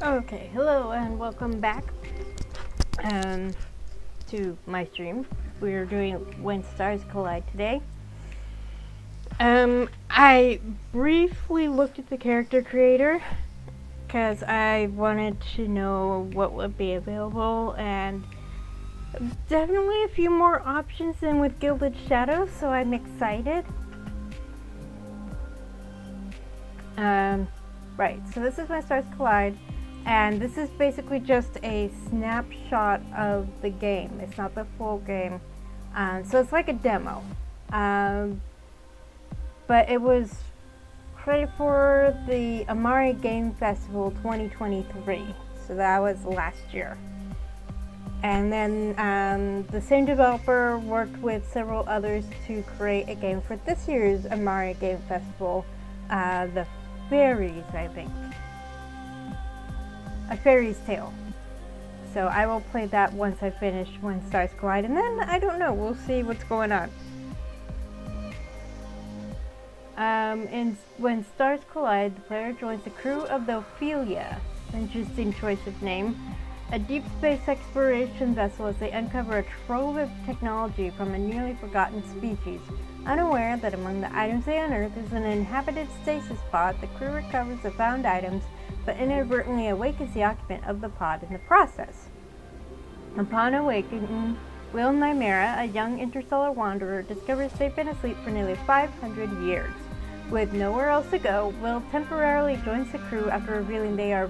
Okay, hello and welcome back to my stream. We're doing When Stars Collide today. I briefly looked at the character creator because I wanted to know what would be available, and definitely a few more options than with Gilded Shadows, so I'm excited. Right, so this is When Stars Collide. And this is basically just a snapshot of the game. It's not the full game. So it's like a demo. But it was created for the Amari Game Festival 2023. So that was last year. And then the same developer worked with several others to create a game for this year's Amari Game Festival. The Fairies, I think. A Fairy's Tale. So I will play that once I finish When Stars Collide, and then I don't know, we'll see what's going on. In When Stars Collide, the player joins the crew of the Ophelia, interesting choice of name, a deep space exploration vessel as they uncover a trove of technology from a nearly forgotten species. Unaware that among the items they unearth is an inhabited stasis pod, the crew recovers the found items but inadvertently awakens the occupant of the pod in the process. Upon awakening, Will Nymera, a young interstellar wanderer, discovers they've been asleep for nearly 500 years. With nowhere else to go, Will temporarily joins the crew after revealing they are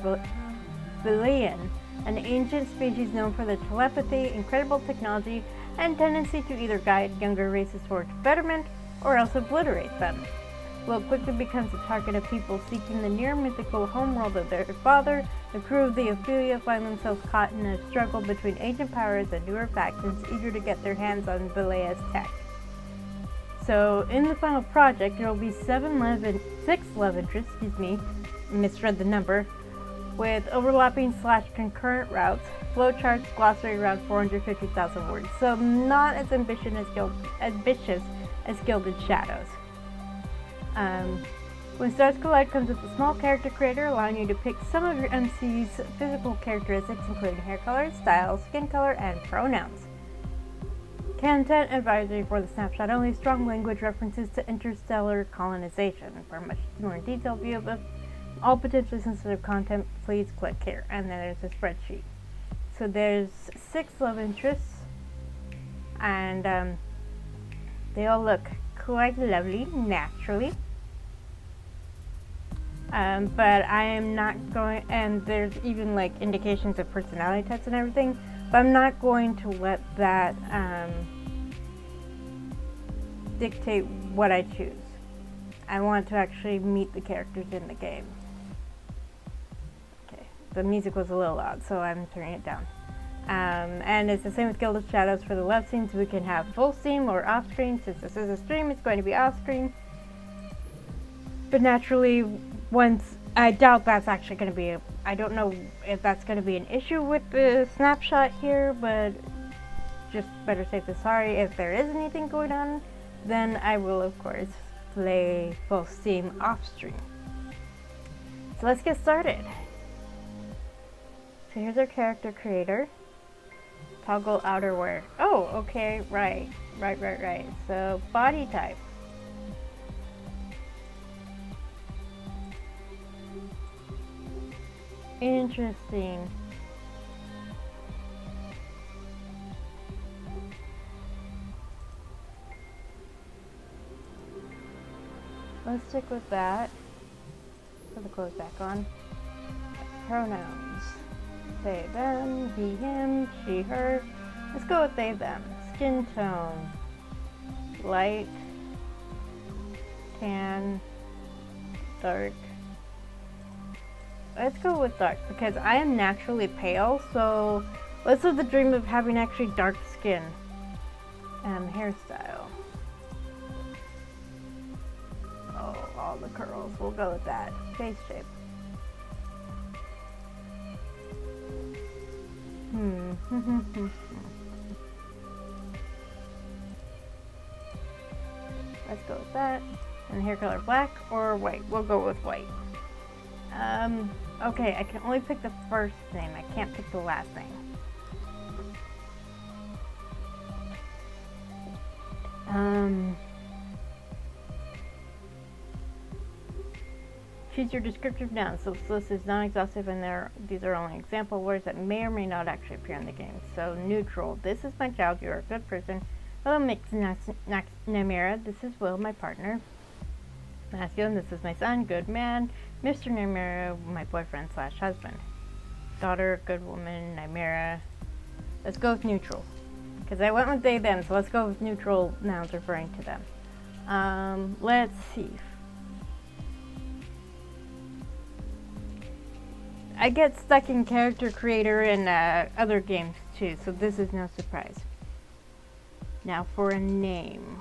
Vilian, an ancient species known for their telepathy, incredible technology, and tendency to either guide younger races towards betterment or else obliterate them. Will quickly becomes the target of people seeking the near-mythical homeworld of their father. The crew of the Ophelia find themselves caught in a struggle between ancient powers and newer factions eager to get their hands on Vilea's tech. So, in the final project, there will be 6 love interests, misread the number, with overlapping / concurrent routes, flowcharts, glossary around 450,000 words. So, not as ambitious as Gilded Shadows. When Stars Collide comes with a small character creator, allowing you to pick some of your MC's physical characteristics, including hair color, style, skin color, and pronouns. Content advisory for the snapshot only. Strong language references to interstellar colonization. For a much more detailed view of all potentially sensitive content, please click here. And then there's a spreadsheet. So there's 6 love interests, and they all look quite lovely, naturally. But I am not going, and there's even like indications of personality types and everything, but I'm not going to let that dictate what I choose. I want to actually meet the characters in the game. Okay, the music was a little loud, so I'm turning it down. And it's the same with Gilded Shadows. For the love scenes, we can have full stream or off screen. Since this is a stream, it's going to be off screen. But naturally, once I doubt that's actually going to be I don't know if that's going to be an issue with the snapshot here, but just better safe than sorry. If there is anything going on, then I will of course play full stream off stream. So let's get started. So here's our character creator. Toggle outerwear. Oh, okay, right. So body type. Interesting. Let's stick with that. Put the clothes back on. Pronouns. They, them, he, him, she, her. Let's go with they, them. Skin tone. Light. Tan. Dark. Let's go with dark because I am naturally pale, so let's live the dream of having actually dark skin. Hairstyle. Oh, all the curls. We'll go with that. Face shape. Let's go with that. And hair color black or white. We'll go with white. Okay, I can only pick the first name. I can't pick the last name. Choose your descriptive nouns. So this list is non-exhaustive and these are only example words that may or may not actually appear in the game. So neutral. This is my child. You're a good person. Hello, Namira. This is Will, my partner. Masculine. This is my son. Good man. Mr. Namira, my boyfriend / husband. Daughter, good woman. Namira. Let's go with neutral. Because I went with they, them, so let's go with neutral nouns referring to them. Let's see. I get stuck in character creator in other games too, so this is no surprise. Now for a name.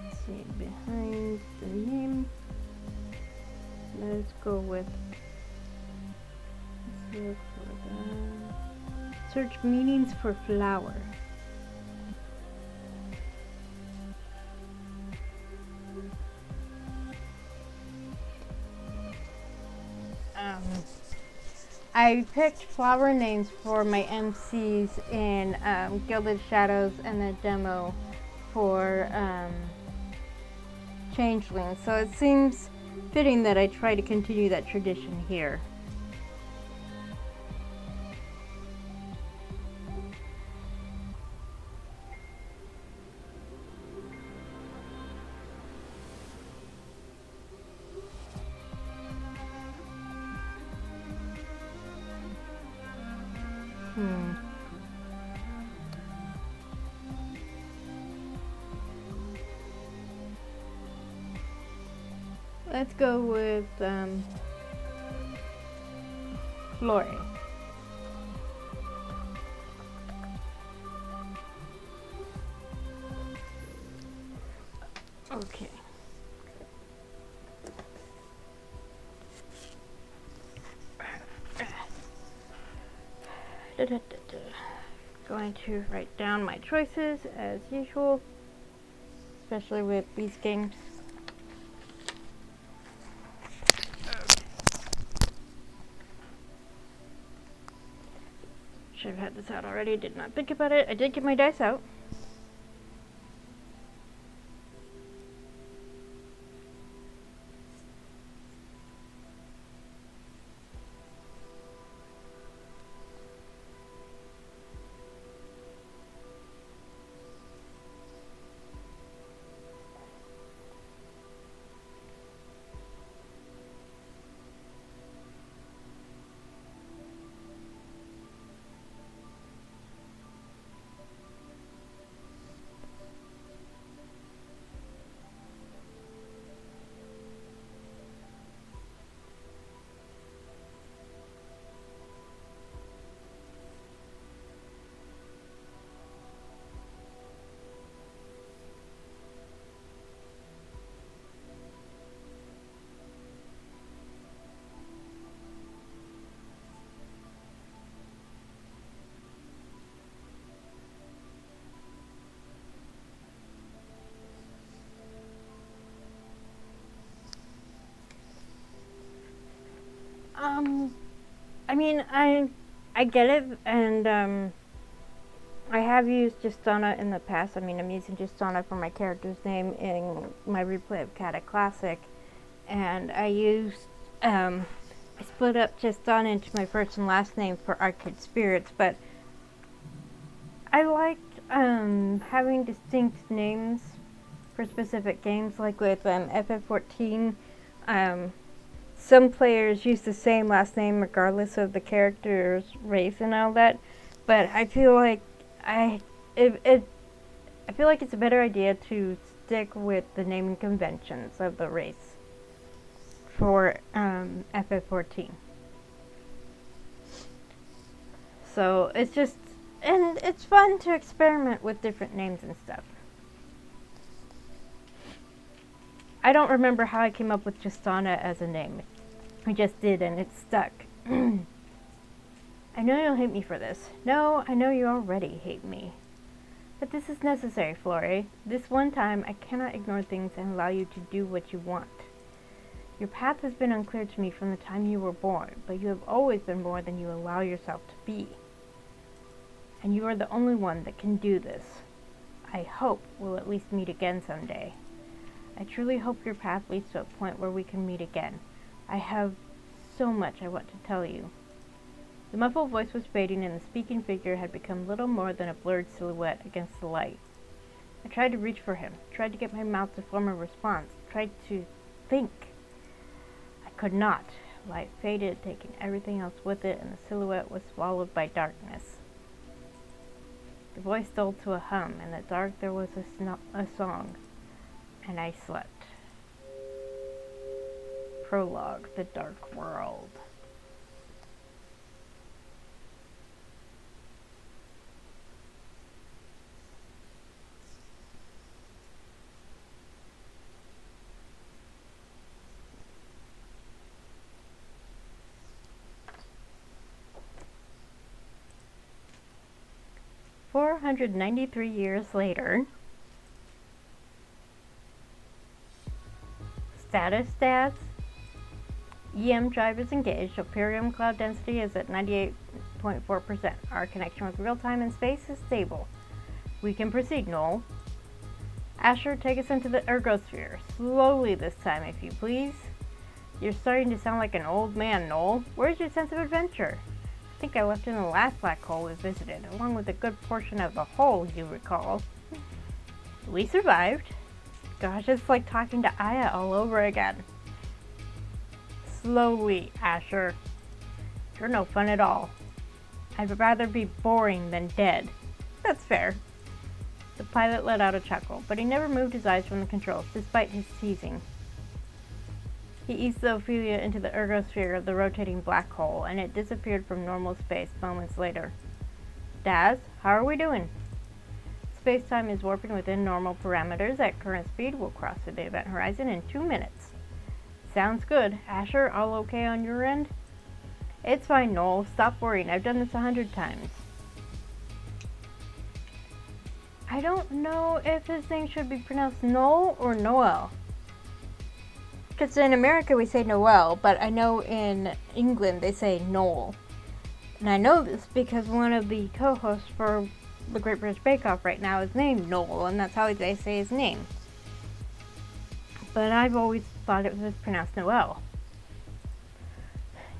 Let's see, behind the name. Let's go with, let's look for that. Search meanings for flower. I picked flower names for my MCs in Gilded Shadows and the demo for Changeling, so it seems fitting that I try to continue that tradition here. Let's go with Flore. Okay. Going to write down my choices as usual, especially with these games. Should have had this out already, did not think about it. I did get my dice out. I mean, I get it, and I have used Justana in the past. I mean, I'm using Justana for my character's name in my replay of Cata Classic, and I split up Justana into my first and last name for Arcade Spirits, but I liked having distinct names for specific games, like with FF14. Some players use the same last name regardless of the character's race and all that, but I feel like I feel like it's a better idea to stick with the naming conventions of the race for FF14. So it's just, and it's fun to experiment with different names and stuff. I don't remember how I came up with Justana as a name. I just did, and it stuck. I know you'll hate me for this. No, I know you already hate me. But this is necessary, Flore. This one time, I cannot ignore things and allow you to do what you want. Your path has been unclear to me from the time you were born, but you have always been more than you allow yourself to be. And you are the only one that can do this. I hope we'll at least meet again someday. I truly hope your path leads to a point where we can meet again. I have so much I want to tell you. The muffled voice was fading and the speaking figure had become little more than a blurred silhouette against the light. I tried to reach for him, tried to get my mouth to form a response, tried to think. I could not. Light faded, taking everything else with it, and the silhouette was swallowed by darkness. The voice dulled to a hum. In the dark there was a song, and I slept. Prologue, The Dark World. "493 years later. Status stats. EM drive is engaged. Operium cloud density is at 98.4%. Our connection with real-time and space is stable. We can proceed, Noel. Asher, take us into the ergosphere. Slowly this time, if you please. You're starting to sound like an old man, Noel. Where's your sense of adventure? I think I left in the last black hole we visited, along with a good portion of the hole, you recall. We survived. Gosh, it's like talking to Aya all over again. Slowly, Asher. You're no fun at all. I'd rather be boring than dead. That's fair. The pilot let out a chuckle, but he never moved his eyes from the controls, despite his teasing. He eased the Ophelia into the ergosphere of the rotating black hole, and it disappeared from normal space moments later. Daz, how are we doing? Space-time is warping within normal parameters. At current speed, we'll cross through the event horizon in 2 minutes. Sounds good. Asher, all okay on your end? It's fine, Noel. Stop worrying. I've done this 100 times. I don't know if his name should be pronounced Noel or Noel. Because in America we say Noel, but I know in England they say Noel. And I know this because one of the co-hosts for the Great British Bake Off right now is named Noel, and that's how they say his name. But I've always thought it was pronounced Noel.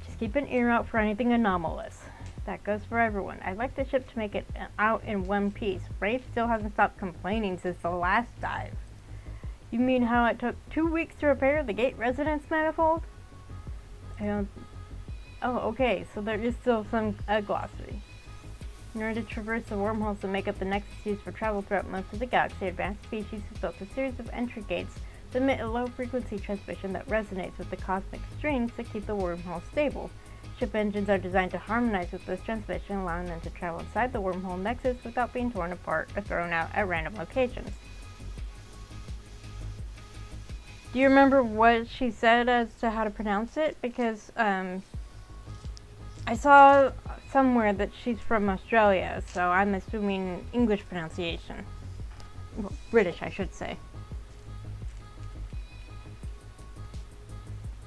Just keep an ear out for anything anomalous. That goes for everyone. I'd like the ship to make it out in one piece. Rafe still hasn't stopped complaining since the last dive. You mean how it took 2 weeks to repair the gate resonance manifold? Oh, okay, so there is still some glossary. In order to traverse the wormholes that make up the nexus used for travel throughout most of the galaxy, advanced species have built a series of entry gates that emit a low-frequency transmission that resonates with the cosmic strings that keep the wormhole stable. Ship engines are designed to harmonize with this transmission, allowing them to travel inside the wormhole nexus without being torn apart or thrown out at random locations. Do you remember what she said as to how to pronounce it? Because I saw somewhere that she's from Australia, so I'm assuming English pronunciation. Well, British, I should say.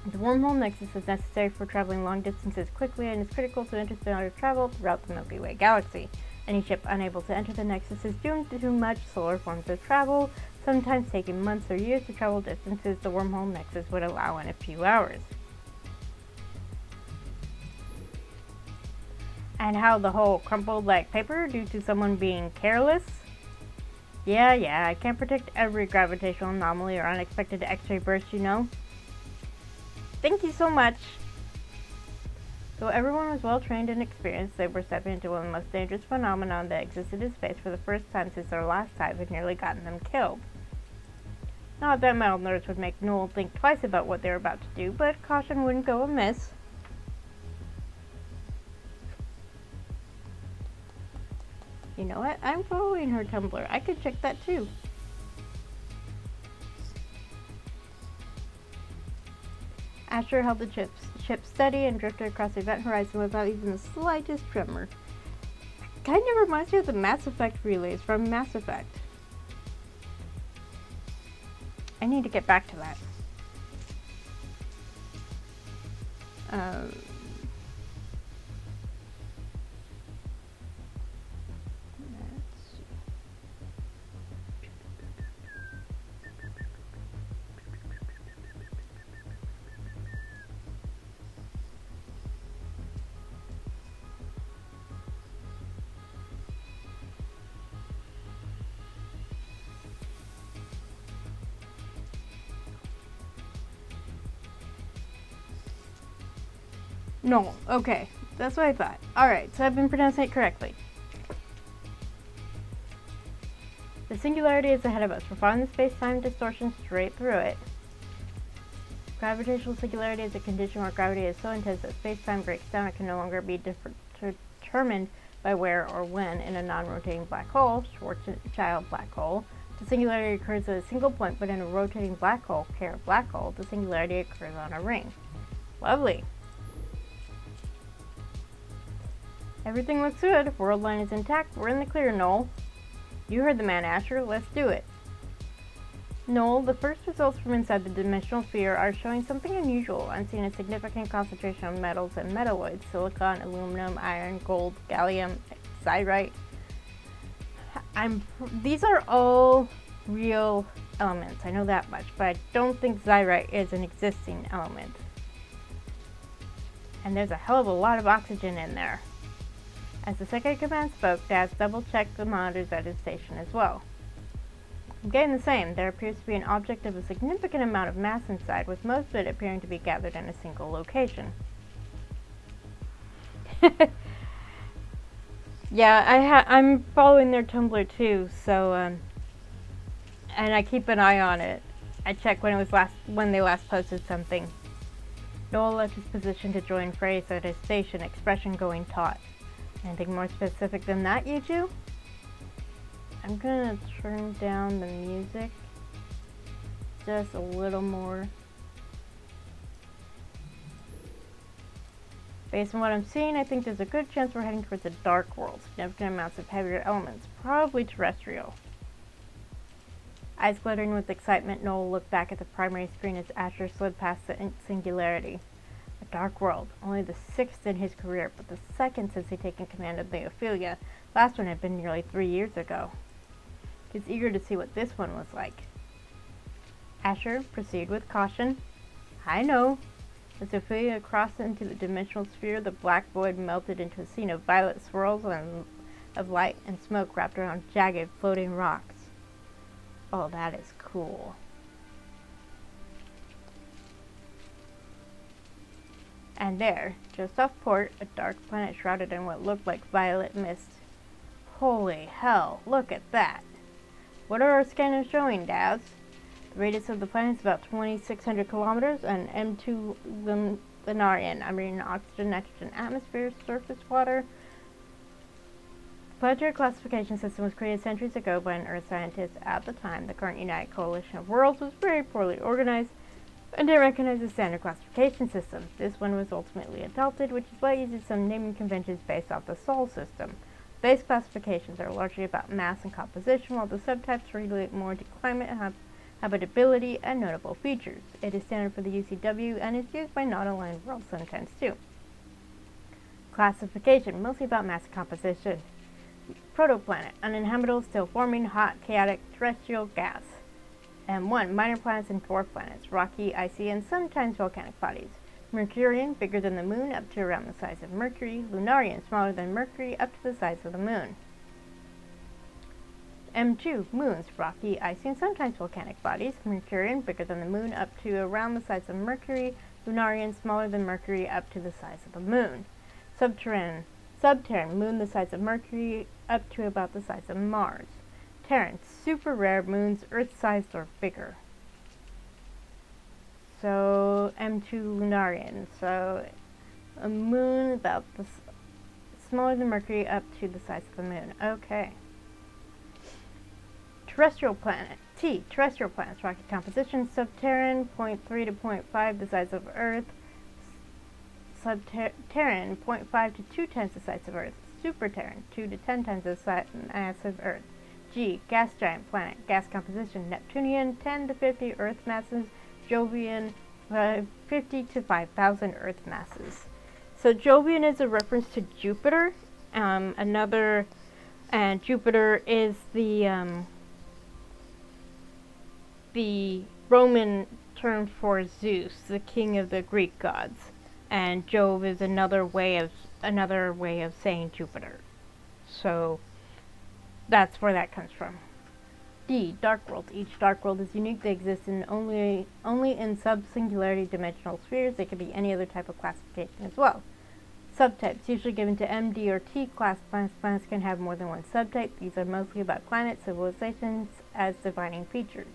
The wormhole nexus is necessary for traveling long distances quickly and is critical to interstellar travel throughout the Milky Way galaxy. Any ship unable to enter the nexus is doomed to much slower forms of travel, sometimes taking months or years to travel distances the wormhole nexus would allow in a few hours. And how the hole crumpled like paper due to someone being careless? Yeah, I can't predict every gravitational anomaly or unexpected X-ray burst, you know. Thank you so much! Though everyone was well trained and experienced, they were stepping into one of the most dangerous phenomena that existed in space for the first time since their last dive had nearly gotten them killed. Not that metal nerds would make Noel think twice about what they were about to do, but caution wouldn't go amiss. You know what? I'm following her Tumblr. I could check that too. Asher held the ship steady and drifted across the event horizon without even the slightest tremor. kind of reminds me of the Mass Effect relays from Mass Effect. I need to get back to that. Let's see. No, okay. That's what I thought. Alright, so I've been pronouncing it correctly. The singularity is ahead of us. We're following the space-time distortion straight through it. Gravitational singularity is a condition where gravity is so intense that space-time breaks down and can no longer be determined by where or when in a non-rotating black hole, Schwarzschild black hole. The singularity occurs at a single point, but in a rotating black hole, black hole, the singularity occurs on a ring. Lovely. Everything looks good. World line is intact. We're in the clear, Noel. You heard the man, Asher. Let's do it. Noel, the first results from inside the dimensional sphere are showing something unusual. I'm seeing a significant concentration of metals and metalloids: silicon, aluminum, iron, gold, gallium, xyrite. These are all real elements. I know that much, but I don't think xyrite is an existing element. And there's a hell of a lot of oxygen in there. As the second command spoke, Daz double-checked the monitors at his station as well. I'm getting the same. There appears to be an object of a significant amount of mass inside, with most of it appearing to be gathered in a single location. Yeah, I'm following their Tumblr too, so and I keep an eye on it. I check when they last posted something. Noel left his position to join Frey's at his station, expression going taut. Anything more specific than that, you two? I'm gonna turn down the music just a little more. Based on what I'm seeing, I think there's a good chance we're heading towards a dark world. Significant amounts of heavier elements, probably terrestrial. Eyes glittering with excitement, Noel looked back at the primary screen as Asher slid past the singularity. A dark world, only the 6th in his career, but the 2nd since he'd taken command of the Ophelia. Last one had been nearly 3 years ago. He was eager to see what this one was like. Asher, proceed with caution. I know. As Ophelia crossed into the dimensional sphere, the black void melted into a scene of violet swirls of light and smoke wrapped around jagged, floating rocks. Oh, that is cool. And there, just off port, a dark planet shrouded in what looked like violet mist. Holy hell, look at that! What are our scanners showing, Daz? The radius of the planet is about 2,600 kilometers, and M2 Lunarian. I'm reading oxygen, nitrogen, atmosphere, surface water. The planetary classification system was created centuries ago by an Earth scientist. At the time, the current United Coalition of Worlds was very poorly organized and didn't recognize the standard classification system. This one was ultimately adopted, which is why it uses some naming conventions based off the Sol system. Base classifications are largely about mass and composition, while the subtypes relate more to climate, habitability, and notable features. It is standard for the UCW and is used by non-aligned worlds sometimes too. Classification, mostly about mass and composition. Protoplanet, uninhabitable, still forming, hot, chaotic, terrestrial gas. M1, minor planets and dwarf planets, rocky, icy, and sometimes volcanic bodies. Mercurian, bigger than the moon, up to around the size of Mercury. Lunarian, smaller than Mercury, up to the size of the moon. M2, moons, rocky, icy, and sometimes volcanic bodies. Mercurian, bigger than the moon, up to around the size of Mercury. Lunarian, smaller than Mercury, up to the size of the moon. Subterran, moon the size of Mercury, up to about the size of Mars. Terran, super rare moons, Earth-sized or bigger. So M2 Lunarian, so a moon about smaller than Mercury, up to the size of the moon. Okay. Terrestrial planet. T. Terrestrial planets. Rocky composition. Subterran, 0.3 to 0.5 the size of Earth. Subterran, 0.5 to 2 times the size of Earth. super Terran, 2 to 10 times the mass of Earth. G, gas giant planet, gas composition, Neptunian, 10 to 50 Earth masses, Jovian, 50 to 5,000 Earth masses. So Jovian is a reference to Jupiter. Jupiter is the Roman term for Zeus, the king of the Greek gods, and Jove is another way of saying Jupiter. So that's where that comes from. D, dark world. Each dark world is unique. They exist in only in sub-singularity dimensional spheres. They can be any other type of classification as well. Subtypes, usually given to M, D, or T class planets. Planets can have more than one subtype. These are mostly about planets, civilizations as defining features.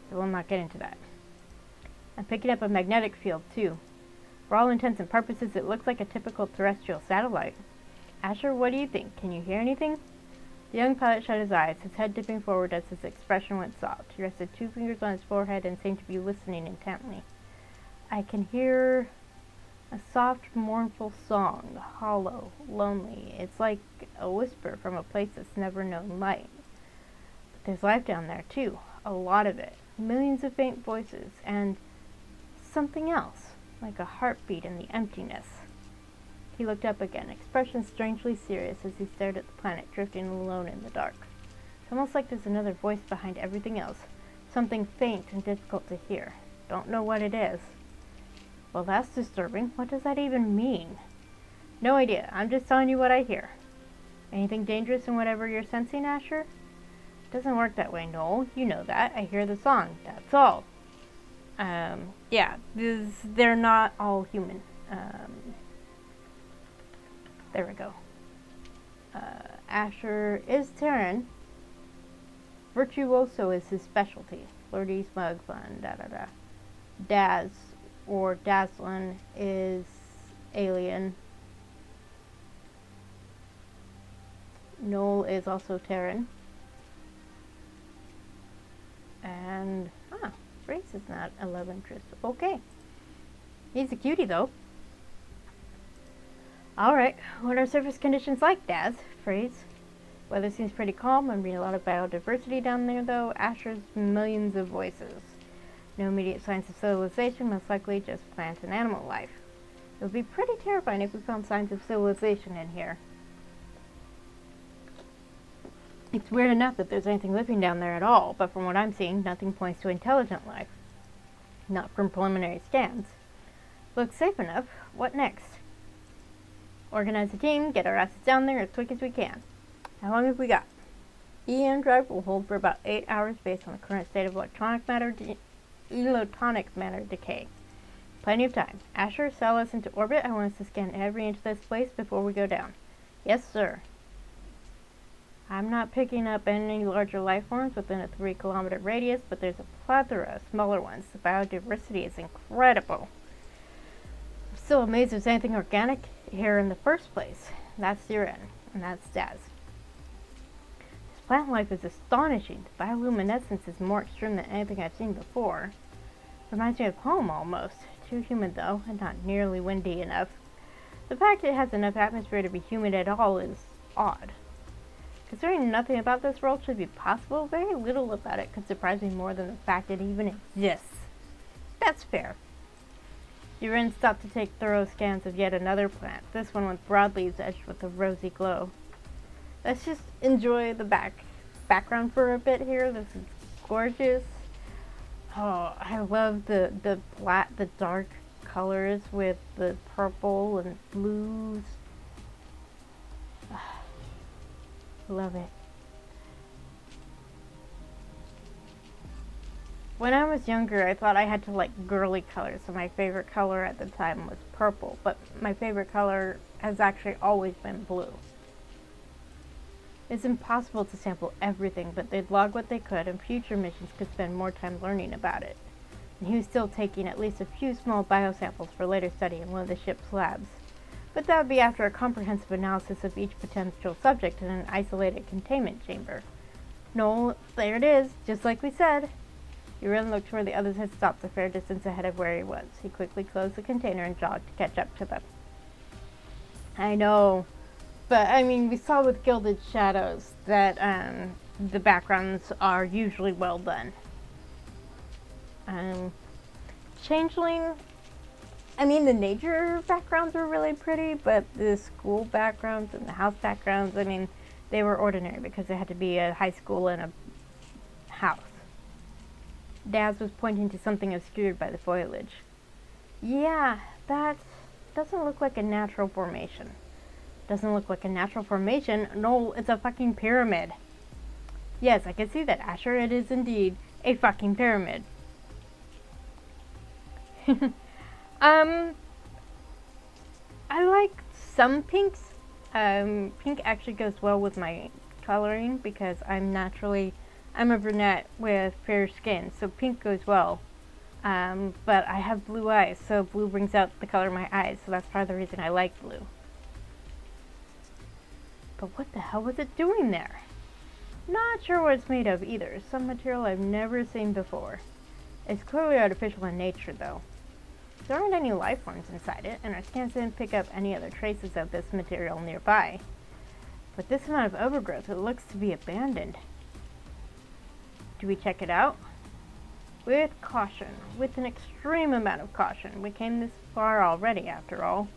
So we'll not get into that. I'm picking up a magnetic field too. For all intents and purposes, it looks like a typical terrestrial satellite. Asher, what do you think? Can you hear anything? The young pilot shut his eyes, his head dipping forward as his expression went soft. He rested 2 fingers on his forehead and seemed to be listening intently. I can hear a soft, mournful song, hollow, lonely. It's like a whisper from a place that's never known light. But there's life down there, too. A lot of it. Millions of faint voices, and something else, like a heartbeat in the emptiness. He looked up again, expression strangely serious as he stared at the planet drifting alone in the dark. It's almost like there's another voice behind everything else, something faint and difficult to hear. Don't know what it is. Well, that's disturbing. What does that even mean? No idea. I'm just telling you what I hear. Anything dangerous in whatever you're sensing, Asher? It doesn't work that way, Noel. You know that. I hear the song. That's all. Yeah, they're not all human. There we go. Asher is Terran. Virtuoso is his specialty. Flirty, smug, fun, da-da-da. Daz, or Dazzlin, is alien. Noel is also Terran. And, Grace is not a love interest. Okay. He's a cutie, though. Alright, what are surface conditions like, Daz? Phrase. Weather seems pretty calm. I'm reading a lot of biodiversity down there, though. Asher's millions of voices. No immediate signs of civilization, most likely just plant and animal life. It would be pretty terrifying if we found signs of civilization in here. It's weird enough that there's anything living down there at all, but from what I'm seeing, nothing points to intelligent life. Not from preliminary scans. Looks safe enough. What next? Organize a team, get our asses down there as quick as we can. How long have we got? EM drive will hold for about 8 hours based on the current state of electronic matter decay. Plenty of time. Asher, sell us into orbit. I want us to scan every inch of this place before we go down. Yes, sir. I'm not picking up any larger life forms within a 3-kilometer radius, but there's a plethora of smaller ones. The biodiversity is incredible. I'm still amazed there's anything organic here in the first place. That's Siren, and that's Daz. This plant life is astonishing. The bioluminescence is more extreme than anything I've seen before. Reminds me of home, almost. Too humid, though, and not nearly windy enough. The fact it has enough atmosphere to be humid at all is odd. Considering nothing about this world should be possible, very little about it could surprise me more than the fact it even exists. That's fair. Urin stopped to take thorough scans of yet another plant, this one with broad leaves edged with a rosy glow. Let's just enjoy the background for a bit here. This is gorgeous. Oh, I love the dark colors with the purple and blues. Love it. When I was younger, I thought I had to like girly colors, so my favorite color at the time was purple, but my favorite color has actually always been blue. It's impossible to sample everything, but they'd log what they could, and future missions could spend more time learning about it. And he was still taking at least a few small biosamples for later study in one of the ship's labs. But that would be after a comprehensive analysis of each potential subject in an isolated containment chamber. No, there it is, just like we said. Urin looked where the others had stopped a fair distance ahead of where he was. He quickly closed the container and jogged to catch up to them. I know. But I mean, we saw with Gilded Shadows that the backgrounds are usually well done. Um, Changeling, I mean, the nature backgrounds were really pretty, but the school backgrounds and the house backgrounds, I mean, they were ordinary because it had to be a high school and a house. Daz was pointing to something obscured by the foliage. Yeah, that doesn't look like a natural formation. Doesn't look like a natural formation. No, it's a fucking pyramid. Yes, I can see that, Asher. It is indeed a fucking pyramid. I like some pinks. Pink actually goes well with my coloring because I'm a brunette with fair skin, so pink goes well. But I have blue eyes, so blue brings out the color of my eyes, so that's part of the reason I like blue. But what the hell was it doing there? Not sure what it's made of either. Some material I've never seen before. It's clearly artificial in nature, though. There aren't any life forms inside it, and our scans didn't pick up any other traces of this material nearby. With this amount of overgrowth, it looks to be abandoned. Do we check it out? With caution. With an extreme amount of caution. We came this far already, after all.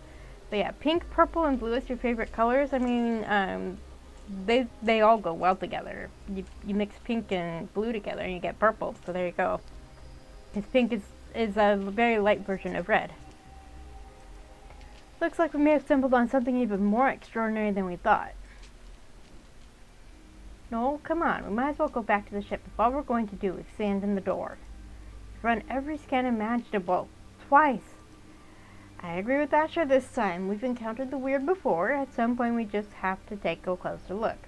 But yeah, pink, purple, and blue is your favorite colors. I mean, they all go well together. You mix pink and blue together and you get purple, so there you go. Because pink is a very light version of red. Looks like we may have stumbled on something even more extraordinary than we thought. No, come on, we might as well go back to the ship if all we're going to do is stand in the door. Run every scan imaginable, twice. I agree with Asher this time. We've encountered the weird before. At some point we just have to take a closer look.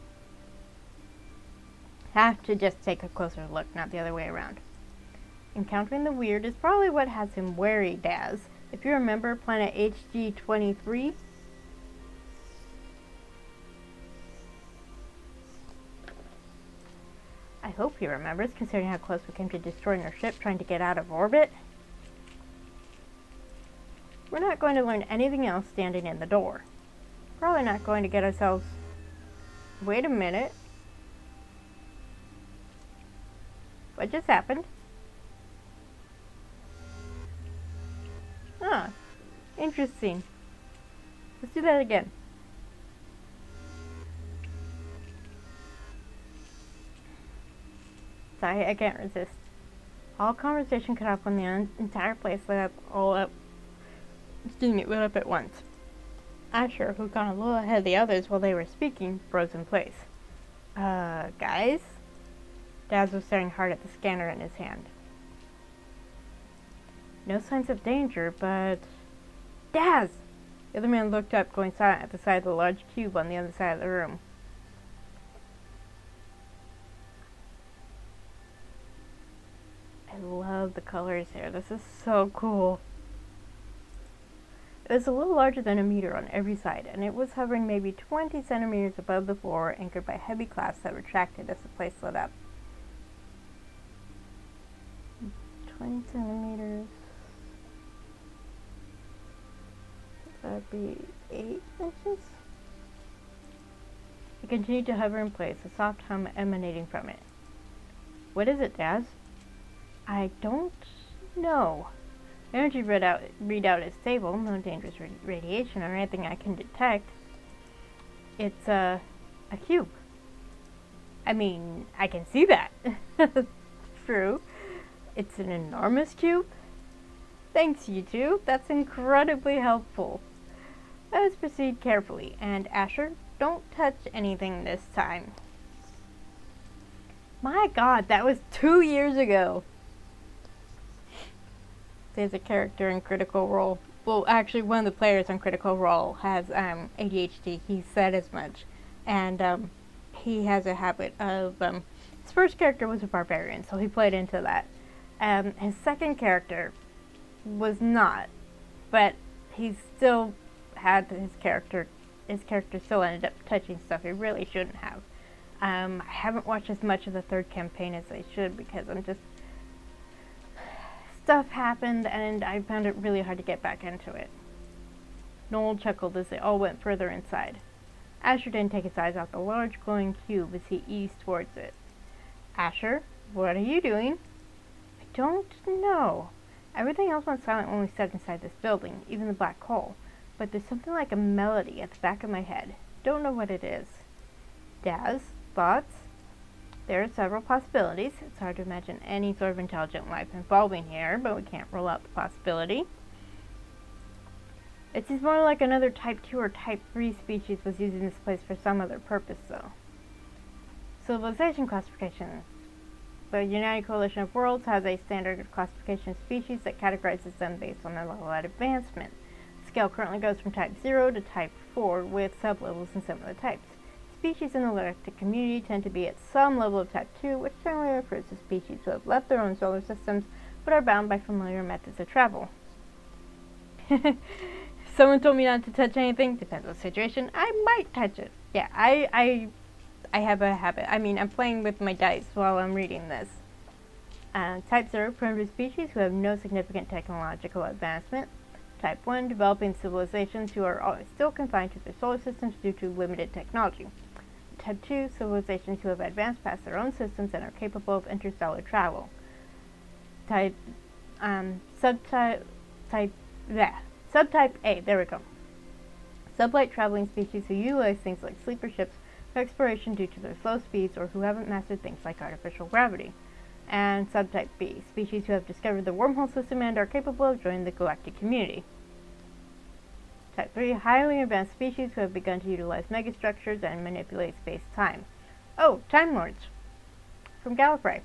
Have to just take a closer look, not the other way around. Encountering the weird is probably what has him wary, Daz. If you remember planet HG-23, I hope he remembers, considering how close we came to destroying our ship trying to get out of orbit. We're not going to learn anything else standing in the door. Probably not going to get ourselves... Wait a minute. What just happened? Ah, interesting. Let's do that again. Sorry, I can't resist. All conversation cut off when the entire place lit up at once. Asher, who'd gone a little ahead of the others while they were speaking, froze in place. Guys? Daz was staring hard at the scanner in his hand. No signs of danger, but... Daz! The other man looked up, going silent at the side of the large cube on the other side of the room. I love the colors here. This is so cool. It was a little larger than a meter on every side, and it was hovering maybe 20 centimeters above the floor, anchored by heavy clasps that retracted as the place lit up. 20 centimeters. That would be 8 inches? It continued to hover in place, a soft hum emanating from it. What is it, Daz? I don't know. Energy readout is stable, no dangerous radiation or anything I can detect. It's a cube. I mean, I can see that. True. It's an enormous cube. Thanks, you two. That's incredibly helpful. Let us proceed carefully, and Asher, don't touch anything this time. My God, that was 2 years ago. There's a character in Critical Role. Well, actually, one of the players on Critical Role has ADHD. He said as much, and he has a habit of. His first character was a barbarian, so he played into that. His second character was not, but he still had his character. His character still ended up touching stuff he really shouldn't have. I haven't watched as much of the third campaign as I should because I'm just. Stuff happened and I found it really hard to get back into it. Noel chuckled as they all went further inside. Asher didn't take his eyes off the large glowing cube as he eased towards it. Asher, what are you doing? I don't know. Everything else went silent when we stepped inside this building, even the black hole. But there's something like a melody at the back of my head. Don't know what it is. Daz, thoughts? There are several possibilities. It's hard to imagine any sort of intelligent life involving here, but we can't rule out the possibility. It seems more like another Type 2 or Type 3 species was using this place for some other purpose, though. Civilization classification. The United Coalition of Worlds has a standard classification of species that categorizes them based on their level of advancement. The scale currently goes from Type 0 to Type 4, with sublevels in similar types. Species in the galactic community tend to be at some level of Type 2, which generally refers to species who have left their own solar systems but are bound by familiar methods of travel. Someone told me not to touch anything. Depends on the situation. I might touch it. Yeah, I have a habit. I mean, I'm playing with my dice while I'm reading this. Type 0, primitive species who have no significant technological advancement. Type 1, developing civilizations who are still confined to their solar systems due to limited technology. Type 2, civilizations who have advanced past their own systems and are capable of interstellar travel. Subtype A, there we go. Sublight traveling species who utilize things like sleeper ships for exploration due to their slow speeds or who haven't mastered things like artificial gravity. And subtype B, species who have discovered the wormhole system and are capable of joining the galactic community. Type 3, highly advanced species who have begun to utilize megastructures and manipulate space-time. Oh, Time Lords, from Gallifrey.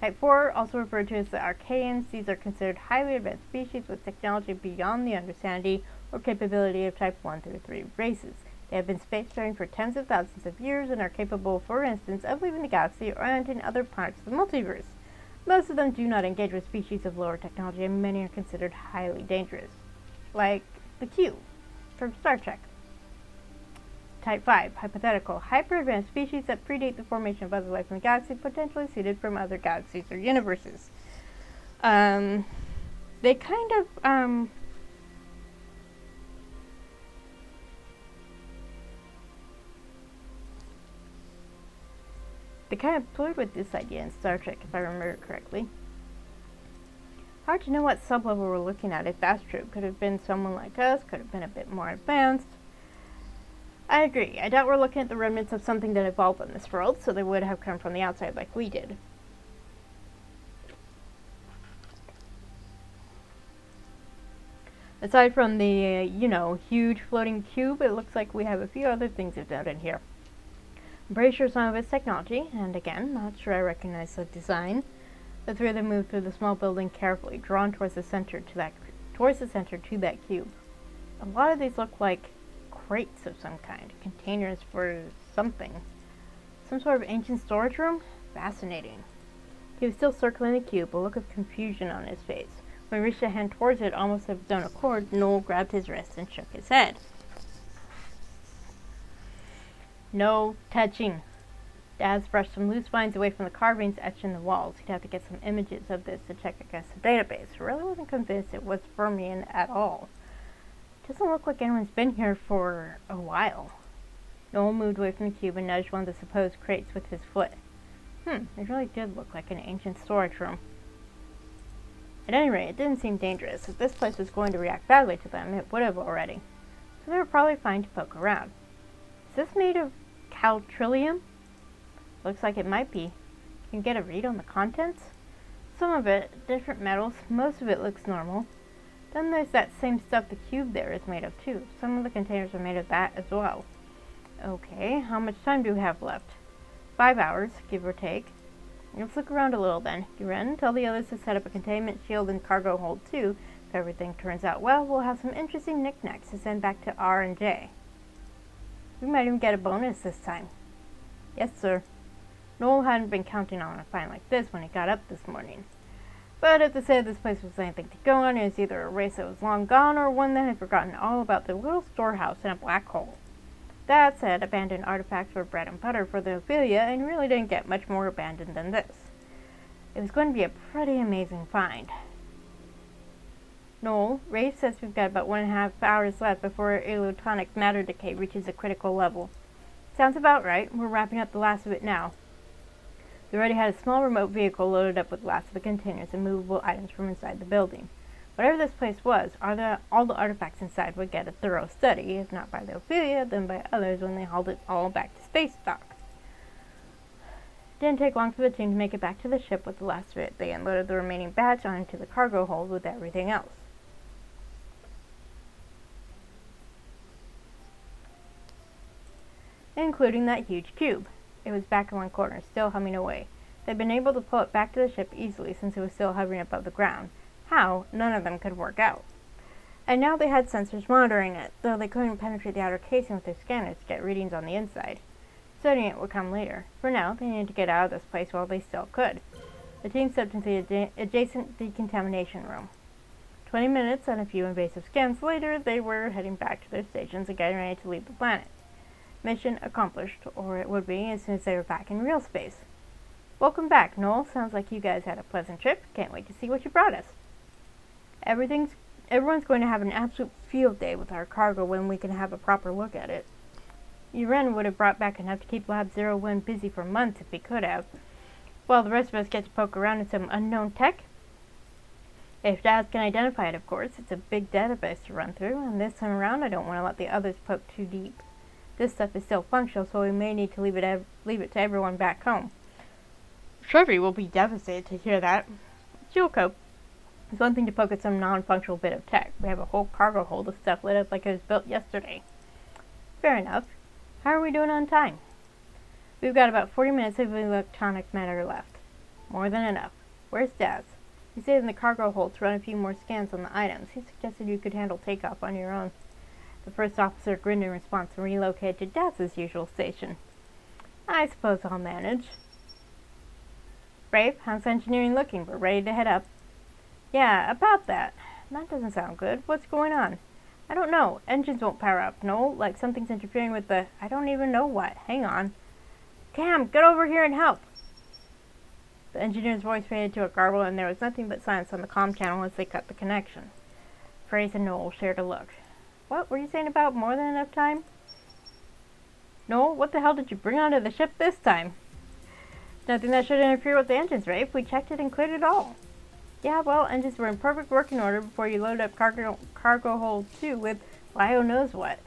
Type 4, also referred to as the Archaeans, these are considered highly advanced species with technology beyond the understanding or capability of Type 1 through 3 races. They have been spacefaring for tens of thousands of years and are capable, for instance, of leaving the galaxy or entering other parts of the multiverse. Most of them do not engage with species of lower technology, and many are considered highly dangerous, like the Q from Star Trek. Type 5, hypothetical, hyper-advanced species that predate the formation of other life in the galaxy, potentially seeded from other galaxies or universes. They kind of, they kind of played with this idea in Star Trek, if I remember correctly. Hard to know what sublevel we're looking at, if that's true. Could have been someone like us, could have been a bit more advanced. I agree. I doubt we're looking at the remnants of something that evolved in this world, so they would have come from the outside like we did. Aside from the, huge floating cube, it looks like we have a few other things of note in here. I'm pretty sure some of it's technology, and again, not sure I recognize the design. The three of them moved through the small building carefully, drawn towards the center to that cube. A lot of these look like crates of some kind, containers for something. Some sort of ancient storage room? Fascinating. He was still circling the cube, a look of confusion on his face. When he reached a hand towards it, almost of his own accord, Noel grabbed his wrist and shook his head. No touching. Daz brushed some loose vines away from the carvings etched in the walls. He'd have to get some images of this to check against the database. I really wasn't convinced it was Fermian at all. Doesn't look like anyone's been here for a while. Noel moved away from the cube and nudged one of the supposed crates with his foot. It really did look like an ancient storage room. At any rate, it didn't seem dangerous. If this place was going to react badly to them, it would have already. So they were probably fine to poke around. Is this made of caltrillium? Looks like it might be. Can you get a read on the contents? Some of it, different metals, most of it looks normal. Then there's that same stuff the cube there is made of too. Some of the containers are made of that as well. Okay, how much time do we have left? 5 hours, give or take. Let's look around a little then. Guren, tell the others to set up a containment shield and cargo hold too. If everything turns out well, we'll have some interesting knickknacks to send back to R and J. We might even get a bonus this time. Yes, sir. Noel hadn't been counting on a find like this when he got up this morning. But if the say of this place was anything to go on, it was either a race that was long gone or one that had forgotten all about the little storehouse in a black hole. That said, abandoned artifacts were bread and butter for the Ophelia and really didn't get much more abandoned than this. It was going to be a pretty amazing find. Noel, Rafe says we've got about 1.5 hours left before electronic matter decay reaches a critical level. Sounds about right. We're wrapping up the last of it now. We already had a small remote vehicle loaded up with the last of the containers and movable items from inside the building. Whatever this place was, all the artifacts inside would get a thorough study, if not by the Ophelia, then by others when they hauled it all back to space dock. It didn't take long for the team to make it back to the ship with the last of it. They unloaded the remaining batch onto the cargo hold with everything else. Including that huge cube. It was back in one corner, still humming away. They'd been able to pull it back to the ship easily since it was still hovering above the ground. How, none of them could work out. And now they had sensors monitoring it, though they couldn't penetrate the outer casing with their scanners to get readings on the inside. Studying it would come later. For now, they needed to get out of this place while they still could. The team stepped into the adjacent decontamination room. 20 minutes and a few invasive scans later, they were heading back to their stations and getting ready to leave the planet. Mission accomplished, or it would be as soon as they were back in real space. Welcome back, Noel. Sounds like you guys had a pleasant trip. Can't wait to see what you brought us. Everyone's going to have an absolute field day with our cargo when we can have a proper look at it. Uren would have brought back enough to keep Lab 01 busy for months if he could have, while the rest of us get to poke around in some unknown tech. If Dad can identify it, of course. It's a big database to run through, and this time around I don't want to let the others poke too deep. This stuff is still functional, so we may need to leave it to everyone back home. Shrubby will be devastated to hear that. She'll cope. It's one thing to poke at some non-functional bit of tech. We have a whole cargo hold of stuff lit up like it was built yesterday. Fair enough. How are we doing on time? We've got about 40 minutes of electronic matter left. More than enough. Where's Daz? He stayed in the cargo hold to run a few more scans on the items. He suggested you could handle takeoff on your own. The first officer grinned in response and relocated to Daz's usual station. I suppose I'll manage. Rafe, how's engineering looking? We're ready to head up. Yeah, about that. That doesn't sound good. What's going on? I don't know. Engines won't power up. No, like something's interfering with the... I don't even know what. Hang on. Cam, get over here and help. The engineer's voice faded to a garble, and there was nothing but silence on the comm channel as they cut the connection. Fraser and Noel shared a look. What were you saying about more than enough time? Noel, what the hell did you bring onto the ship this time? Nothing that should interfere with the engines, Rafe. We checked it and cleared it all. Yeah, well, engines were in perfect working order before you loaded up cargo hold 2 with Lio knows what.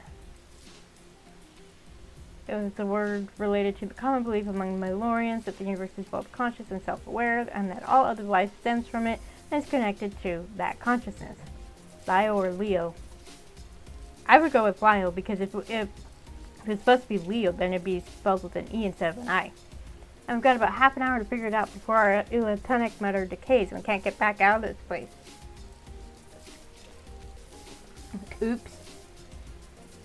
It was a word related to the common belief among Mylorians that the universe is both conscious and self-aware, and that all other life stems from it and is connected to that consciousness. Lio or Leo? I would go with Lio because if it's supposed to be Leo, then it'd be spelled with an E instead of an I. And we've got about half an hour to figure it out before our electronic matter decays and we can't get back out of this place. Oops.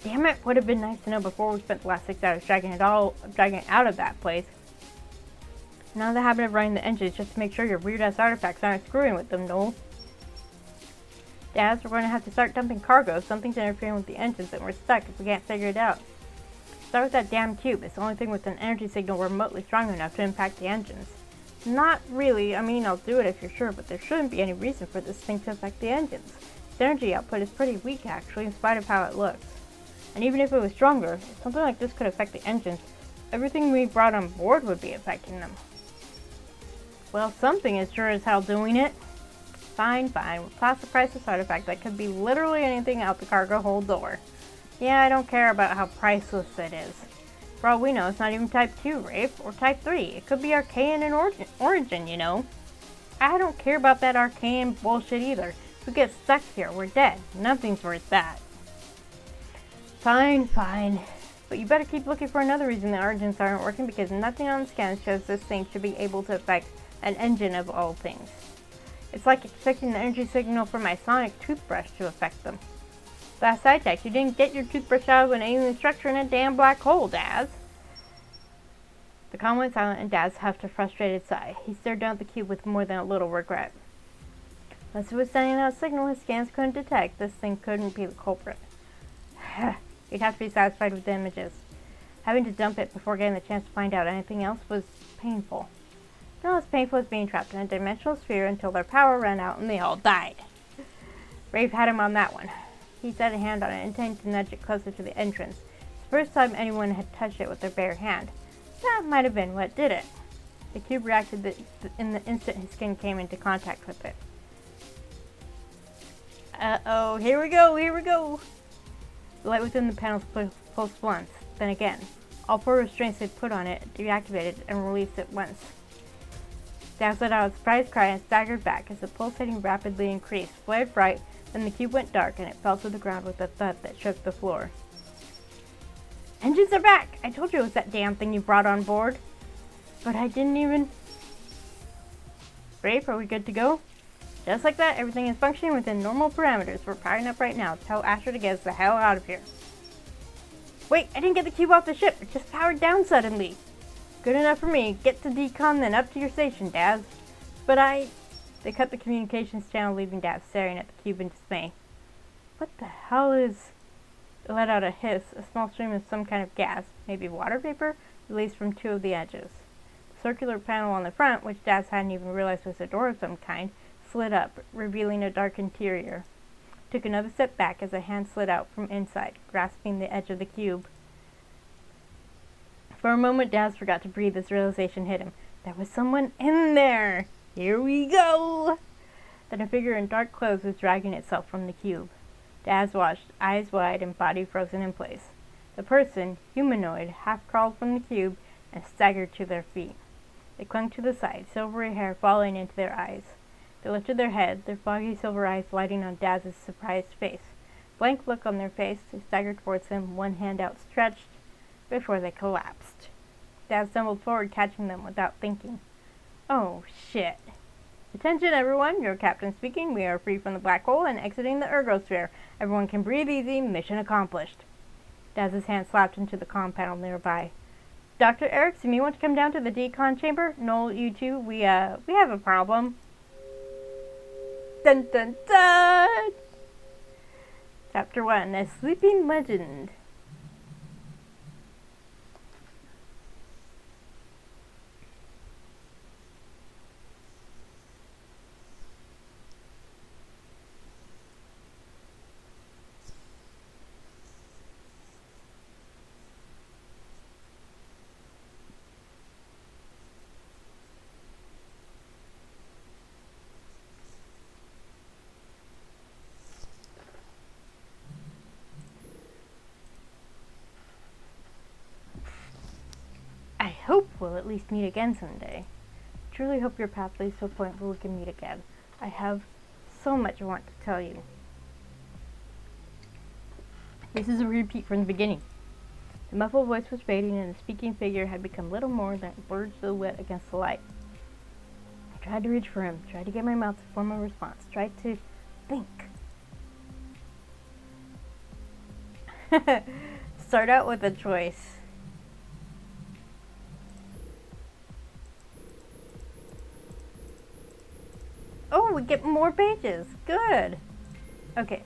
Damn it, would have been nice to know before we spent the last 6 hours dragging it out of that place. Now the habit of running the engines just to make sure your weird-ass artifacts aren't screwing with them, Noel. Daz, we're going to have to start dumping cargo. Something's interfering with the engines and we're stuck if we can't figure it out. Start with that damn cube. It's the only thing with an energy signal remotely strong enough to impact the engines. Not really. I mean, I'll do it if you're sure, but there shouldn't be any reason for this thing to affect the engines. Its energy output is pretty weak, actually, in spite of how it looks. And even if it was stronger, if something like this could affect the engines, everything we brought on board would be affecting them. Well, something is sure as hell doing it. Fine. We'll toss the priceless artifact that could be literally anything out the cargo hold door. Yeah, I don't care about how priceless it is. For all we know, it's not even Type 2, Rafe, or Type 3. It could be arcane in origin, you know. I don't care about that arcane bullshit either. If we get stuck here, we're dead. Nothing's worth that. Fine. But you better keep looking for another reason the origins aren't working, because nothing on the scan shows this thing should be able to affect an engine of all things. It's like expecting the energy signal from my sonic toothbrush to affect them. Last I checked, you didn't get your toothbrush out of an alien structure in a damn black hole, Daz. The comm went silent and Daz huffed a frustrated sigh. He stared down at the cube with more than a little regret. Unless it was sending out a signal his scans couldn't detect, this thing couldn't be the culprit. He'd have to be satisfied with the images. Having to dump it before getting the chance to find out anything else was painful. Not as painful as being trapped in a dimensional sphere until their power ran out and they all died. Rafe had him on that one. He set a hand on it, intending to nudge it closer to the entrance. It's the first time anyone had touched it with their bare hand. That might have been what did it. The cube reacted in the instant his skin came into contact with it. Uh-oh, here we go, here we go! The light within the panels pulsed once, then again. All 4 restraints they'd put on it deactivated and released at once. Daz let out a surprised cry and staggered back as the pulsating rapidly increased, flared bright, then the cube went dark and it fell to the ground with a thud that shook the floor. Engines are back! I told you it was that damn thing you brought on board. But I didn't even... Rafe, are we good to go? Just like that, everything is functioning within normal parameters. We're powering up right now. Tell Asher to get us the hell out of here. Wait, I didn't get the cube off the ship. It just powered down suddenly. Good enough for me. Get to decon, then up to your station, Daz. But They cut the communications channel, leaving Daz staring at the cube in dismay. What the hell is... It let out a hiss, a small stream of some kind of gas, maybe water vapor, released from 2 of the edges. The circular panel on the front, which Daz hadn't even realized was a door of some kind, slid up, revealing a dark interior. Took another step back as a hand slid out from inside, grasping the edge of the cube. For a moment, Daz forgot to breathe as realization hit him. There was someone in there! Here we go! Then a figure in dark clothes was dragging itself from the cube. Daz watched, eyes wide and body frozen in place. The person, humanoid, half crawled from the cube and staggered to their feet. They clung to the side, silvery hair falling into their eyes. They lifted their head, their foggy silver eyes lighting on Daz's surprised face. Blank look on their face, they staggered towards him, one hand outstretched, before they collapsed. Daz stumbled forward, catching them without thinking. Oh, shit. Attention, everyone. Your captain speaking. We are free from the black hole and exiting the ergosphere. Everyone can breathe easy. Mission accomplished. Daz's hand slapped into the comm panel nearby. Dr. Eriks, you may want to come down to the decon chamber? Noel, you two, we have a problem. Dun dun dun! Chapter 1, A Sleeping Legend. I hope we'll at least meet again someday. I truly hope your path leads to a point where we can meet again. I have so much I want to tell you. This is a repeat from the beginning. The muffled voice was fading and the speaking figure had become little more than a blurred silhouette against the light. I tried to reach for him, tried to get my mouth to form a response, tried to think. Start out with a choice. Oh, we get more pages. Good. Okay.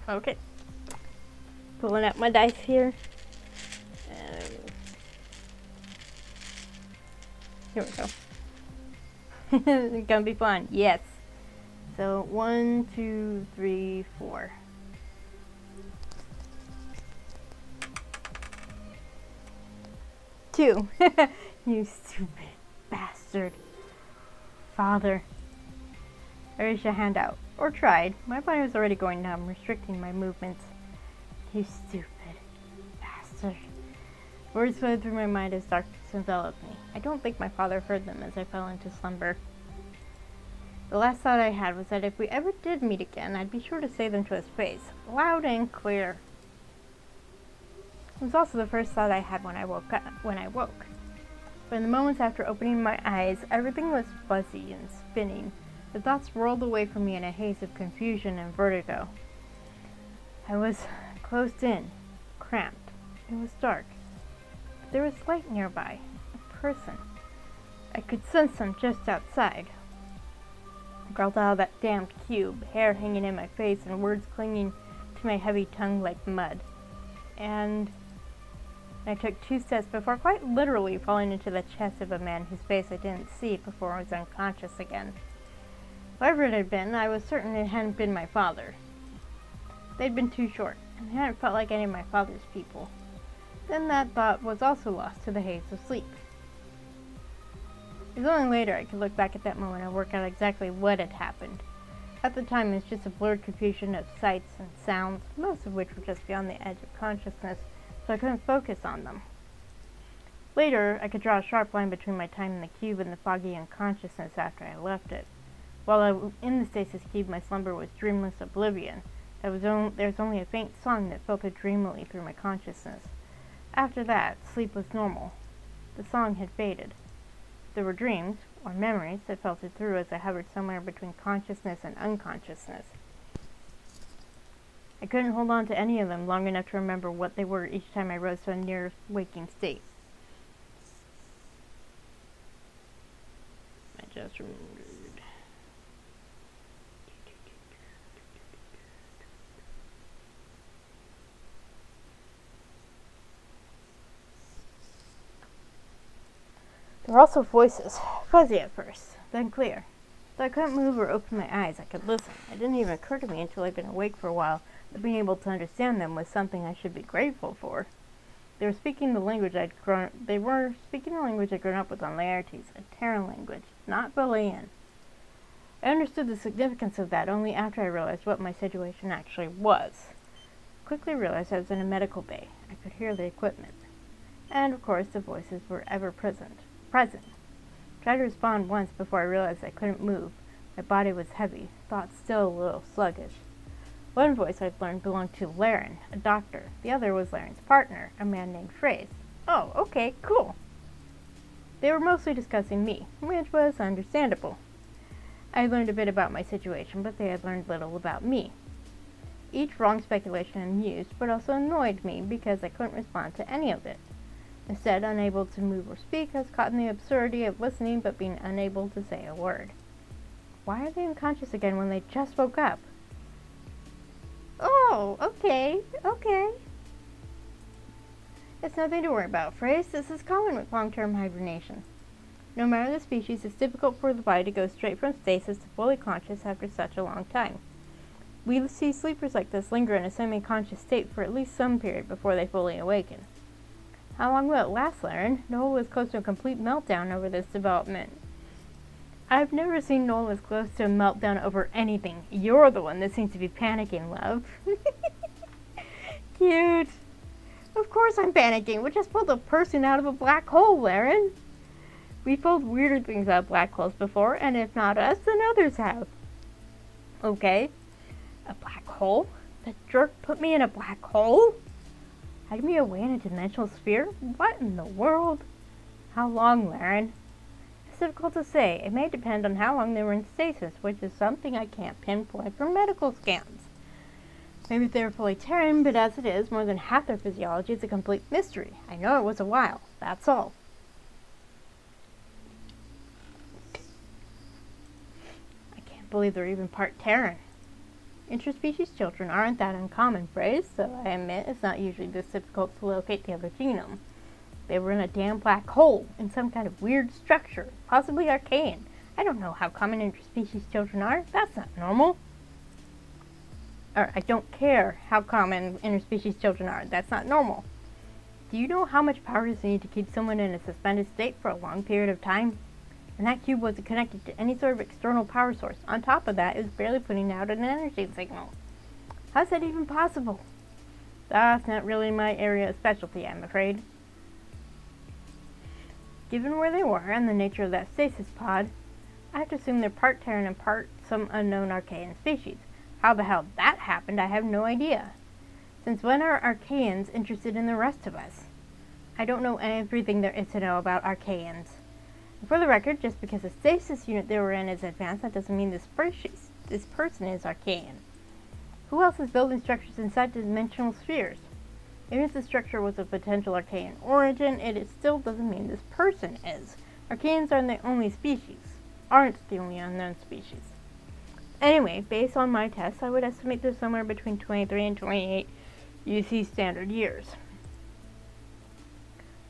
Okay. Pulling out my dice here. Here we go. It's gonna be fun. Yes. So 1, 2, 3, 4. Two. You stupid bastard. Father. I reached a hand out. Or tried. My body was already going numb, restricting my movements. You stupid bastard. Words flowed through my mind as darkness enveloped me. I don't think my father heard them as I fell into slumber. The last thought I had was that if we ever did meet again, I'd be sure to say them to his face, loud and clear. It was also the first thought I had when I woke. But in the moments after opening my eyes, everything was fuzzy and spinning. The thoughts rolled away from me in a haze of confusion and vertigo. I was closed in, cramped. It was dark. But there was light nearby. A person. I could sense them just outside. I crawled out of that damned cube, hair hanging in my face and words clinging to my heavy tongue like mud. And and I took 2 steps before quite literally falling into the chest of a man whose face I didn't see before I was unconscious again. Whoever it had been, I was certain it hadn't been my father. They'd been too short, and they hadn't felt like any of my father's people. Then that thought was also lost to the haze of sleep. It was only later I could look back at that moment and work out exactly what had happened. At the time, it was just a blurred confusion of sights and sounds, most of which were just beyond the edge of consciousness, so I couldn't focus on them. Later, I could draw a sharp line between my time in the cube and the foggy unconsciousness after I left it. While I was in the stasis cube, my slumber was dreamless oblivion. There was only a faint song that filtered dreamily through my consciousness. After that, sleep was normal. The song had faded. There were dreams, or memories, that filtered through as I hovered somewhere between consciousness and unconsciousness. I couldn't hold on to any of them long enough to remember what they were each time I rose to a near waking state. I just remembered. There were also voices, fuzzy at first, then clear. Though I couldn't move or open my eyes, I could listen. It didn't even occur to me until I'd been awake for a while that being able to understand them was something I should be grateful for. They were speaking the language I'd grown up with on Laertes, a Terran language, not Belian. I understood the significance of that only after I realized what my situation actually was. I quickly realized I was in a medical bay. I could hear the equipment. And, of course, the voices were ever present. Tried to respond once before I realized I couldn't move. My body was heavy, thoughts still a little sluggish. One voice I'd learned belonged to Laren, a doctor. The other was Laren's partner, a man named Fraze. Oh, okay, cool. They were mostly discussing me, which was understandable. I learned a bit about my situation, but they had learned little about me. Each wrong speculation amused, but also annoyed me because I couldn't respond to any of it. Instead, unable to move or speak, I was caught in the absurdity of listening but being unable to say a word. Why are they unconscious again when they just woke up? Oh, okay. It's nothing to worry about, Fraze. This is common with long-term hibernation. No matter the species, it's difficult for the body to go straight from stasis to fully conscious after such a long time. We see sleepers like this linger in a semi-conscious state for at least some period before they fully awaken. How long will it last, Laren? Noel was close to a complete meltdown over this development. I've never seen Noel as close to a meltdown over anything. You're the one that seems to be panicking, love. Cute. Of course I'm panicking. We just pulled a person out of a black hole, Laren. We pulled weirder things out of black holes before, and if not us, then others have. Okay. A black hole? That jerk put me in a black hole? Hide me away in a dimensional sphere? What in the world? How long, Laren? It's difficult to say. It may depend on how long they were in stasis, which is something I can't pinpoint from medical scans. Maybe they were fully Terran, but as it is, more than half their physiology is a complete mystery. I know it was a while. That's all. I can't believe they're even part Terran. Interspecies children aren't that uncommon, Fraze, so I admit it's not usually this difficult to locate the other genome. They were in a damn black hole, in some kind of weird structure, possibly arcane. I don't know how common interspecies children are. That's not normal. Or, I don't care how common interspecies children are. That's not normal. Do you know how much power is needed to keep someone in a suspended state for a long period of time? And that cube wasn't connected to any sort of external power source. On top of that, it was barely putting out an energy signal. How's that even possible? That's not really my area of specialty, I'm afraid. Given where they were and the nature of that stasis pod, I have to assume they're part Terran and part some unknown Archaean species. How the hell that happened, I have no idea. Since when are Archaeans interested in the rest of us? I don't know everything there is to know about Archaeans. For the record, just because the stasis unit they were in is advanced, that doesn't mean this person is Archaean. Who else is building structures inside dimensional spheres? Even if the structure was of potential Archaean origin, it still doesn't mean this person is. Archaeans aren't the only unknown species. Anyway, based on my tests, I would estimate they're somewhere between 23 and 28 UC standard years.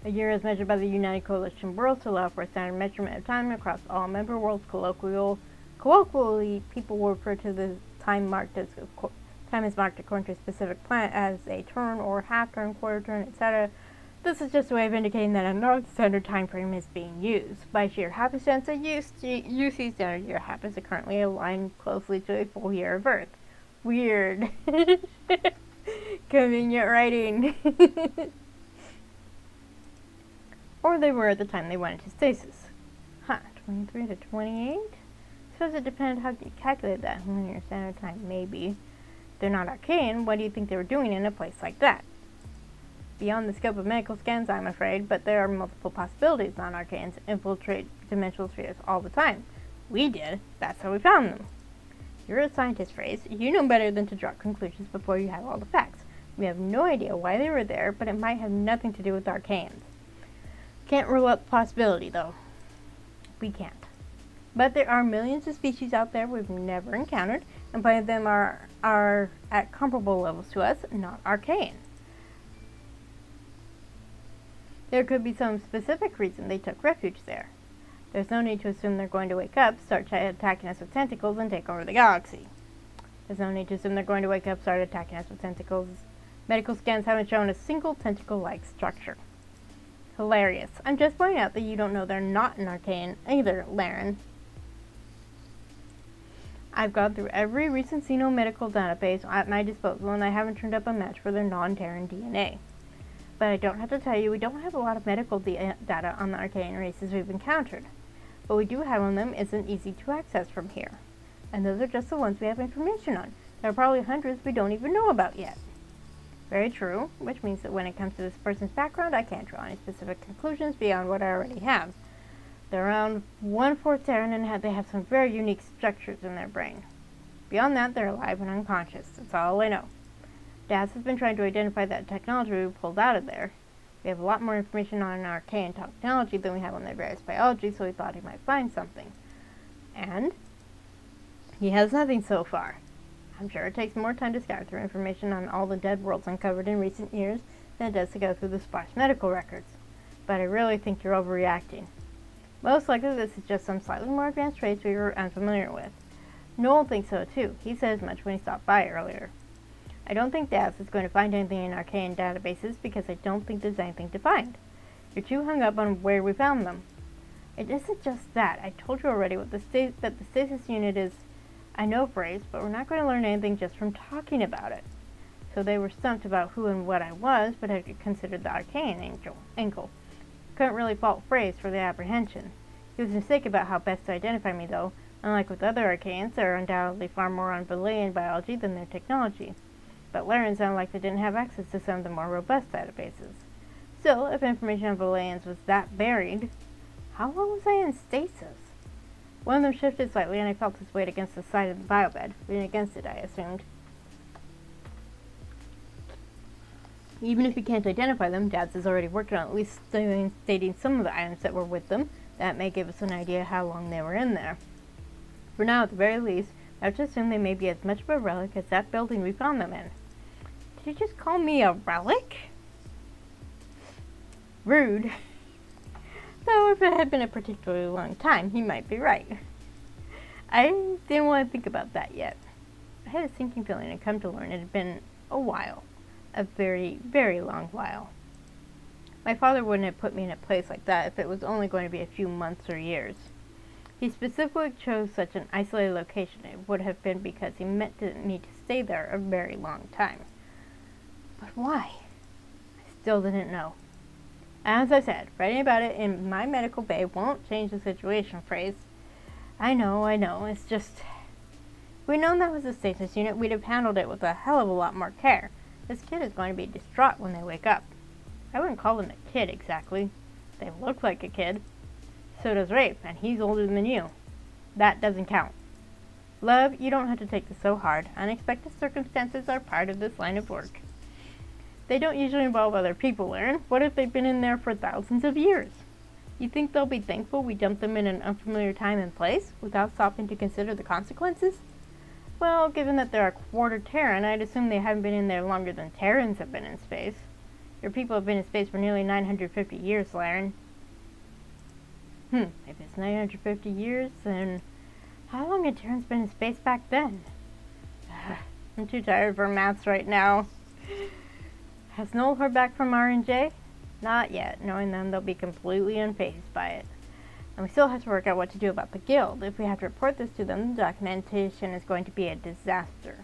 A year is measured by the United Coalition Worlds to allow for a standard measurement of time across all member worlds. Colloquially, people will refer to the time is marked according to a specific planet as a turn or half turn, quarter turn, etc. This is just a way of indicating that a non-standard time frame is being used. By sheer happenstance, a UC standard year happens to currently align closely to a full year of Earth. Weird. Convenient writing. Or they were at the time they went into stasis. 23 to 28? Suppose it depends how you calculate that. Linear standard time, maybe. They're not arcane. What do you think they were doing in a place like that? Beyond the scope of medical scans, I'm afraid, but there are multiple possibilities. Non-arcanes infiltrate dimensional spheres all the time. We did. That's how we found them. You're a scientist, Phrase. You know better than to draw conclusions before you have all the facts. We have no idea why they were there, but it might have nothing to do with arcanes. Can't rule out the possibility, though. We can't. But there are millions of species out there we've never encountered, and plenty of them are at comparable levels to us, not arcane. There could be some specific reason they took refuge there. There's no need to assume they're going to wake up, start attacking us with tentacles, and take over the galaxy. There's no need to assume they're going to wake up, start attacking us with tentacles. Medical scans haven't shown a single tentacle-like structure. Hilarious. I'm just pointing out that you don't know they're not an arcane either, Laren. I've gone through every recent xenomedical database at my disposal, and I haven't turned up a match for their non-Terran DNA. But I don't have to tell you, we don't have a lot of medical data on the arcane races we've encountered. What we do have on them isn't easy to access from here. And those are just the ones we have information on. There are probably hundreds we don't even know about yet. Very true, which means that when it comes to this person's background, I can't draw any specific conclusions beyond what I already have. They're around 1/4 Terran and they have some very unique structures in their brain. Beyond that, they're alive and unconscious. That's all I know. Daz has been trying to identify that technology we pulled out of there. We have a lot more information on arcane technology than we have on their various biology, so we thought he might find something. And he has nothing so far. I'm sure it takes more time to scour through information on all the dead worlds uncovered in recent years than it does to go through the sparse medical records. But I really think you're overreacting. Most likely this is just some slightly more advanced traits we were unfamiliar with. Noel thinks so too. He said as much when he stopped by earlier. I don't think Daz is going to find anything in arcane databases because I don't think there's anything to find. You're too hung up on where we found them. It isn't just that. I told you already that the stasis unit is. I know, Phrase, but we're not going to learn anything just from talking about it. So they were stumped about who and what I was, but had considered the arcane angle. Couldn't really fault Phrase for the apprehension. He was mistaken about how best to identify me, though. Unlike with other arcanes, they're undoubtedly far more on Valayan biology than their technology. But Laren sounded like they didn't have access to some of the more robust databases. Still, if information on Valayans was that buried, how long was I in stasis? One of them shifted slightly, and I felt his weight against the side of the biobed. Leaning against it, I assumed. Even if you can't identify them, Daz is already working on at least stating some of the items that were with them. That may give us an idea how long they were in there. For now, at the very least, I have to assume they may be as much of a relic as that building we found them in. Did you just call me a relic? Rude. Though if it had been a particularly long time, he might be right. I didn't want to think about that yet. I had a sinking feeling I'd come to learn it had been a while. A very, very long while. My father wouldn't have put me in a place like that if it was only going to be a few months or years. He specifically chose such an isolated location. It would have been because he meant me to stay there a very long time. But why? I still didn't know. As I said, writing about it in my medical bay won't change the situation, Phrase. I know, it's just. If we'd known that was a stasis unit, we'd have handled it with a hell of a lot more care. This kid is going to be distraught when they wake up. I wouldn't call them a kid, exactly. They look like a kid. So does Rafe, and he's older than you. That doesn't count. Love, you don't have to take this so hard. Unexpected circumstances are part of this line of work. They don't usually involve other people, Aaron. What if they've been in there for thousands of years? You think they'll be thankful we dumped them in an unfamiliar time and place, without stopping to consider the consequences? Well, given that they're a quarter Terran, I'd assume they haven't been in there longer than Terrans have been in space. Your people have been in space for nearly 950 years, Laren. If it's 950 years, then how long had Terrans been in space back then? I'm too tired for maths right now. Has Noel heard back from R&J? Not yet. Knowing them, they'll be completely unfazed by it. And we still have to work out what to do about the guild. If we have to report this to them, the documentation is going to be a disaster.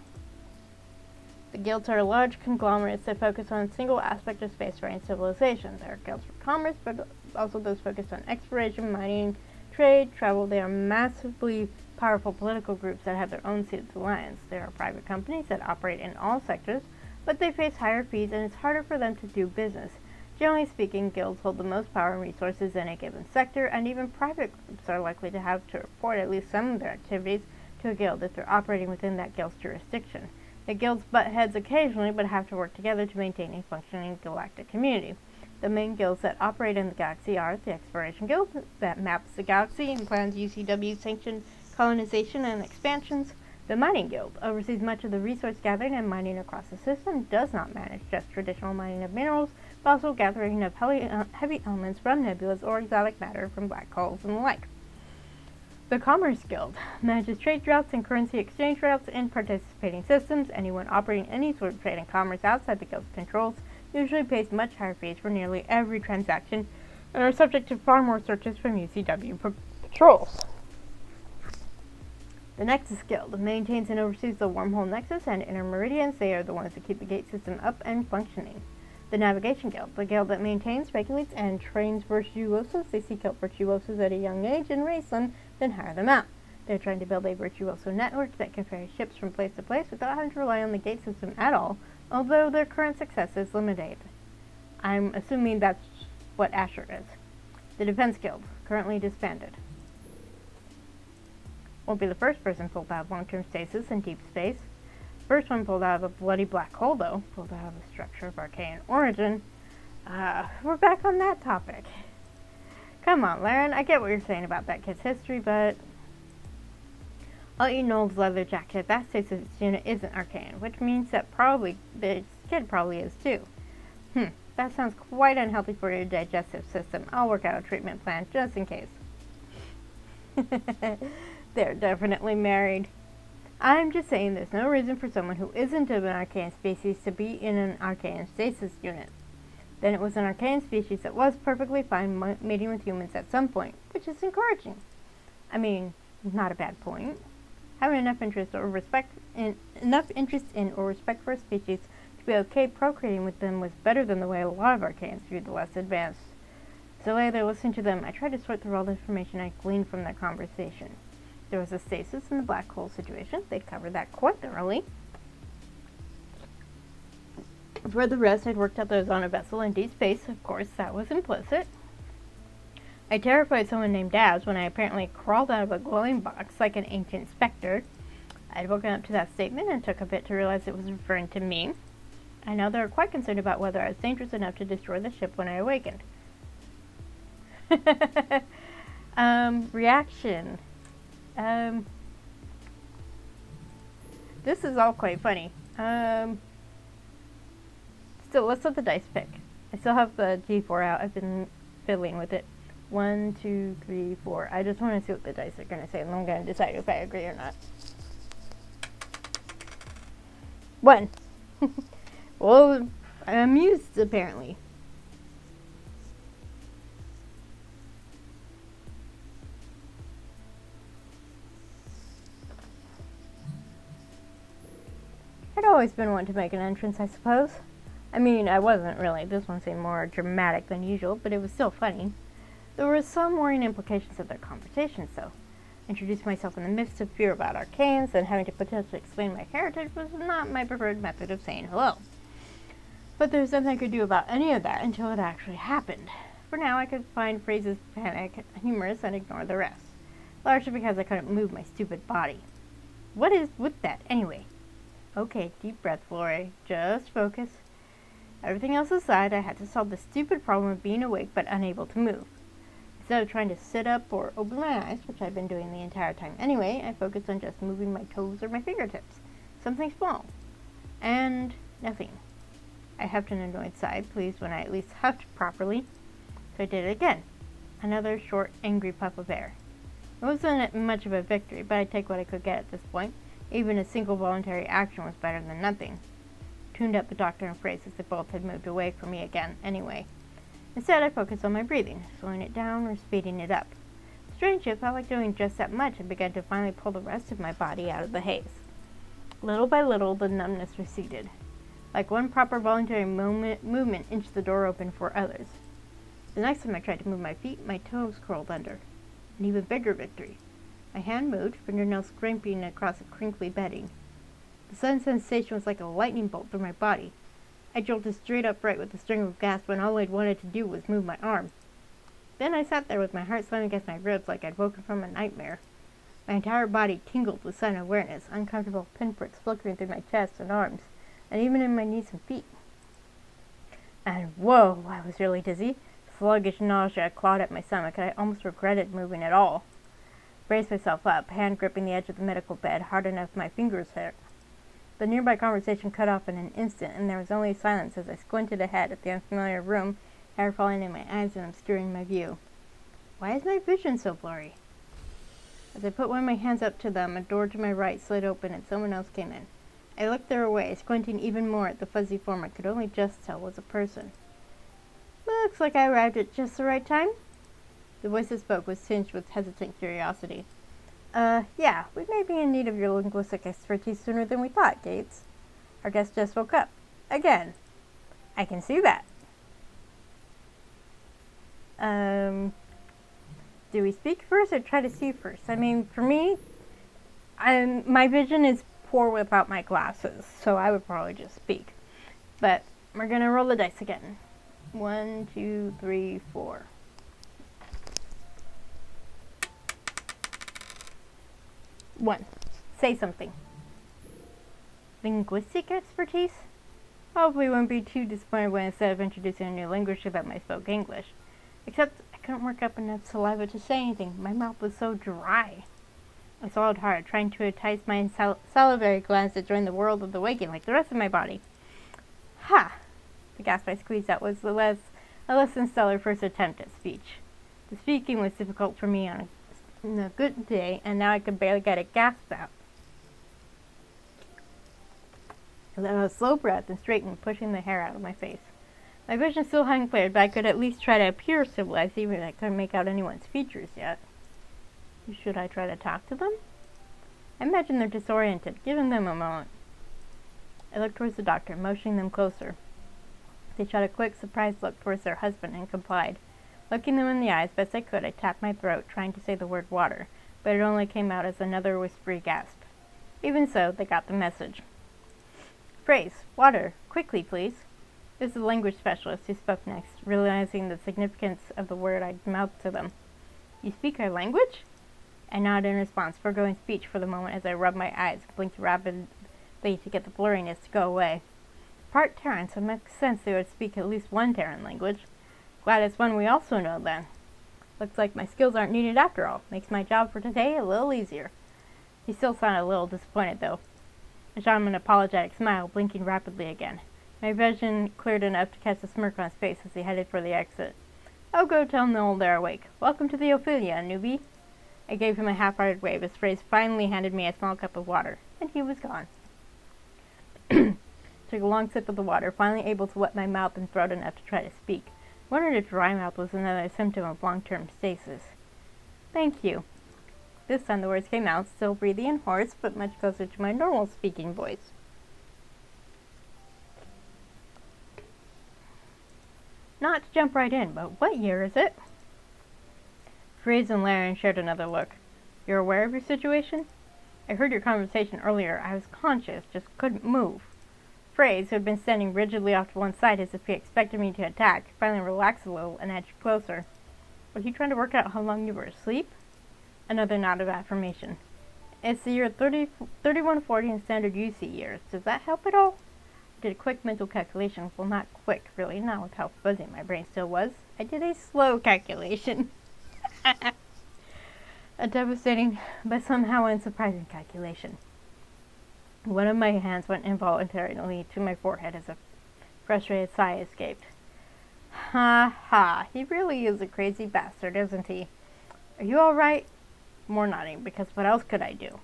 The guilds are large conglomerates that focus on a single aspect of spacefaring civilization. There are guilds for commerce, but also those focused on exploration, mining, trade, travel. They are massively powerful political groups that have their own seats of alliance. There are private companies that operate in all sectors, but they face higher fees and it's harder for them to do business. Generally speaking, guilds hold the most power and resources in a given sector, and even private groups are likely to have to report at least some of their activities to a guild if they're operating within that guild's jurisdiction. The guilds butt heads occasionally, but have to work together to maintain a functioning galactic community. The main guilds that operate in the galaxy are the Exploration Guild, that maps the galaxy and plans UCW-sanctioned colonization and expansions. The Mining Guild oversees much of the resource gathering and mining across the system, does not manage just traditional mining of minerals, but also gathering of heavy elements from nebulas or exotic matter from black holes and the like. The Commerce Guild manages trade routes and currency exchange routes in participating systems. Anyone operating any sort of trade and commerce outside the guild's controls usually pays much higher fees for nearly every transaction and are subject to far more searches from UCW patrols. The Nexus Guild maintains and oversees the Wormhole Nexus and Inner Meridians. They are the ones that keep the gate system up and functioning. The Navigation Guild, the guild that maintains, regulates, and trains virtuosos. They seek out virtuosos at a young age and raise them, then hire them out. They're trying to build a virtuoso network that can ferry ships from place to place without having to rely on the gate system at all, although their current success is limited. I'm assuming that's what Asher is. The Defense Guild, currently disbanded. Won't be the first person pulled out of long-term stasis in deep space. First one pulled out of a bloody black hole, though. Pulled out of a structure of arcane origin. We're back on that topic. Come on, Laren. I get what you're saying about that kid's history, but I'll eat Noel's leather jacket. That stasis unit isn't arcane, which means that probably this kid probably is too. That sounds quite unhealthy for your digestive system. I'll work out a treatment plan just in case. They're definitely married. I'm just saying there's no reason for someone who isn't of an arcane species to be in an arcane stasis unit. Then it was an arcane species that was perfectly fine mating with humans at some point, which is encouraging. I mean, not a bad point. Having enough interest in or respect for a species to be okay procreating with them was better than the way a lot of arcanes viewed the less advanced. So as I listened to them, I tried to sort through all the information I gleaned from their conversation. There was a stasis and the black hole situation. They covered that quite thoroughly. For the rest, I'd worked out that I was on a vessel in deep space. Of course, that was implicit. I terrified someone named Daz when I apparently crawled out of a glowing box like an ancient specter. I'd woken up to that statement and took a bit to realize it was referring to me. I know they were quite concerned about whether I was dangerous enough to destroy the ship when I awakened. Reaction. This is all quite funny. Still, let's let the dice pick. I still have the G4 out. I've been fiddling with it. 1, 2, 3, 4. I just want to see what the dice are going to say, and I'm going to decide if I agree or not. 1. Well, I'm amused, apparently. I'd always been one to make an entrance, I suppose. I mean, I wasn't really. This one seemed more dramatic than usual, but it was still funny. There were some worrying implications of their conversation, so introducing myself in the midst of fear about arcanes and having to potentially explain my heritage was not my preferred method of saying hello. But there was nothing I could do about any of that until it actually happened. For now, I could find phrases panic, humorous, and ignore the rest. Largely because I couldn't move my stupid body. What is with that, anyway? Okay, deep breath, Flore. Just focus. Everything else aside, I had to solve the stupid problem of being awake but unable to move. Instead of trying to sit up or open my eyes, which I've been doing the entire time anyway, I focused on just moving my toes or my fingertips. Something small. And nothing. I huffed an annoyed sigh, pleased when I at least huffed properly. So I did it again. Another short, angry puff of air. It wasn't much of a victory, but I'd take what I could get at this point. Even a single voluntary action was better than nothing. Tuned up the doctor and phrase as they both had moved away from me again, anyway. Instead, I focused on my breathing, slowing it down or speeding it up. Strangely, it felt like doing just that much and began to finally pull the rest of my body out of the haze. Little by little, the numbness receded. Like one proper voluntary movement inched the door open for others. The next time I tried to move my feet, my toes curled under. An even bigger victory. My hand moved, fingernails scraping across a crinkly bedding. The sudden sensation was like a lightning bolt through my body. I jolted straight upright with a string of gasps when all I'd wanted to do was move my arm. Then I sat there with my heart slamming against my ribs like I'd woken from a nightmare. My entire body tingled with sudden awareness, uncomfortable pinpricks flickering through my chest and arms, and even in my knees and feet. And whoa, I was really dizzy. Sluggish nausea clawed at my stomach, and I almost regretted moving at all. Braced myself up, hand gripping the edge of the medical bed hard enough my fingers hurt. The nearby conversation cut off in an instant, and there was only silence as I squinted ahead at the unfamiliar room, hair falling in my eyes and obscuring my view. Why is my vision so blurry? As I put one of my hands up to them, a door to my right slid open and someone else came in. I looked their way, squinting even more at the fuzzy form I could only just tell was a person. Looks like I arrived at just the right time. The voice that spoke was tinged with hesitant curiosity. Yeah, we may be in need of your linguistic expertise sooner than we thought, Gates. Our guest just woke up. Again. I can see that. Do we speak first or try to see first? I mean, for me, my vision is poor without my glasses, so I would probably just speak. But we're gonna roll the dice again. 1, 2, 3, 4. 1. Say something. Linguistic expertise? Hopefully won't be too disappointed when instead of introducing a new language to them I spoke English. Except I couldn't work up enough saliva to say anything. My mouth was so dry. I swallowed hard, trying to entice my salivary glands to join the world of the waking like the rest of my body. Ha! The gasp I squeezed out was a less than stellar first attempt at speech. The speaking was difficult for me on a good day, and now I could barely get a gasp out. I let out a slow breath and straightened, pushing the hair out of my face. My vision still hadn't cleared, but I could at least try to appear civilized, even if I couldn't make out anyone's features yet. Should I try to talk to them? I imagine they're disoriented. Giving them a moment. I looked towards the doctor, motioning them closer. They shot a quick, surprised look towards their husband and complied. Looking them in the eyes best I could, I tapped my throat, trying to say the word water, but it only came out as another whispery gasp. Even so, they got the message. Phrase, water, quickly please. This is the language specialist who spoke next, realizing the significance of the word I'd mouthed to them. You speak our language? I nodded in response, foregoing speech for the moment as I rubbed my eyes and blinked rapidly to get the blurriness to go away. Part Terran, so it makes sense they would speak at least one Terran language. Glad it's one we also know then. Looks like my skills aren't needed after all. Makes my job for today a little easier. He still sounded a little disappointed though. I shot him an apologetic smile, blinking rapidly again. My vision cleared enough to catch the smirk on his face as he headed for the exit. I'll go tell Noel they're awake. Welcome to the Ophelia, newbie. I gave him a half-hearted wave as Phrase finally handed me a small cup of water, and he was gone. Took a long sip of the water, finally able to wet my mouth and throat enough to try to speak. Wondered if dry mouth was another symptom of long-term stasis. Thank you. This time the words came out, still breathy and hoarse, but much closer to my normal speaking voice. Not to jump right in, but what year is it? Phrase and Laren shared another look. You're aware of your situation? I heard your conversation earlier. I was conscious, just couldn't move. Phrase, who had been standing rigidly off to one side as if he expected me to attack, finally relaxed a little and edged closer. Were you trying to work out how long you were asleep? Another nod of affirmation. It's the year 3140 in standard UC years. Does that help at all? I did a quick mental calculation. Well, not quick, really, not with how fuzzy my brain still was. I did a slow calculation. A devastating, but somehow unsurprising calculation. One of my hands went involuntarily to my forehead as a frustrated sigh escaped. Ha ha, he really is a crazy bastard, isn't he? Are you alright? More nodding, because what else could I do?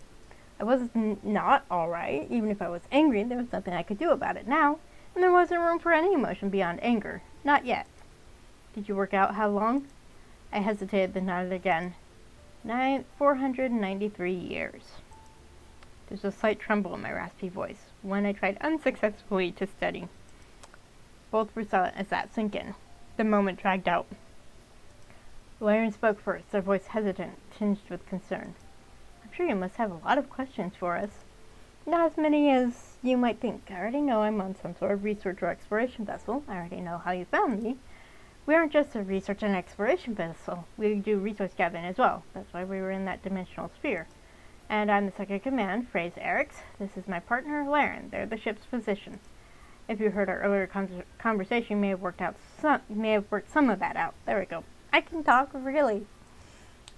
I was not alright. Even if I was angry, there was nothing I could do about it now, and there wasn't room for any emotion beyond anger. Not yet. Did you work out how long? I hesitated, then nodded again. 493 years. There's a slight tremble in my raspy voice, one I tried unsuccessfully to steady. Both were silent as that sank in. The moment dragged out. Laren spoke first, their voice hesitant, tinged with concern. I'm sure you must have a lot of questions for us. Not as many as you might think. I already know I'm on some sort of research or exploration vessel. I already know how you found me. We aren't just a research and exploration vessel. We do resource gathering as well. That's why we were in that dimensional sphere. And I'm the second in command, Phrase Eric's. This is my partner, Laren. They're the ship's physicians. If you heard our earlier conversation, you may have worked some of that out. There we go. I can talk, really.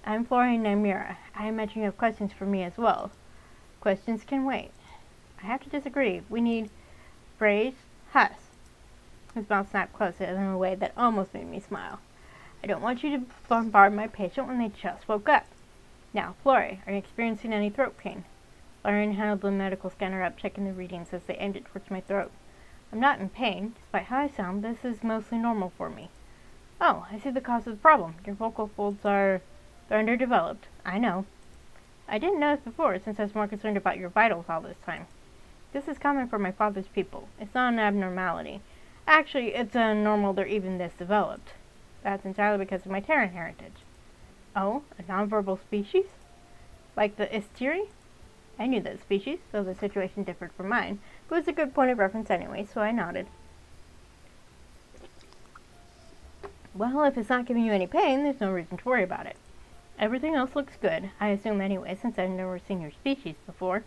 I'm Florian Namira. I imagine you have questions for me as well. Questions can wait. I have to disagree. We need Phrase Huss. His mouth snapped closed in a way that almost made me smile. I don't want you to bombard my patient when they just woke up. Now, Flori, are you experiencing any throat pain? Laren held the medical scanner up, checking the readings as they aimed it towards my throat. I'm not in pain. Despite how I sound, this is mostly normal for me. Oh, I see the cause of the problem. Your vocal folds they're underdeveloped. I know. I didn't notice before, since I was more concerned about your vitals all this time. This is common for my father's people. It's not an abnormality. Actually, it's normal they're even this developed. That's entirely because of my Terran heritage. Oh, a nonverbal species? Like the Istiri? I knew that species, though the situation differed from mine, but it was a good point of reference anyway, so I nodded. Well, if it's not giving you any pain, there's no reason to worry about it. Everything else looks good, I assume anyway, since I've never seen your species before.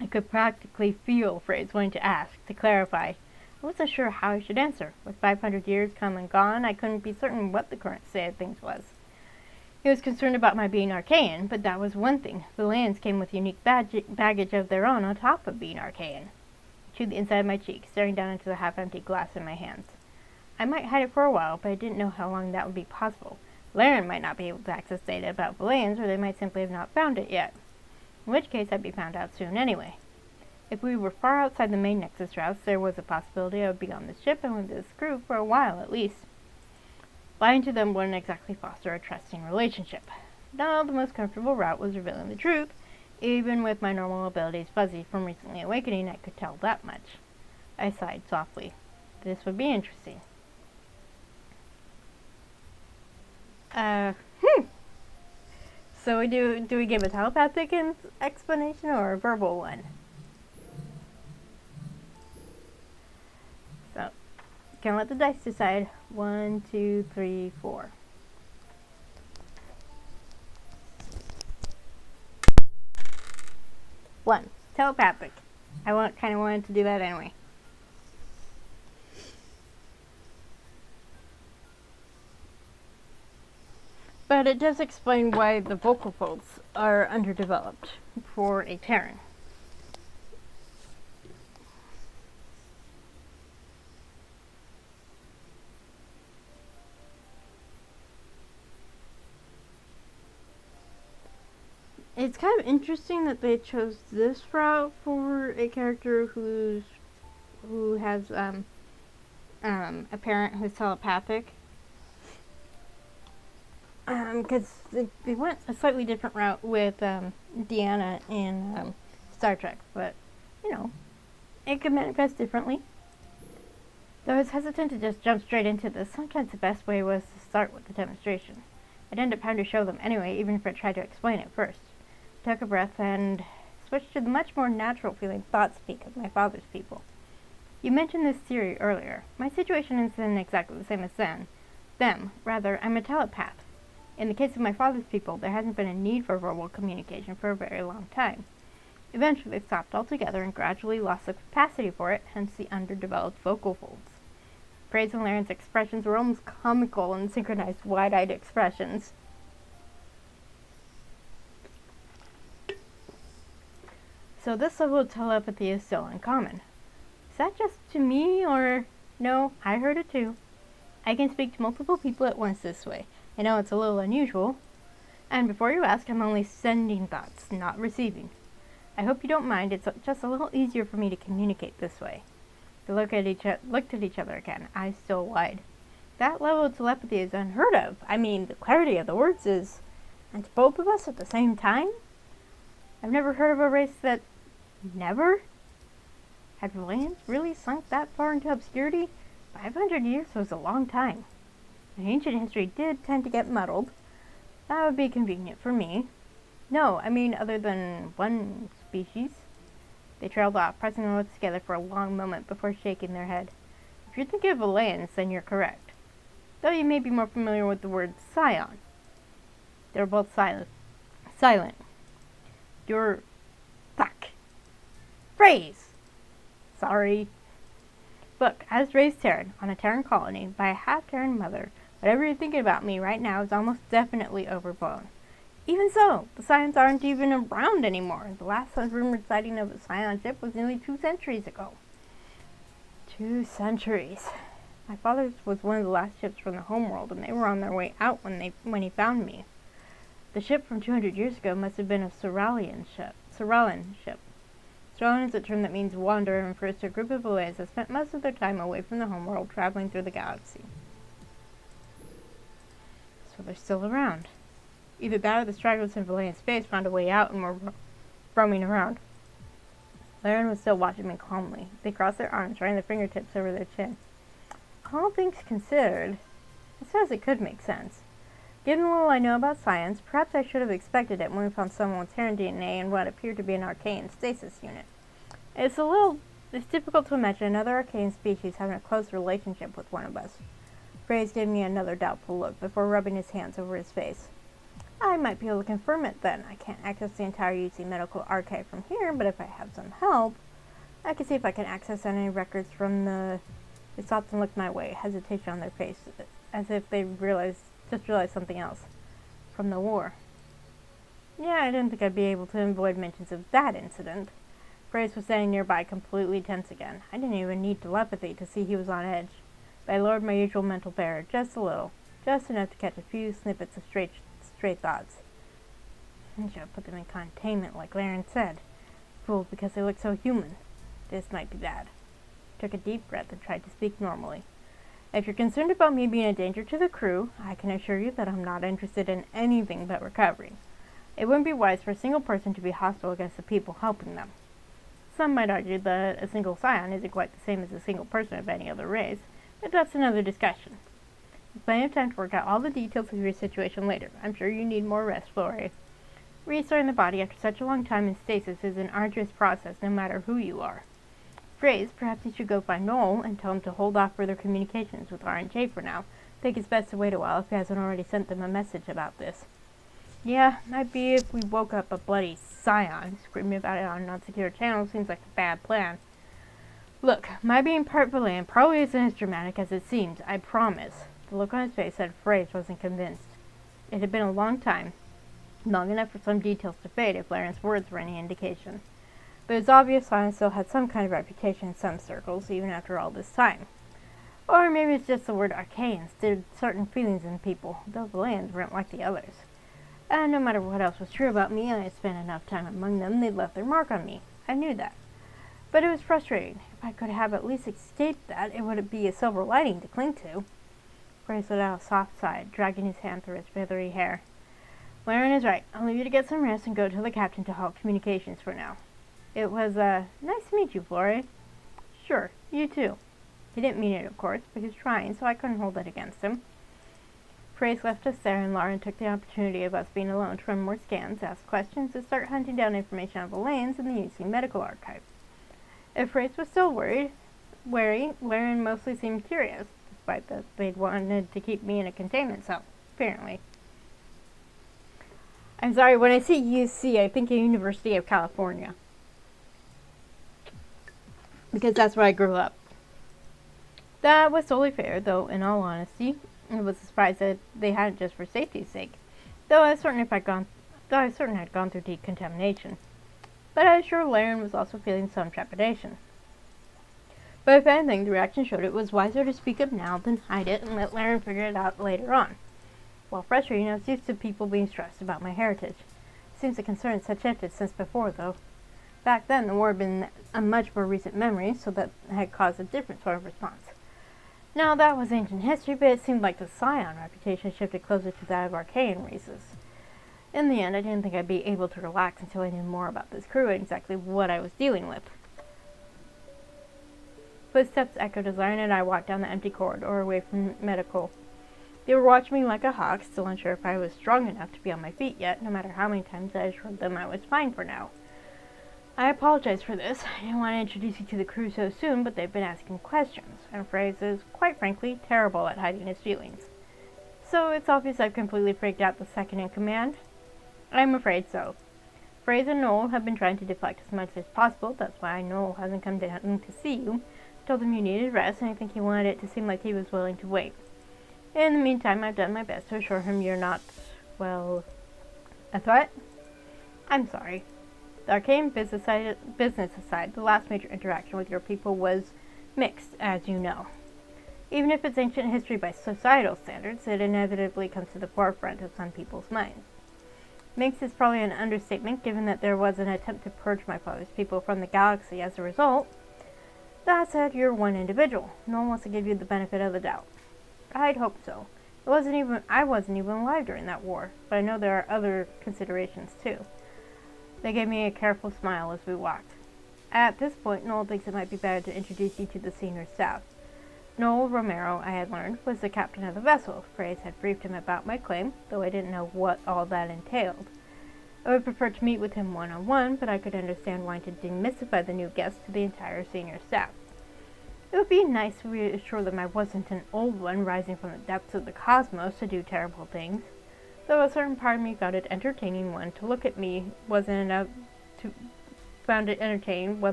I could practically feel Phrase wanting to ask, to clarify. I wasn't sure how I should answer. With 500 years come and gone, I couldn't be certain what the current state of things was. He was concerned about my being Archaean, but that was one thing. The lands came with unique baggage of their own on top of being Archaean. I chewed the inside of my cheek, staring down into the half-empty glass in my hands. I might hide it for a while, but I didn't know how long that would be possible. Laren might not be able to access data about Valayans, or they might simply have not found it yet. In which case, I'd be found out soon anyway. If we were far outside the main Nexus routes, there was a possibility I would be on the ship and with this crew for a while at least. Lying to them wouldn't exactly foster a trusting relationship. No, the most comfortable route was revealing the truth. Even with my normal abilities fuzzy from recently awakening, I could tell that much. I sighed softly. This would be interesting. So do we give a telepathic explanation or a verbal one? So, you can let the dice decide. 1, 2, 3, 4. One, telepathic. I kind of wanted to do that anyway. But it does explain why the vocal folds are underdeveloped for a Terran. It's kind of interesting that they chose this route for a character who has a parent who's telepathic. Because they went a slightly different route with Deanna in Star Trek, but, it could manifest differently. Though I was hesitant to just jump straight into this, sometimes the best way was to start with the demonstration. I'd end up having to show them anyway, even if I tried to explain it first. I took a breath and switched to the much more natural feeling thought speak of my father's people. You mentioned this theory earlier. My situation isn't exactly the same as them. Rather, I'm a telepath. In the case of my father's people, there hasn't been a need for verbal communication for a very long time. Eventually, they stopped altogether and gradually lost the capacity for it, hence the underdeveloped vocal folds. Praise and Laren's expressions were almost comical and synchronized, wide-eyed expressions. So this level of telepathy is still uncommon. that just to me, or... No, I heard it too. I can speak to multiple people at once this way. I know it's a little unusual. And before you ask, I'm only sending thoughts, not receiving. I hope you don't mind. It's just a little easier for me to communicate this way. They looked at each other again, eyes still wide. That level of telepathy is unheard of. I mean, the clarity of the words is... And to both of us at the same time? I've never heard of a race that... Never? Had Valerians really sunk that far into obscurity? 500 years was a long time. And ancient history did tend to get muddled. That would be convenient for me. No, I mean other than one species. They trailed off, pressing their lips together for a long moment before shaking their head. If you're thinking of Valerians, then you're correct. Though you may be more familiar with the word scion. They were both silent. You're... Fuck. Phrase! Sorry. Look, I was raised Terran, on a Terran colony, by a half-Terran mother. Whatever you're thinking about me right now is almost definitely overblown. Even so, the Scions aren't even around anymore. The last rumored sighting of a Scion ship was nearly 2 centuries ago. 2 centuries. My father's was one of the last ships from the homeworld, and they were on their way out when he found me. The ship from 200 years ago must have been a Soralian ship. Soralian is a term that means wanderer and refers to a group of Valerians that spent most of their time away from the homeworld, traveling through the galaxy. So they're still around. Either that or the stragglers in Valerian space found a way out and were roaming around. Laren was still watching me calmly. They crossed their arms, running their fingertips over their chin. All things considered, I suppose it could make sense. Given the little I know about science, perhaps I should have expected it when we found someone with Terran DNA in what appeared to be an arcane stasis unit. It's difficult to imagine another arcane species having a close relationship with one of us. Phrase gave me another doubtful look before rubbing his hands over his face. I might be able to confirm it then. I can't access the entire UC medical archive from here, but if I have some help, I can see if I can access any records from the... They stopped and looked my way, hesitation on their face, as if they just realized something else. From the war. Yeah, I didn't think I'd be able to avoid mentions of that incident. Grace was standing nearby, completely tense again. I didn't even need telepathy to see he was on edge. But I lowered my usual mental barrier just a little, just enough to catch a few snippets of stray thoughts. I should have put them in containment, like Laren said. Fooled because they look so human. This might be bad. Took a deep breath and tried to speak normally. If you're concerned about me being a danger to the crew, I can assure you that I'm not interested in anything but recovery. It wouldn't be wise for a single person to be hostile against the people helping them. Some might argue that a single scion isn't quite the same as a single person of any other race, but that's another discussion. There's plenty of time to work out all the details of your situation later. I'm sure you need more rest, Flore. Restoring the body after such a long time in stasis is an arduous process, no matter who you are. Phrase, perhaps you should go find Noel and tell him to hold off further communications with R&J for now. I think it's best to wait a while if he hasn't already sent them a message about this. Yeah, might be if we woke up a bloody scion. Screaming about it on an unsecure channel seems like a bad plan. Look, my being part Valerian probably isn't as dramatic as it seems, I promise. The look on his face said Phrase wasn't convinced. It had been a long time. Long enough for some details to fade if Laren's words were any indication. But it's obvious Scion still had some kind of reputation in some circles, even after all this time. Or maybe it's just the word arcane stirred certain feelings in people, though the lands weren't like the others. And no matter what else was true about me, I had spent enough time among them, they'd left their mark on me. I knew that. But it was frustrating. If I could have at least escaped that, it would be a silver lining to cling to. Grace let out a soft sigh, dragging his hand through his feathery hair. Laren is right. I'll leave you to get some rest and go tell the captain to halt communications for now. It was, nice to meet you, Flore. Sure, you too. He didn't mean it, of course, but he was trying, so I couldn't hold it against him. Phrase left us there, and Lauren took the opportunity of us being alone to run more scans, ask questions, and start hunting down information on the lanes in the UC Medical Archive. If Phrase was still wary, Lauren mostly seemed curious, despite that they'd wanted to keep me in a containment cell, apparently. I'm sorry, when I say UC, I think of University of California. Because that's where I grew up. That was totally fair, though, in all honesty, it was a surprise that they hadn't just for safety's sake, though I was certain had gone through decontamination. But I was sure Laren was also feeling some trepidation. But if anything, the reaction showed it was wiser to speak up now than hide it and let Laren figure it out later on. While frustrating, I was used to people being stressed about my heritage. Seems the concerns had shifted since before, though. Back then, the war had been a much more recent memory, so that had caused a different sort of response. Now, that was ancient history, but it seemed like the Scion reputation shifted closer to that of Archaean races. In the end, I didn't think I'd be able to relax until I knew more about this crew and exactly what I was dealing with. Footsteps echoed as Lauren and I walked down the empty corridor away from medical. They were watching me like a hawk, still unsure if I was strong enough to be on my feet yet, no matter how many times I assured them I was fine for now. I apologize for this. I didn't want to introduce you to the crew so soon, but they've been asking questions, and Fraze is, quite frankly, terrible at hiding his feelings. So it's obvious I've completely freaked out the second in command. I'm afraid so. Fraze and Noel have been trying to deflect as much as possible. That's why Noel hasn't come down to see you. I told him you needed rest, and I think he wanted it to seem like he was willing to wait. In the meantime, I've done my best to assure him you're not, well, a threat? I'm sorry. The Arcane business aside, the last major interaction with your people was mixed, as you know. Even if it's ancient history by societal standards, it inevitably comes to the forefront of some people's minds. Mixed is probably an understatement, given that there was an attempt to purge my father's people from the galaxy as a result. That said, you're one individual. No one wants to give you the benefit of the doubt. I'd hope so. I wasn't even alive during that war, but I know there are other considerations too. They gave me a careful smile as we walked. At this point, Noel thinks it might be better to introduce you to the senior staff. Noel Romero, I had learned, was the captain of the vessel. Fraze had briefed him about my claim, though I didn't know what all that entailed. I would prefer to meet with him one-on-one, but I could understand wanting to demystify the new guest to the entire senior staff. It would be nice to reassure them I wasn't an old one rising from the depths of the cosmos to do terrible things, though a certain part of me found it entertaining one look at me wasn't enough to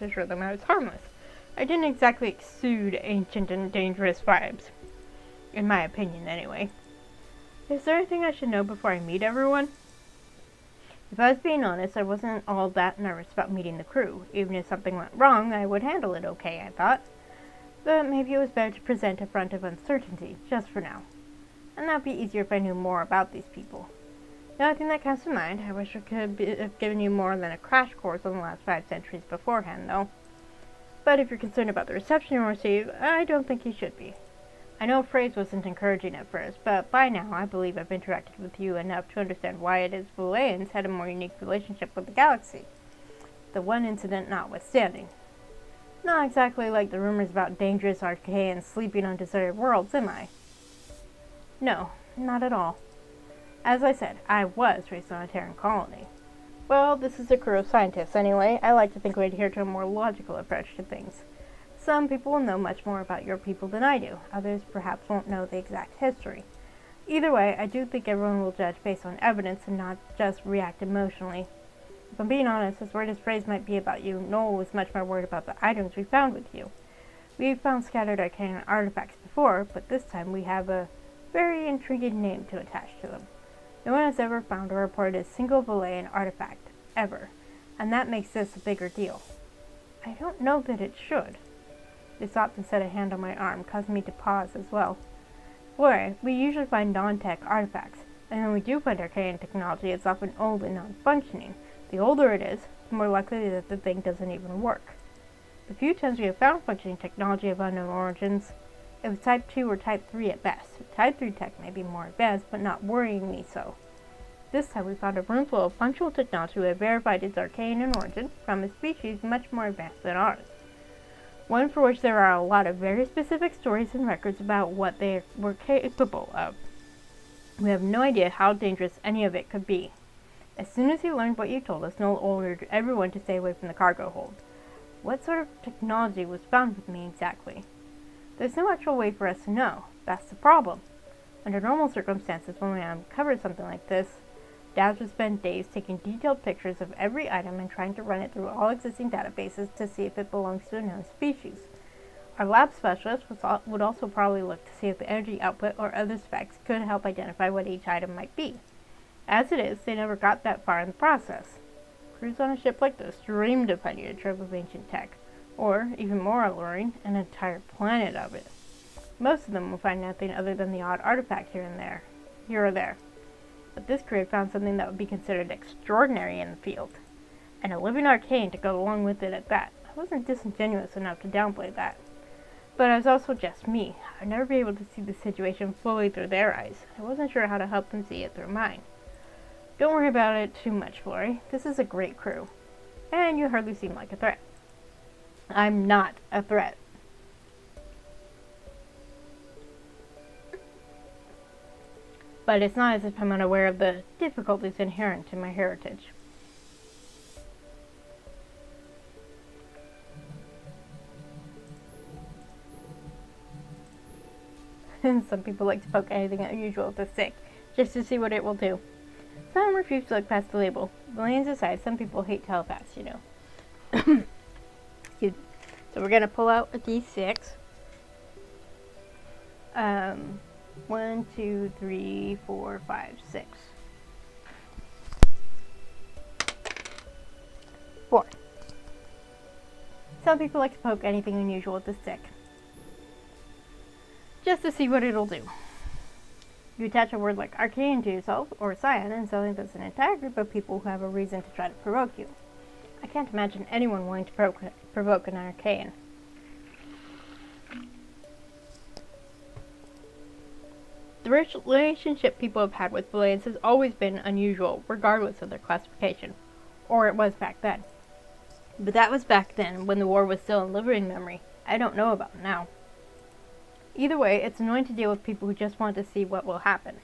assure them I was harmless. I didn't exactly exude ancient and dangerous vibes. In my opinion, anyway. Is there anything I should know before I meet everyone? If I was being honest, I wasn't all that nervous about meeting the crew. Even if something went wrong, I would handle it okay, I thought. But maybe it was better to present a front of uncertainty, just for now. And that would be easier if I knew more about these people. The only thing that comes to mind, I wish I could have given you more than a crash course on the last 5 centuries beforehand, though. But if you're concerned about the reception you'll receive, I don't think you should be. I know Fraze wasn't encouraging at first, but by now I believe I've interacted with you enough to understand why it is Vulayans had a more unique relationship with the galaxy. The one incident notwithstanding. Not exactly like the rumors about dangerous Archaeans sleeping on deserted worlds, am I? No, not at all. As I said, I was raised on a Terran colony. Well, this is a crew of scientists anyway. I like to think we'd adhere to a more logical approach to things. Some people will know much more about your people than I do. Others perhaps won't know the exact history. Either way, I do think everyone will judge based on evidence and not just react emotionally. If I'm being honest, as worried as Fraze might be about you, Noel was much more worried about the items we found with you. We've found scattered arcane artifacts before, but this time we have a very intriguing name to attach to them. No one has ever found or reported a single Vulayan artifact, ever, and that makes this a bigger deal. I don't know that it should. They stopped and set a hand on my arm, causing me to pause as well. Boy, we usually find non-tech artifacts, and when we do find arcane technology, it's often old and non-functioning. The older it is, the more likely that the thing doesn't even work. The few times we have found functioning technology of unknown origins, it was Type 2 or Type 3 at best. Type 3 tech may be more advanced, but not worryingly so. This time we found a room full of functional technology we had verified its arcane in origin from a species much more advanced than ours. One for which there are a lot of very specific stories and records about what they were capable of. We have no idea how dangerous any of it could be. As soon as he learned what you told us, Noel ordered everyone to stay away from the cargo hold. What sort of technology was found with me exactly? There's no actual way for us to know. That's the problem. Under normal circumstances, when we uncover something like this, Dad would spend days taking detailed pictures of every item and trying to run it through all existing databases to see if it belongs to a known species. Our lab specialist would also probably look to see if the energy output or other specs could help identify what each item might be. As it is, they never got that far in the process. Crews on a ship like this dreamed of finding a trove of ancient tech, Or, even more alluring, an entire planet of it. Most of them will find nothing other than the odd artifact here or there. But this crew had found something that would be considered extraordinary in the field, and a living arcane to go along with it at that. I wasn't disingenuous enough to downplay that. But I was also just me. I'd never be able to see the situation fully through their eyes. I wasn't sure how to help them see it through mine. Don't worry about it too much, Flory. This is a great crew. And you hardly seem like a threat. I'm not a threat. But it's not as if I'm unaware of the difficulties inherent in my heritage. Some people like to poke anything unusual with a stick, just to see what it will do. Some refuse to look past the label. Millions aside, some people hate telepaths, you know. Excuse me. So we're gonna pull out a D6. 1, 2, 3, 4, 5, 6. 4. Some people like to poke anything unusual with a stick, just to see what it'll do. You attach a word like arcane to yourself, or scion, and suddenly there's an entire group of people who have a reason to try to provoke you. I can't imagine anyone wanting to provoke an arcane. The relationship people have had with Valayans has always been unusual, regardless of their classification. Or it was back then. But that was back then, when the war was still in living memory. I don't know about now. Either way, it's annoying to deal with people who just want to see what will happen.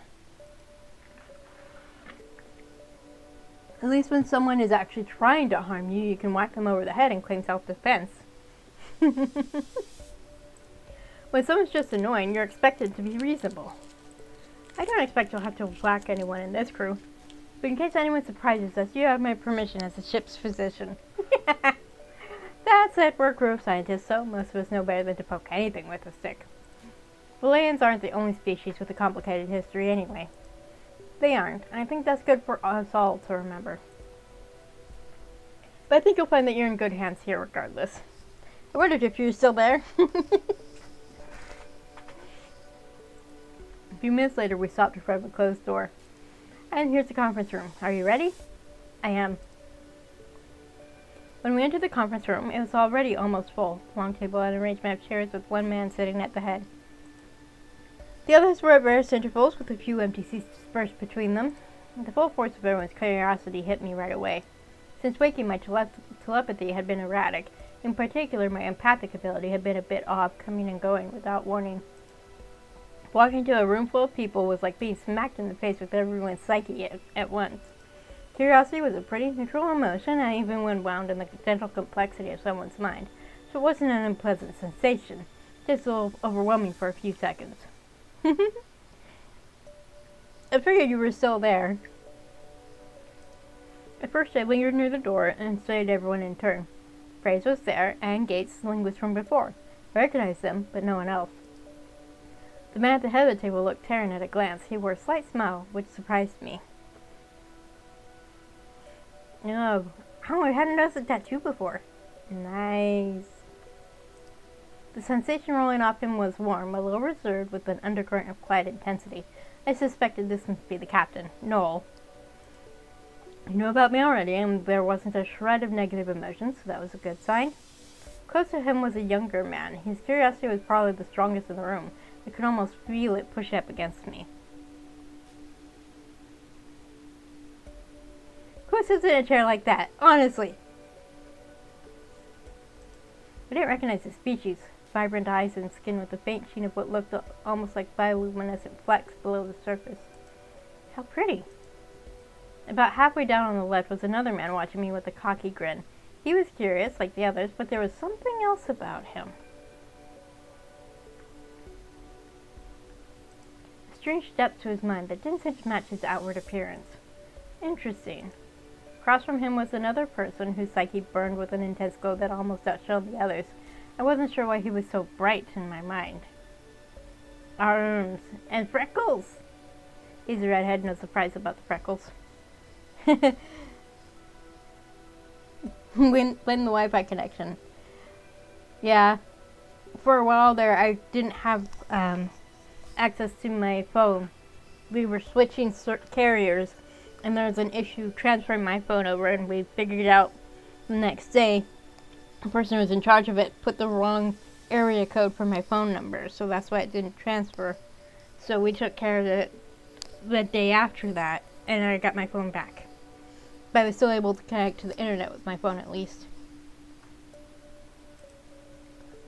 At least when someone is actually trying to harm you, you can whack them over the head and claim self-defense. When someone's just annoying, you're expected to be reasonable. I don't expect you'll have to whack anyone in this crew. But in case anyone surprises us, you have my permission as the ship's physician. That said, we're a crew of scientists, so most of us know better than to poke anything with a stick. Valayans aren't the only species with a complicated history anyway. They aren't, and I think that's good for us all to remember. But I think you'll find that you're in good hands here regardless. I wondered if you were still there. A few minutes later, we stopped in front of a closed door. And here's the conference room. Are you ready? I am. When we entered the conference room, it was already almost full. Long table and arrangement of chairs with one man sitting at the head. The others were at various intervals, with a few empty seats dispersed between them. The full force of everyone's curiosity hit me right away. Since waking, my telepathy had been erratic. In particular, my empathic ability had been a bit off, coming and going without warning. Walking into a room full of people was like being smacked in the face with everyone's psyche at once. Curiosity was a pretty neutral emotion, and even when wound in the gentle complexity of someone's mind, so it wasn't an unpleasant sensation, just a little overwhelming for a few seconds. I figured you were still there. At first I lingered near the door and studied everyone in turn. Fraze was there, and Gates, the linguist from before. I recognized them, but no one else. The man at the head of the table looked Terran at a glance. He wore a slight smile, which surprised me. Oh, I hadn't noticed a tattoo before. Nice. The sensation rolling off him was warm, a little reserved, with an undercurrent of quiet intensity. I suspected this must be the captain, Noel. You knew about me already, and there wasn't a shred of negative emotion, so that was a good sign. Close to him was a younger man. His curiosity was probably the strongest in the room. I could almost feel it push up against me. Who sits in a chair like that? Honestly. I didn't recognize his species. Vibrant eyes and skin with a faint sheen of what looked almost like bioluminescent flecks below the surface. How pretty. About halfway down on the left was another man watching me with a cocky grin. He was curious, like the others, but there was something else about him. A strange depth to his mind that didn't seem to match his outward appearance. Interesting. Across from him was another person whose psyche burned with an intense glow that almost outshone the others. I wasn't sure why he was so bright in my mind. Arms and freckles! He's a redhead, no surprise about the freckles. When the Wi-Fi connection. Yeah, for a while there, I didn't have access to my phone. We were switching carriers, and there was an issue transferring my phone over, and we figured out the next day the person who was in charge of it put the wrong area code for my phone number, so that's why it didn't transfer. So we took care of it the day after that, and I got my phone back. But I was still able to connect to the internet with my phone at least.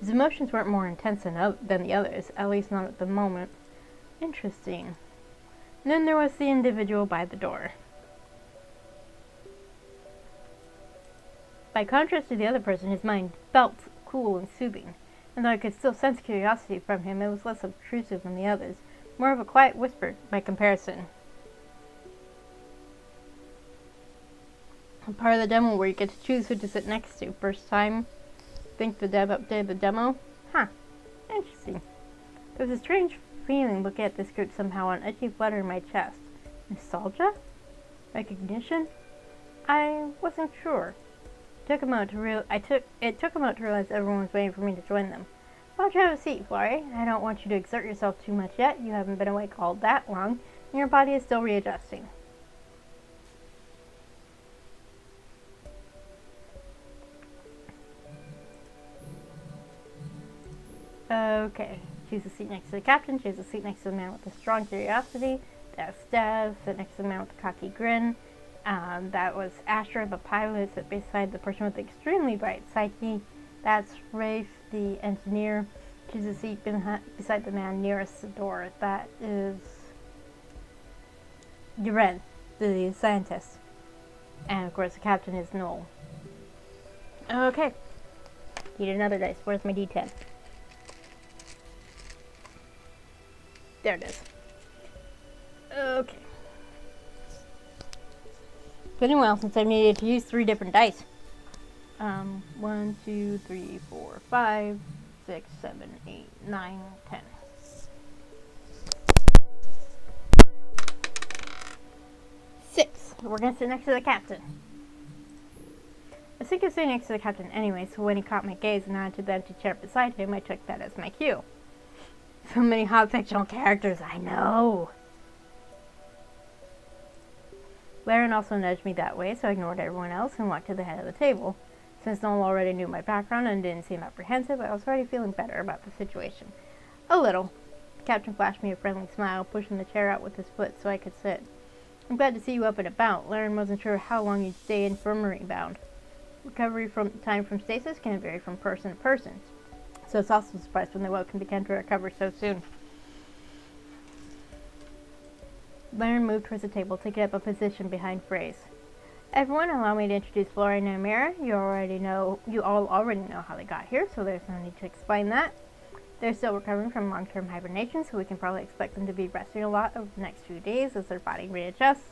His emotions weren't more intense than the others, at least not at the moment. Interesting. And then there was the individual by the door. By contrast to the other person, his mind felt cool and soothing, and though I could still sense curiosity from him, it was less obtrusive than the others, more of a quiet whisper by comparison. A part of the demo where you get to choose who to sit next to. First time, think the dev updated the demo? Huh, interesting. There was a strange feeling looking at this group somehow, an itchy flutter in my chest. Nostalgia? Recognition? I wasn't sure. It took a moment to realize everyone was waiting for me to join them. Why don't you have a seat, Florrie? I don't want you to exert yourself too much yet. You haven't been awake all that long, and your body is still readjusting. Okay, choose a seat next to the captain, choose a seat next to the man with a strong curiosity. That's Dev, sit next to the man with a cocky grin. That was Asher, the pilot, sit beside the person with the extremely bright psyche. That's Rafe, the engineer. Choose a seat beside the man nearest the door. That is Yaren, the scientist. And of course the captain is Noel. Okay, need another dice. Where's my D10? There it is. Okay. It's been a while since I needed to use 3 different dice. 1, 2, 3, 4, 5, 6, 7, 8, 9, 10. We're gonna sit next to the captain. I was thinking of sitting next to the captain anyway, so when he caught my gaze and nodded to the empty chair beside him, I took that as my cue. So many hot fictional characters, I know! Laren also nudged me that way, so I ignored everyone else and walked to the head of the table. Since Noel already knew my background and didn't seem apprehensive, I was already feeling better about the situation. A little. The captain flashed me a friendly smile, pushing the chair out with his foot so I could sit. I'm glad to see you up and about. Laren wasn't sure how long you'd stay infirmary bound. Recovery from time from stasis can vary from person to person, so it's also a surprise when they welcomed again to recover so soon. Laren moved towards the table, taking up a position behind Phrase. Everyone, allow me to introduce Flora and Amira. You all already know how they got here, so there's no need to explain that. They're still recovering from long-term hibernation, so we can probably expect them to be resting a lot over the next few days as their body readjusts.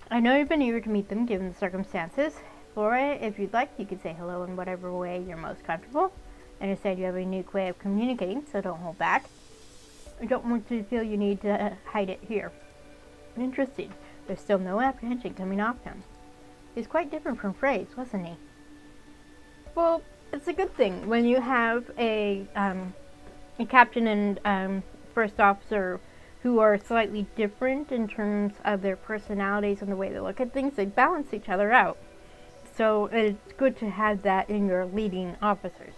I know you've been eager to meet them given the circumstances. Flora, if you'd like, you could say hello in whatever way you're most comfortable. I understand you have a unique way of communicating, so don't hold back. I don't want you to feel you need to hide it here. Interesting. There's still no apprehension coming off him. He's quite different from Phrase, wasn't he? Well, it's a good thing when you have a captain and first officer who are slightly different in terms of their personalities and the way they look at things. They balance each other out. So it's good to have that in your leading officers.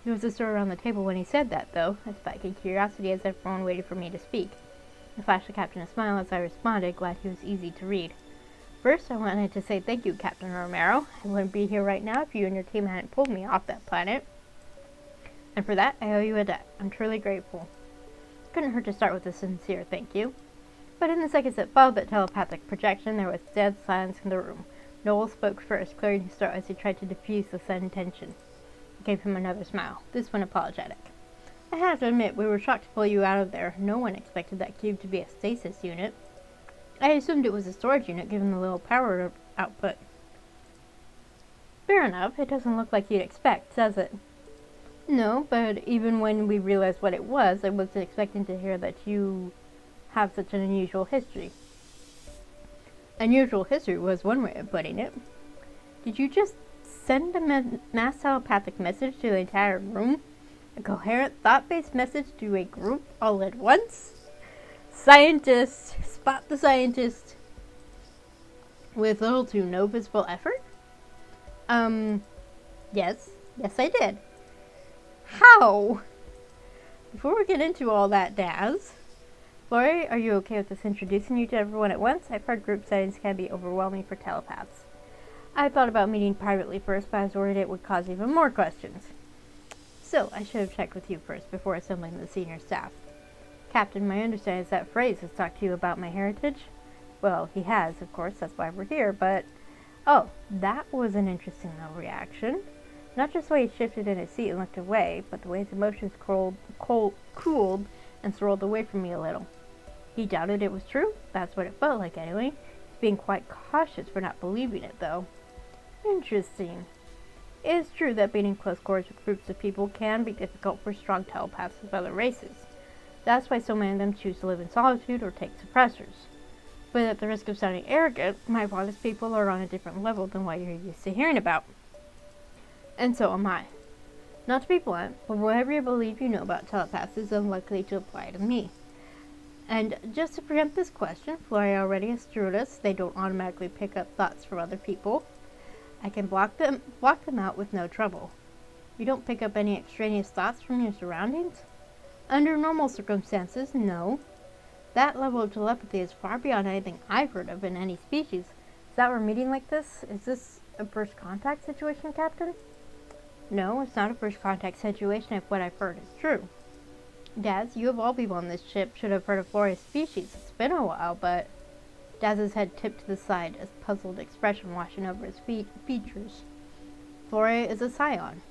There was a stir around the table when he said that, though, a spike in curiosity as everyone waited for me to speak. I flashed the captain a smile as I responded, glad he was easy to read. First, I wanted to say thank you, Captain Romero. I wouldn't be here right now if you and your team hadn't pulled me off that planet. And for that, I owe you a debt. I'm truly grateful. Couldn't hurt to start with a sincere thank you. But in the seconds that followed that telepathic projection, there was dead silence in the room. Noel spoke first, clearing his throat as he tried to diffuse the sudden tension. I gave him another smile, this one apologetic. I have to admit, we were shocked to pull you out of there. No one expected that cube to be a stasis unit. I assumed it was a storage unit, given the little power output. Fair enough. It doesn't look like you'd expect, does it? No, but even when we realized what it was, I wasn't expecting to hear that you have such an unusual history. Unusual history was one way of putting it. Did you just send a mass telepathic message to the entire room? A coherent, thought-based message to a group all at once? Scientist! Spot the scientist! With little to no visible effort? Yes. Yes, I did. How? Before we get into all that, Daz, Lori, are you okay with us introducing you to everyone at once? I've heard group settings can be overwhelming for telepaths. I thought about meeting privately first, but I was worried it would cause even more questions. Still, I should have checked with you first before assembling the senior staff. Captain, my understanding is that Phrase has talked to you about my heritage. Well, he has, of course, that's why we're here, but... Oh, that was an interesting little reaction. Not just the way he shifted in his seat and looked away, but the way his emotions cooled and swirled away from me a little. He doubted it was true. That's what it felt like anyway. He's being quite cautious for not believing it, though. Interesting. It is true that being in close quarters with groups of people can be difficult for strong telepaths of other races. That's why so many of them choose to live in solitude or take suppressors. But at the risk of sounding arrogant, my wildest people are on a different level than what you're used to hearing about. And so am I. Not to be blunt, but whatever you believe you know about telepaths is unlikely to apply to me. And just to preempt this question, Flori already assured us they don't automatically pick up thoughts from other people. I can block them out with no trouble. You don't pick up any extraneous thoughts from your surroundings? Under normal circumstances, no. That level of telepathy is far beyond anything I've heard of in any species. Is that we're meeting like this? Is this a first contact situation, Captain? No, it's not a first contact situation if what I've heard is true. Daz, you of all people on this ship should have heard of Floria's species. It's been a while, but... Daz's head tipped to the side, a puzzled expression washing over his features. Floria is a scion.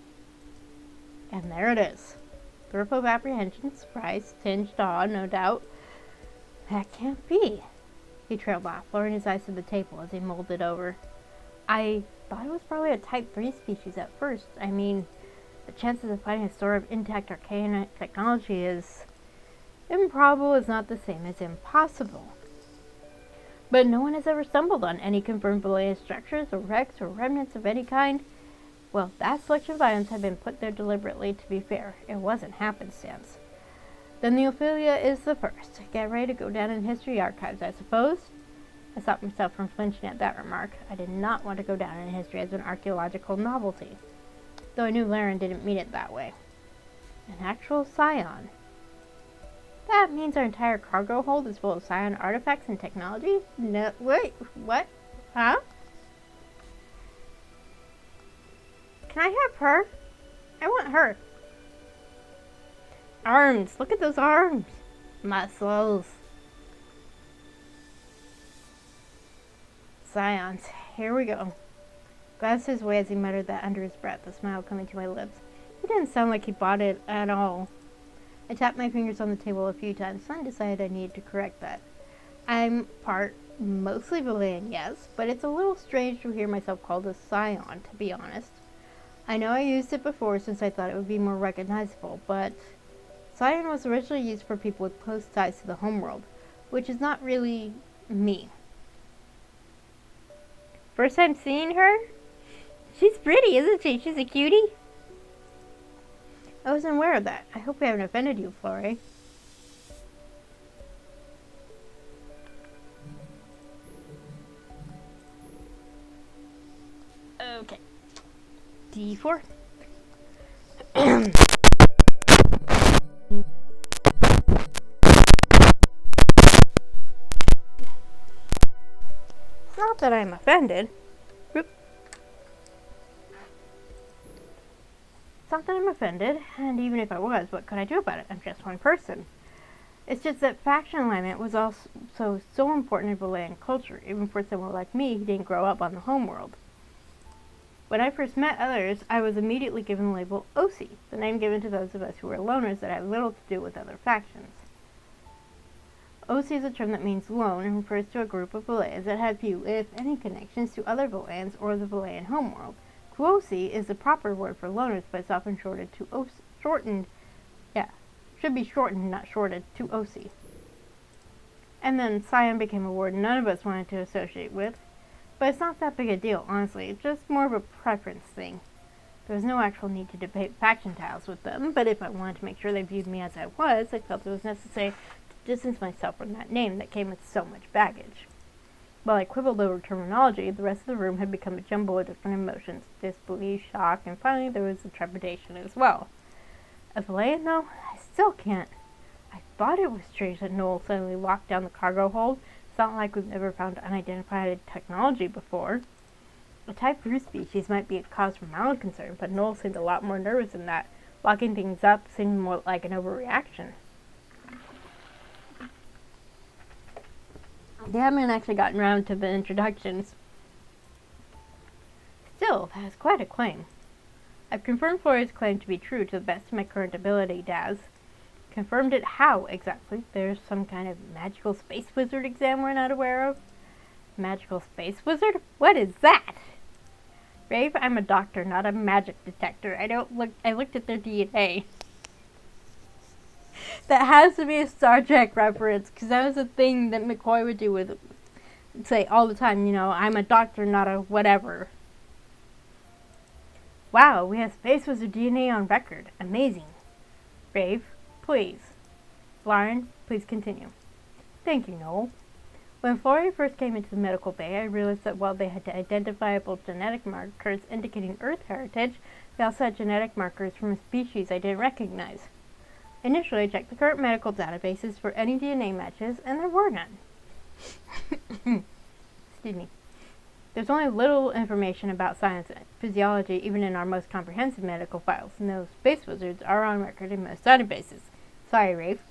And there it is. Thrift of apprehension, surprise, tinged awe, no doubt. That can't be. He trailed off, lowering his eyes to the table as he mulled it over. I thought it was probably a Type 3 species at first. I mean, the chances of finding a store of intact arcane technology is... Improbable is not the same as impossible. But no one has ever stumbled on any confirmed Boolean structures or wrecks or remnants of any kind. Well, that selection of items had been put there deliberately, to be fair. It wasn't happenstance. Then the Ophelia is the first. Get ready to go down in history archives, I suppose. I stopped myself from flinching at that remark. I did not want to go down in history as an archaeological novelty, though I knew Laren didn't mean it that way. An actual scion. That means our entire cargo hold is full of scion artifacts and technology? No, wait, what? Huh? Can I have her? I want her. Arms, look at those arms. Muscles. Scions, here we go. Glanced his way as he muttered that under his breath, a smile coming to my lips. He didn't sound like he bought it at all. I tapped my fingers on the table a few times, and decided I needed to correct that. I'm mostly Boolean, yes, but it's a little strange to hear myself called a scion, to be honest. I know I used it before since I thought it would be more recognizable, but scion was originally used for people with close ties to the homeworld, which is not really me. First time seeing her? She's pretty, isn't she? She's a cutie. I wasn't aware of that. I hope we haven't offended you, Flori. Okay. D4. Not that I'm offended. It's not that I'm offended, and even if I was, what could I do about it? I'm just one person. It's just that faction alignment was also so important in Boolean culture, even for someone like me who didn't grow up on the homeworld. When I first met others, I was immediately given the label OC, the name given to those of us who were loners that had little to do with other factions. OC is a term that means lone and refers to a group of Booleans that have few, if any, connections to other Booleans or the Boolean homeworld. Quosi is the proper word for loners, but it's often shortened, not shorted, to OC. And then Scion became a word none of us wanted to associate with, But it's not that big a deal, honestly. It's just more of a preference thing. There was no actual need to debate faction tiles with them, but if I wanted to make sure they viewed me as I was, I felt it was necessary to distance myself from that name that came with so much baggage. While I quibbled over terminology, the rest of the room had become a jumble of different emotions: disbelief, shock, and finally there was the trepidation as well. As Leia, though, I still can't. I thought it was strange that Noel suddenly locked down the cargo hold. It's not like we've never found unidentified technology before. A type fruit species might be a cause for mild concern, but Noel seemed a lot more nervous than that. Locking things up seemed more like an overreaction. They haven't actually gotten around to the introductions. Still, that is quite a claim. I've confirmed Floria's claim to be true to the best of my current ability, Daz. Confirmed it how, exactly? There's some kind of magical space wizard exam we're not aware of? Magical space wizard? What is that? Rave, I'm a doctor, not a magic detector. I looked at their DNA. That has to be a Star Trek reference, because that was a thing that McCoy would do with, say, all the time, I'm a doctor, not a whatever. Wow, we have Space Wizard DNA on record. Amazing. Rave, please. Lauren, please continue. Thank you, Noel. When Floria first came into the medical bay, I realized that while they had identifiable genetic markers indicating Earth heritage, they also had genetic markers from a species I didn't recognize. Initially, I checked the current medical databases for any DNA matches, and there were none. Excuse me. There's only little information about science and physiology even in our most comprehensive medical files, and those space wizards are on record in most databases. Sorry, Rafe.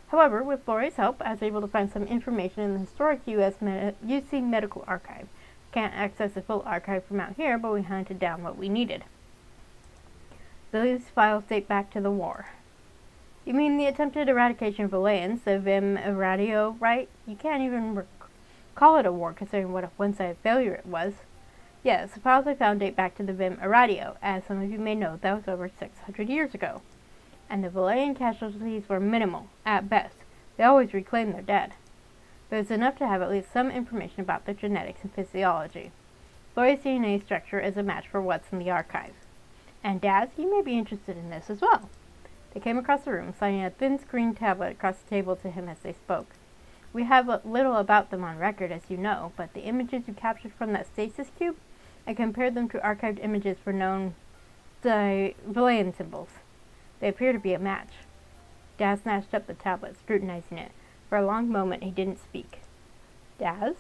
However, with Floria's help, I was able to find some information in the historic UC Medical Archive. Can't access the full archive from out here, but we hunted down what we needed. These files date back to the war. You mean the attempted eradication of Valayans, the Vim Erratio, right? You can't even call it a war, considering what a one-sided failure it was. Yes, the files I found date back to the Vim Erratio. As some of you may know, that was over 600 years ago. And the Valayan casualties were minimal, at best. They always reclaimed their dead. But it's enough to have at least some information about their genetics and physiology. Floria's DNA structure is a match for what's in the archive. And Daz, you may be interested in this as well. They came across the room, sliding a thin screen tablet across the table to him as they spoke. We have little about them on record, as you know, but the images you captured from that stasis cube, I compared them to archived images for known Valayan symbols. They appear to be a match. Daz snatched up the tablet, scrutinizing it. For a long moment, he didn't speak. Daz?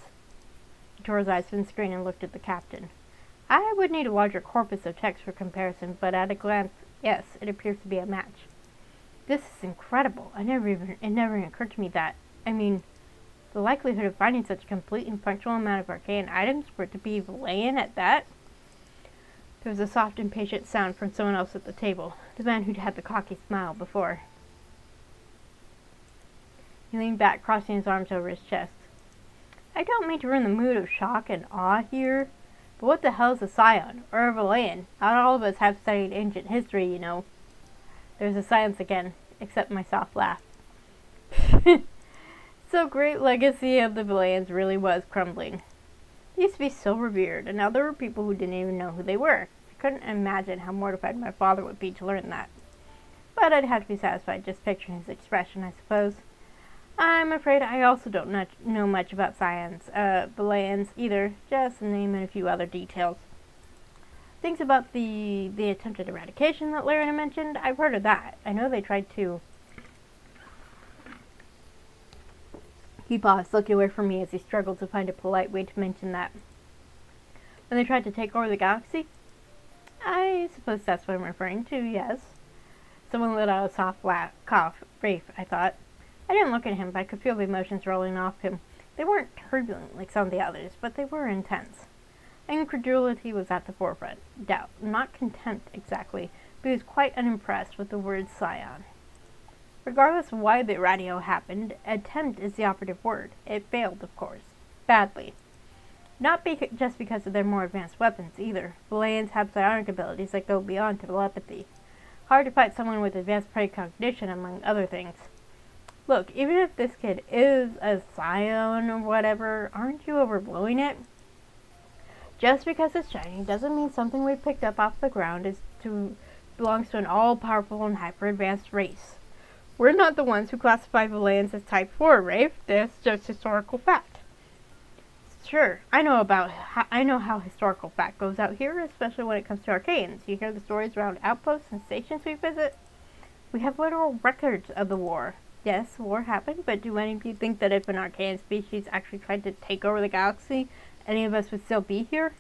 He tore his eyes from the screen and looked at the captain. I would need a larger corpus of text for comparison, but at a glance, yes, it appears to be a match. This is incredible. It never even occurred to me that, the likelihood of finding such a complete and functional amount of arcane items for it to be Valayan at that. There was a soft, impatient sound from someone else at the table, the man who'd had the cocky smile before. He leaned back, crossing his arms over his chest. I don't mean to ruin the mood of shock and awe here, but what the hell is a scion, or a Valayan? Not all of us have studied ancient history, you know. There was a silence again, except my soft laugh. So great legacy of the Valayans really was crumbling. They used to be so revered, and now there were people who didn't even know who they were. I couldn't imagine how mortified my father would be to learn that. But I'd have to be satisfied just picturing his expression, I suppose. I'm afraid I also don't know much about science, Valayans either, just a name and a few other details. Things about the attempted eradication that Larry mentioned, I've heard of that. I know they tried to... He paused, looking away from me as he struggled to find a polite way to mention that. When they tried to take over the galaxy? I suppose that's what I'm referring to, yes. Someone let out a soft cough. Rafe, I thought. I didn't look at him, but I could feel the emotions rolling off him. They weren't turbulent like some of the others, but they were intense. Incredulity was at the forefront. Doubt, not contempt exactly, but he was quite unimpressed with the word scion. Regardless of why the radio happened, attempt is the operative word. It failed, of course. Badly. Not just because of their more advanced weapons, either. Valayans have psionic abilities that go beyond telepathy. Hard to fight someone with advanced precognition, among other things. Look, even if this kid is a scion or whatever, aren't you overblowing it? Just because it's shiny doesn't mean something we picked up off the ground belongs to an all-powerful and hyper-advanced race. We're not the ones who classify Valayans as Type 4, Rafe. That's just historical fact. Sure, I know how historical fact goes out here, especially when it comes to Archaeans. You hear the stories around outposts and stations we visit. We have literal records of the war. Yes, war happened, but do any of you think that if an Archaean species actually tried to take over the galaxy, any of us would still be here?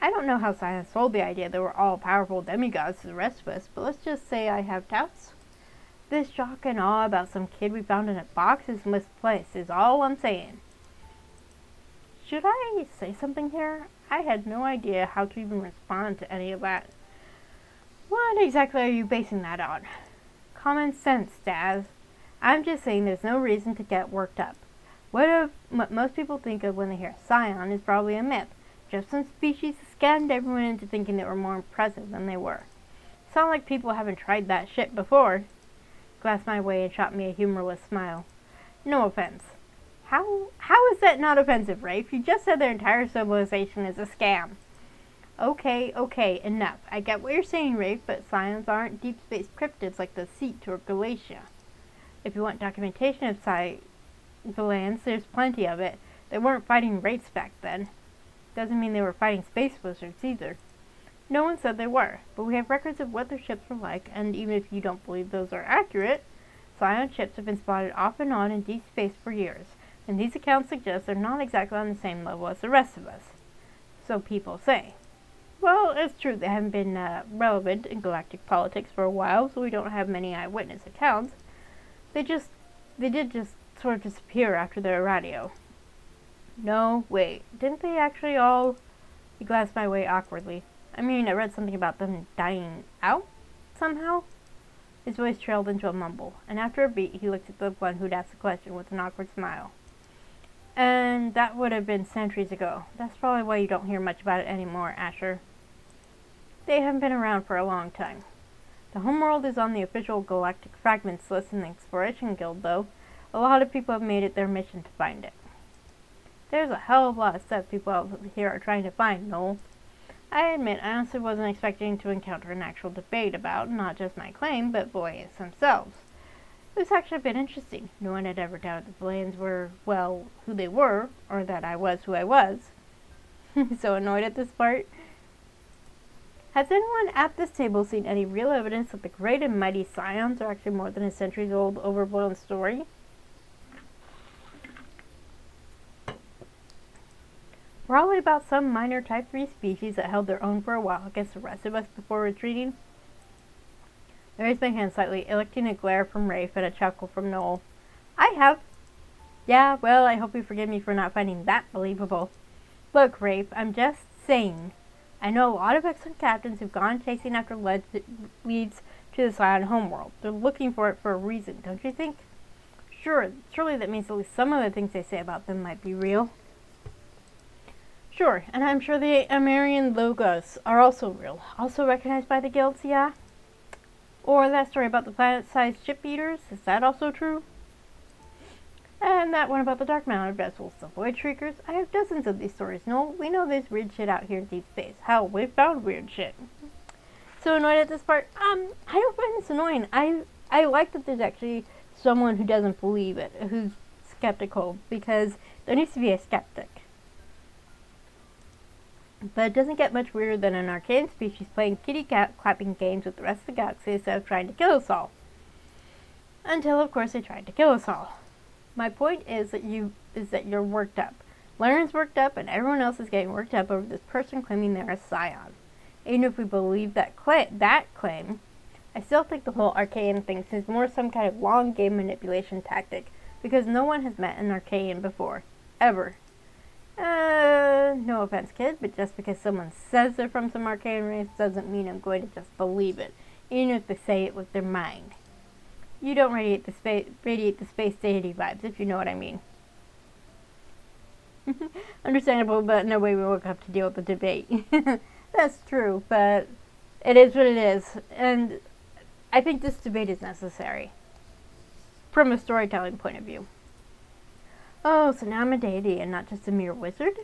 I don't know how science sold the idea that we're all powerful demigods to the rest of us, but let's just say I have doubts. This shock and awe about some kid we found in a box is misplaced, is all I'm saying. Should I say something here? I had no idea how to even respond to any of that. What exactly are you basing that on? Common sense, Daz. I'm just saying there's no reason to get worked up. What most people think of when they hear Scion is probably a myth. Just some species scammed everyone into thinking they were more impressive than they were. Sound like people haven't tried that shit before. Glanced my way and shot me a humorless smile. No offense. How is that not offensive, Rafe? You just said their entire civilization is a scam. Okay, enough. I get what you're saying, Rafe, but Scions aren't deep space cryptids like the Seat or Galatia. If you want documentation of Valayans, there's plenty of it. They weren't fighting wraiths back then. Doesn't mean they were fighting space wizards either. No one said they were, but we have records of what their ships were like, and even if you don't believe those are accurate, Scion ships have been spotted off and on in deep space for years, and these accounts suggest they're not exactly on the same level as the rest of us. So people say. Well, it's true they haven't been relevant in galactic politics for a while, so we don't have many eyewitness accounts. They did just sort of disappear after their radio. No, wait, didn't they actually all... He glanced my way awkwardly. I mean, I read something about them dying out, somehow? His voice trailed into a mumble, and after a beat, he looked at the one who'd asked the question with an awkward smile. And that would have been centuries ago. That's probably why you don't hear much about it anymore, Asher. They haven't been around for a long time. The homeworld is on the official Galactic Fragments list in the Exploration Guild, though. A lot of people have made it their mission to find it. There's a hell of a lot of stuff people out here are trying to find, Noel. I admit I honestly wasn't expecting to encounter an actual debate about not just my claim, but Valayans themselves. It's actually been interesting. No one had ever doubted the Valayans were, well, who they were, or that I was who I was. So annoyed at this part. Has anyone at this table seen any real evidence that the great and mighty Scions are actually more than a centuries-old overblown story? Probably about some minor Type 3 species that held their own for a while against the rest of us before retreating. I raised my hand slightly, electing a glare from Rafe and a chuckle from Noel. I have. Yeah, well, I hope you forgive me for not finding that believable. Look, Rafe, I'm just saying. I know a lot of excellent captains who've gone chasing after leads to the Scion homeworld. They're looking for it for a reason, don't you think? Surely that means at least some of the things they say about them might be real. Sure, and I'm sure the Amarian logos are also real. Also recognized by the guilds, yeah? Or that story about the planet-sized ship eaters, is that also true? And that one about the dark-mounted vessels, the void shriekers. I have dozens of these stories, Noel. We know there's weird shit out here in deep space. Hell, we've found weird shit. So annoyed at this part? I don't find this annoying. I like that there's actually someone who doesn't believe it, who's skeptical, because there needs to be a skeptic. But it doesn't get much weirder than an arcane species playing kitty cat clapping games with the rest of the galaxy instead of trying to kill us all. Until, of course, they tried to kill us all. My point is that you're worked up. Lauren's worked up, and everyone else is getting worked up over this person claiming they're a Scion. Even if we believe that claim, I still think the whole Archaean thing is more some kind of long game manipulation tactic, because no one has met an Archaean before. Ever. No offense, kid, but just because someone says they're from some Archaean race doesn't mean I'm going to just believe it, even if they say it with their mind. You don't radiate the space deity vibes, if you know what I mean. Understandable, but no way we woke up to deal with the debate. That's true, but it is what it is, and I think this debate is necessary from a storytelling point of view. Oh, so now I'm a deity and not just a mere wizard?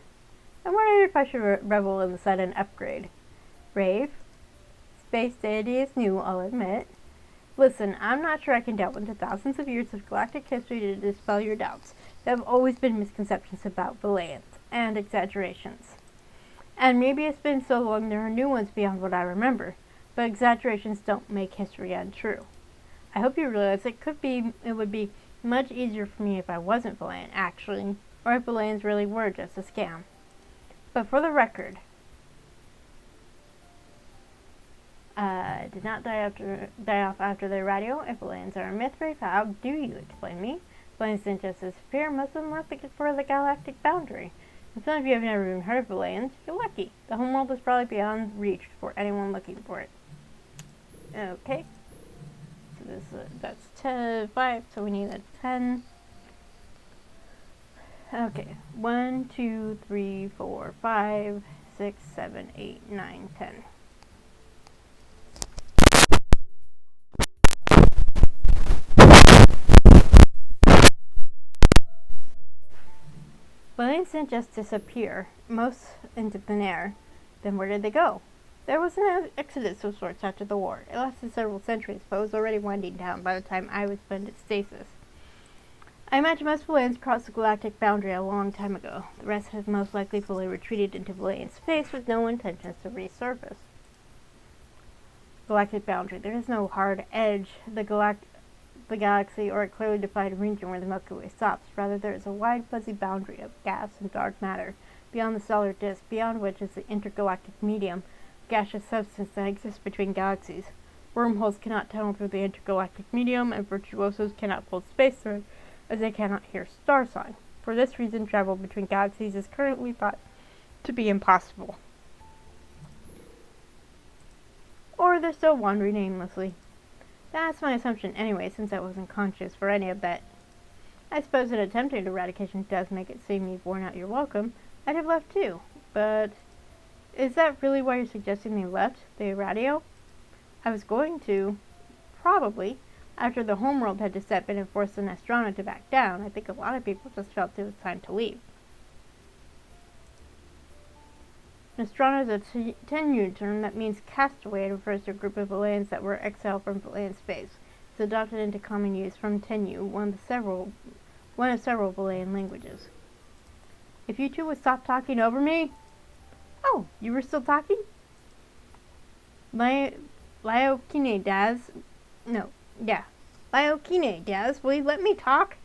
I wondered if I should revel in the sudden upgrade. Brave. Space deity is new, I'll admit. Listen, I'm not sure I can delve into thousands of years of galactic history to dispel your doubts. There have always been misconceptions about Valayans, and exaggerations. And maybe it's been so long there are new ones beyond what I remember, but exaggerations don't make history untrue. I hope you realize it would be much easier for me if I wasn't Valayan, actually, or if Valayans really were just a scam. But for the record, did not die off after the radio. If Valayans are a myth, Rafe, how do you explain me? Valayans didn't just disappear, most of them left for the galactic boundary. And some of you have never even heard of Valayans. You're lucky. The homeworld is probably beyond reach for anyone looking for it. Okay. So that's 5, so we need a 10. Okay. 1, 2, 3, 4, 5, 6, 7, 8, 9, 10. Valayans didn't just disappear, most into thin air. Then where did they go? There was an exodus of sorts after the war. It lasted several centuries, but was already winding down by the time I was put into stasis. I imagine most Valayans crossed the galactic boundary a long time ago. The rest have most likely fully retreated into Valayan space with no intentions to resurface. Galactic boundary. There is no hard edge, the galaxy, or a clearly defined region where the Milky Way stops. Rather, there is a wide, fuzzy boundary of gas and dark matter beyond the stellar disk, beyond which is the intergalactic medium, gaseous substance that exists between galaxies. Wormholes cannot tunnel through the intergalactic medium, and virtuosos cannot pull space through it, as they cannot hear star sign. For this reason, travel between galaxies is currently thought to be impossible. Or they're still wandering aimlessly. That's my assumption anyway, since I wasn't conscious for any of that. I suppose an attempted eradication does make it seem you've worn out your welcome. I'd have left too, but is that really why you're suggesting they left, the radio? I was going to, probably, after the homeworld had to step in and force the Nostrana to back down. I think a lot of people just felt it was time to leave. Nostrana is a tenure term that means castaway and refers to a group of Valayans that were exiled from Valayan space. It's adopted into common use from Tenyu, one of several Valayan languages. If you two would stop talking over me... Oh, you were still talking? Lyokine Daz... No, yeah. Lyokine Daz, will you let me talk?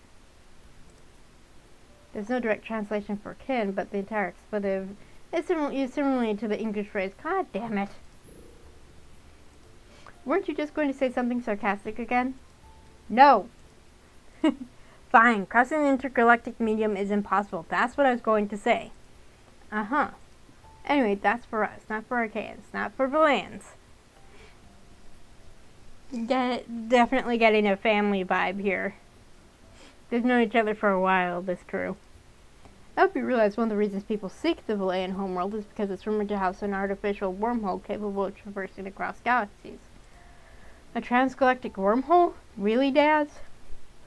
There's no direct translation for kin, but the entire expletive is used similarly to the English phrase, God damn it. Weren't you just going to say something sarcastic again? No. Fine, crossing the intergalactic medium is impossible. That's what I was going to say. Uh-huh. Anyway, that's for us, not for Archaeans, not for Valayans. Definitely getting a family vibe here. They've known each other for a while, this crew. I hope you realize one of the reasons people seek the Valayan homeworld is because it's rumored to house an artificial wormhole capable of traversing across galaxies. A transgalactic wormhole? Really, Daz?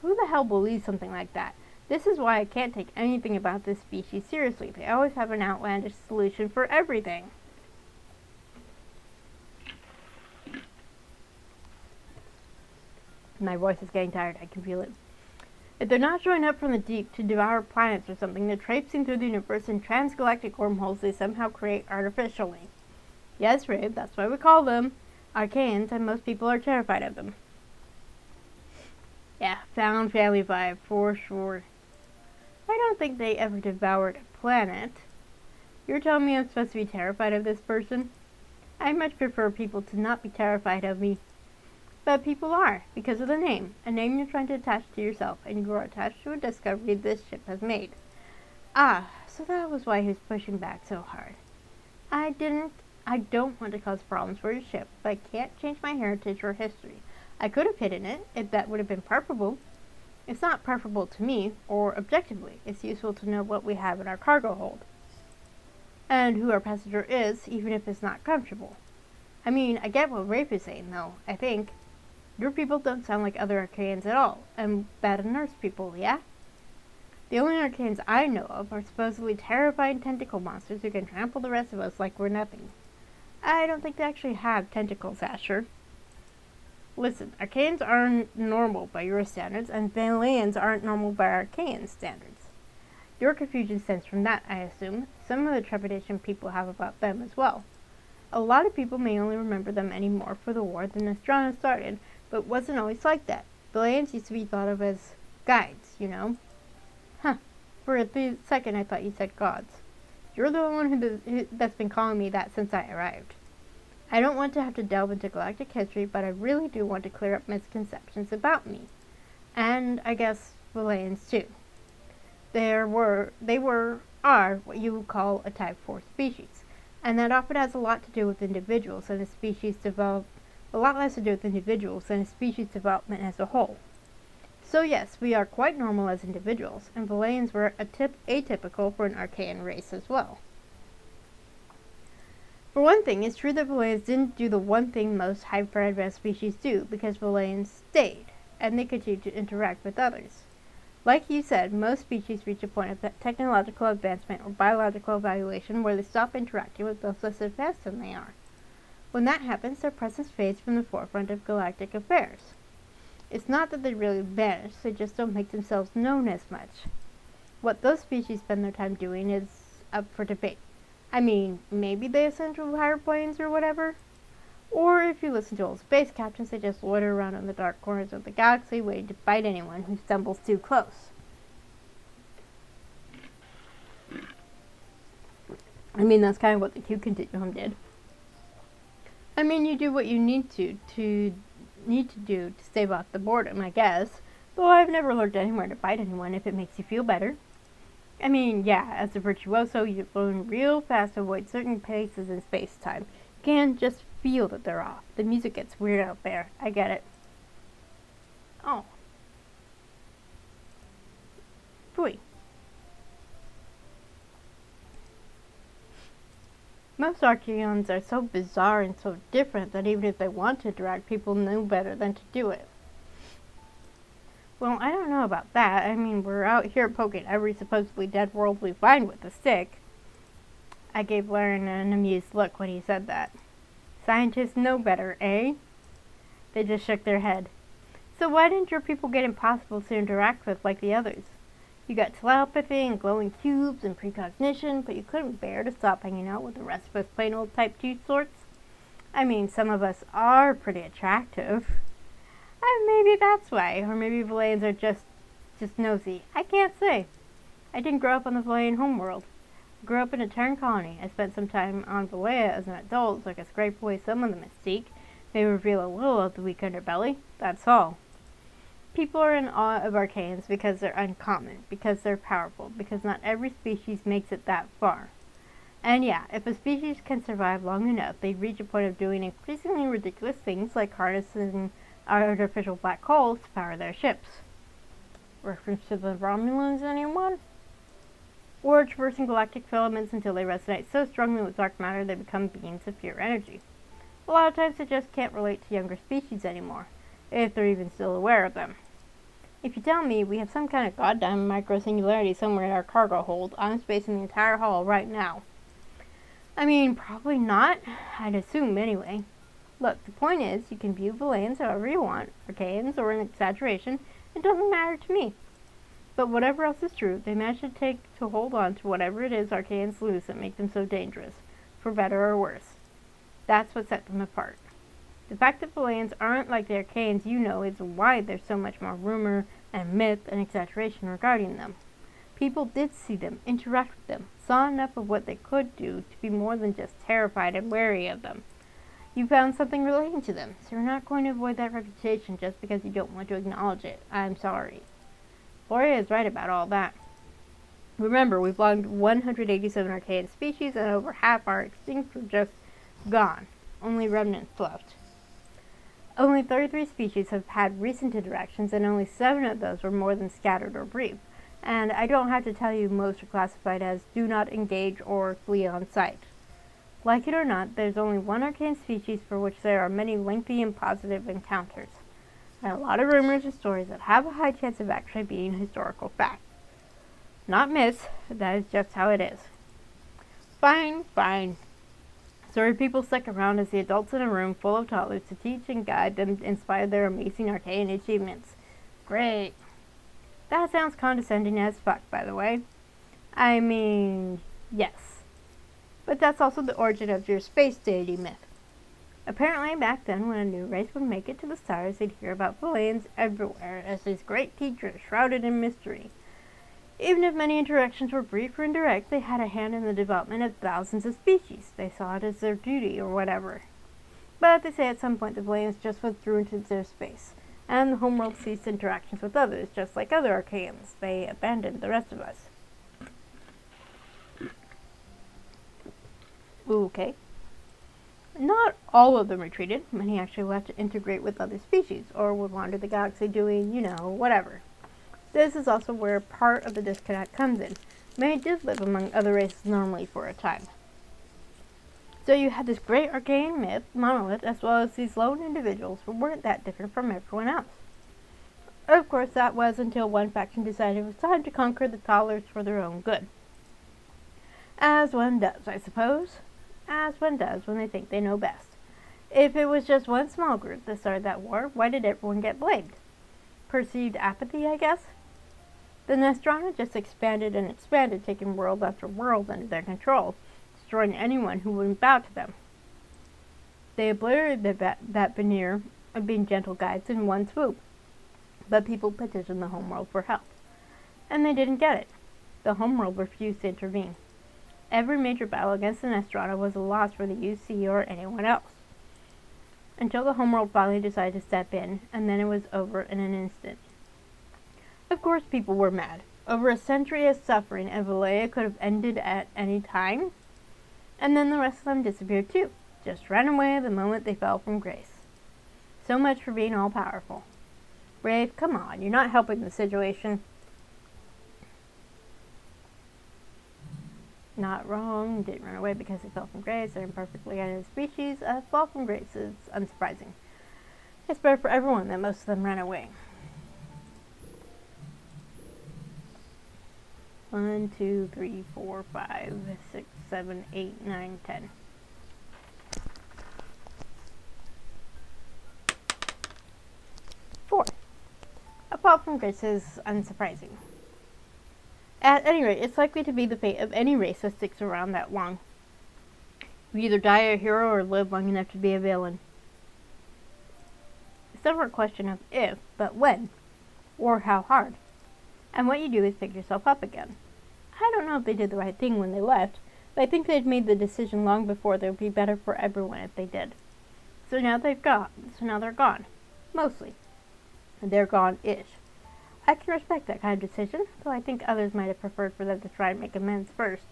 Who the hell believes something like that? This is why I can't take anything about this species seriously. They always have an outlandish solution for everything. My voice is getting tired, I can feel it. If they're not showing up from the deep to devour planets or something, they're traipsing through the universe in transgalactic wormholes they somehow create artificially. Yes, Rabe, that's why we call them Archaeans, and most people are terrified of them. Yeah, found family vibe, for sure. I don't think they ever devoured a planet. You're telling me I'm supposed to be terrified of this person? I much prefer people to not be terrified of me. But people are, because of the name. A name you're trying to attach to yourself, and you are attached to a discovery this ship has made. Ah, so that was why he was pushing back so hard. I don't want to cause problems for your ship, but I can't change my heritage or history. I could have hidden it, if that would have been preferable. It's not preferable to me, or objectively. It's useful to know what we have in our cargo hold. And who our passenger is, even if it's not comfortable. I mean, I get what Rafe is saying, though, I think. Your people don't sound like other Archaeans at all, and bad nurse people, yeah? The only arcanes I know of are supposedly terrifying tentacle monsters who can trample the rest of us like we're nothing. I don't think they actually have tentacles, Asher. Listen, arcanes aren't normal by your standards, and Valyans aren't normal by arcane standards. Your confusion stems from that, I assume. Some of the trepidation people have about them as well. A lot of people may only remember them anymore for the war than Nostrana started, but it wasn't always like that. Valyans used to be thought of as guides, you know? Huh. For a second I thought you said gods. You're the one that's been calling me that since I arrived. I don't want to have to delve into galactic history, but I really do want to clear up misconceptions about me. And I guess Valyans too. They are what you would call a Type 4 species. And that often has a lot to do with individuals and a species development as a whole. So yes, we are quite normal as individuals, and Valyans were atypical for an archaean race as well. For one thing, it's true that Valyans didn't do the one thing most hyper-advanced species do, because Valyans stayed, and they continued to interact with others. Like you said, most species reach a point of technological advancement or biological evaluation where they stop interacting with those less advanced than they are. When that happens, their presence fades from the forefront of galactic affairs. It's not that they really vanish, they just don't make themselves known as much. What those species spend their time doing is up for debate. I mean, maybe they ascend to higher planes or whatever. Or if you listen to old space captains, they just loiter around in the dark corners of the galaxy waiting to bite anyone who stumbles too close. I mean, that's kind of what the Q Continuum did. I mean, you do what you need to do to stave off the boredom, I guess. Though I've never learned anywhere to bite anyone if it makes you feel better. I mean, yeah, as a virtuoso, you learn real fast to avoid certain paces in space-time. You can't just feel that they're off. The music gets weird out there. I get it. Oh. Phooey. Most Archaeans are so bizarre and so different that even if they want to interact, people know better than to do it. Well, I don't know about that. I mean, we're out here poking every supposedly dead world we find with a stick. I gave Laren an amused look when he said that. Scientists know better, eh? They just shook their head. So why didn't your people get impossibles to interact with like the others? You got telepathy and glowing cubes and precognition, but you couldn't bear to stop hanging out with the rest of us plain old Type 2 sorts? I mean, some of us are pretty attractive. Maybe that's why, or maybe Valyans are just nosy. I can't say. I didn't grow up on the Valyan homeworld. I grew up in a Terran colony. I spent some time on Valaya as an adult, so I could scrape away some of the mystique, maybe reveal a little of the weak underbelly. That's all. People are in awe of archaeans because they're uncommon, because they're powerful, because not every species makes it that far. And yeah, if a species can survive long enough, they'd reach a point of doing increasingly ridiculous things like harnessing artificial black holes to power their ships. Reference to the Romulans, anyone? Or traversing galactic filaments until they resonate so strongly with dark matter they become beings of pure energy. A lot of times they just can't relate to younger species anymore, if they're even still aware of them. If you tell me we have some kind of goddamn micro-singularity somewhere in our cargo hold, I'm spacing the entire hull right now. I mean, probably not. I'd assume anyway. Look, the point is, you can view Valyans however you want, archaeans or an exaggeration, it doesn't matter to me. But whatever else is true, they manage to hold on to whatever it is archaeans lose that make them so dangerous, for better or worse. That's what set them apart. The fact that Valyans aren't like the archaeans you know is why there's so much more rumor and myth and exaggeration regarding them. People did see them, interact with them, saw enough of what they could do to be more than just terrified and wary of them. You found something relating to them, so you're not going to avoid that reputation just because you don't want to acknowledge it. I'm sorry. Gloria is right about all that. Remember, we've logged 187 archaean species and over half are extinct or just gone. Only remnants left. Only 33 species have had recent interactions and only 7 of those were more than scattered or brief. And I don't have to tell you most are classified as do not engage or flee on sight. Like it or not, there's only one arcane species for which there are many lengthy and positive encounters, and a lot of rumors and stories that have a high chance of actually being historical fact. Not miss, that is just how it is. Fine, fine. Sorry people stuck around as the adults in a room full of toddlers to teach and guide them inspire their amazing arcane achievements. Great. That sounds condescending as fuck, by the way. I mean, yes. But that's also the origin of your space deity myth. Apparently, back then, when a new race would make it to the stars, they'd hear about Valayans everywhere as these great teachers shrouded in mystery. Even if many interactions were brief or indirect, they had a hand in the development of thousands of species. They saw it as their duty or whatever. But they say at some point the Valayans just withdrew into their space, and the homeworld ceased interactions with others, just like other Archaeans. They abandoned the rest of us. Okay. Not all of them retreated. Many actually left to integrate with other species, or would wander the galaxy doing, whatever. This is also where part of the disconnect comes in. Many did live among other races normally for a time. So you had this great arcane myth, monolith, as well as these lone individuals who weren't that different from everyone else. Of course, that was until one faction decided it was time to conquer the toddlers for their own good. As one does, I suppose. As one does when they think they know best. If it was just one small group that started that war, why did everyone get blamed? Perceived apathy, I guess? The Nestrana just expanded and expanded, taking world after world under their control, destroying anyone who wouldn't bow to them. They obliterated that veneer of being gentle guides in one swoop, but people petitioned the homeworld for help. And they didn't get it. The homeworld refused to intervene. Every major battle against the Nestrana was a loss for the UC or anyone else. Until the homeworld finally decided to step in, and then it was over in an instant. Of course people were mad. Over a century of suffering, and Valaya could have ended at any time. And then the rest of them disappeared too. Just ran away the moment they fell from grace. So much for being all-powerful. Brave, come on, you're not helping the situation. Not wrong, didn't run away because they fell from grace. They're imperfectly guided species. A fall from grace is unsurprising. It's better for everyone that most of them ran away. 1, 2, 3, 4, 5, 6, 7, 8, 9, 10. Four. A fall from grace is unsurprising. At any rate, it's likely to be the fate of any race that sticks around that long. You either die a hero or live long enough to be a villain. It's never a question of if, but when, or how hard. And what you do is pick yourself up again. I don't know if they did the right thing when they left, but I think they'd made the decision long before it would be better for everyone if they did. So now they're gone. Mostly. And they're gone-ish. I can respect that kind of decision, though I think others might have preferred for them to try and make amends first,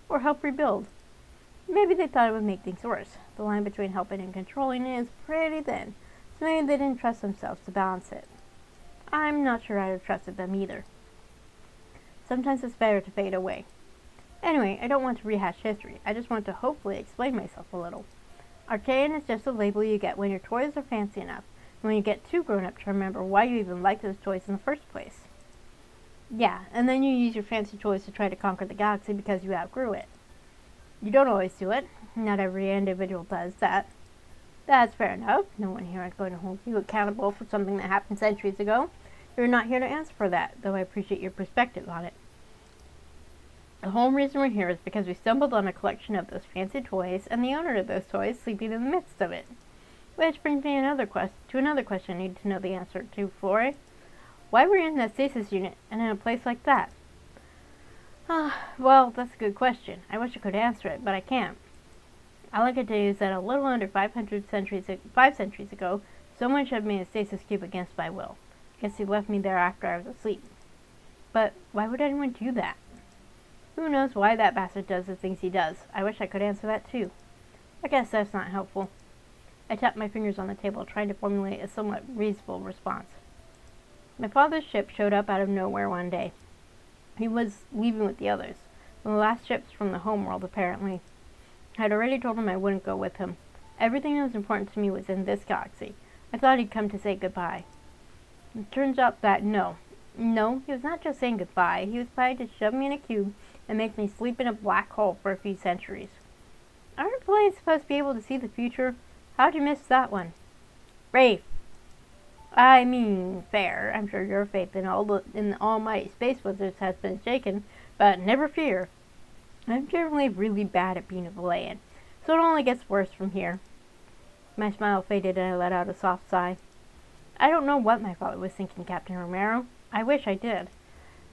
or help rebuild. Maybe they thought it would make things worse. The line between helping and controlling is pretty thin, so maybe they didn't trust themselves to balance it. I'm not sure I'd have trusted them either. Sometimes it's better to fade away. Anyway, I don't want to rehash history. I just want to hopefully explain myself a little. Arcane is just a label you get when your toys are fancy enough, and when you get too grown up to remember why you even liked those toys in the first place. Yeah, and then you use your fancy toys to try to conquer the galaxy because you outgrew it. You don't always do it. Not every individual does that. That's fair enough. No one here is going to hold you accountable for something that happened centuries ago. You're not here to answer for that, though I appreciate your perspective on it. The whole reason we're here is because we stumbled on a collection of those fancy toys, and the owner of those toys sleeping in the midst of it. Which brings me to another question I need to know the answer to, Flore. Why were you in that stasis unit, and in a place like that? Well, that's a good question. I wish I could answer it, but I can't. All I can tell you is that a little under 5 centuries ago, someone shoved me in a stasis cube against my will. Guess he left me there after I was asleep. But why would anyone do that? Who knows why that bastard does the things he does? I wish I could answer that too. I guess that's not helpful. I tapped my fingers on the table, trying to formulate a somewhat reasonable response. My father's ship showed up out of nowhere one day. He was leaving with the others, one of the last ships from the homeworld, apparently. I had already told him I wouldn't go with him. Everything that was important to me was in this galaxy. I thought he'd come to say goodbye. It turns out that no. No, he was not just saying goodbye. He was planning to shove me in a cube and make me sleep in a black hole for a few centuries. Aren't planes supposed to be able to see the future? How'd you miss that one? Rafe! I mean, fair. I'm sure your faith in the almighty space wizards has been shaken, but never fear. I'm generally really bad at being a Valayan, so it only gets worse from here. My smile faded and I let out a soft sigh. I don't know what my father was thinking, Captain Romero. I wish I did.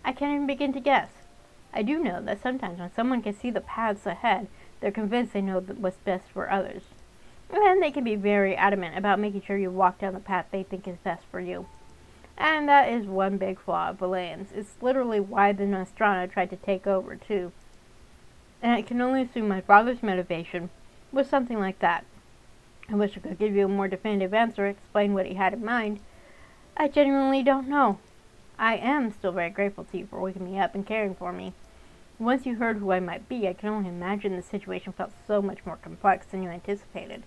I can't even begin to guess. I do know that sometimes when someone can see the paths ahead, they're convinced they know what's best for others. And they can be very adamant about making sure you walk down the path they think is best for you. And that is one big flaw of Valayans. It's literally why the Nostrana tried to take over, too. And I can only assume my father's motivation was something like that. I wish I could give you a more definitive answer, explain what he had in mind. I genuinely don't know. I am still very grateful to you for waking me up and caring for me. Once you heard who I might be, I can only imagine the situation felt so much more complex than you anticipated.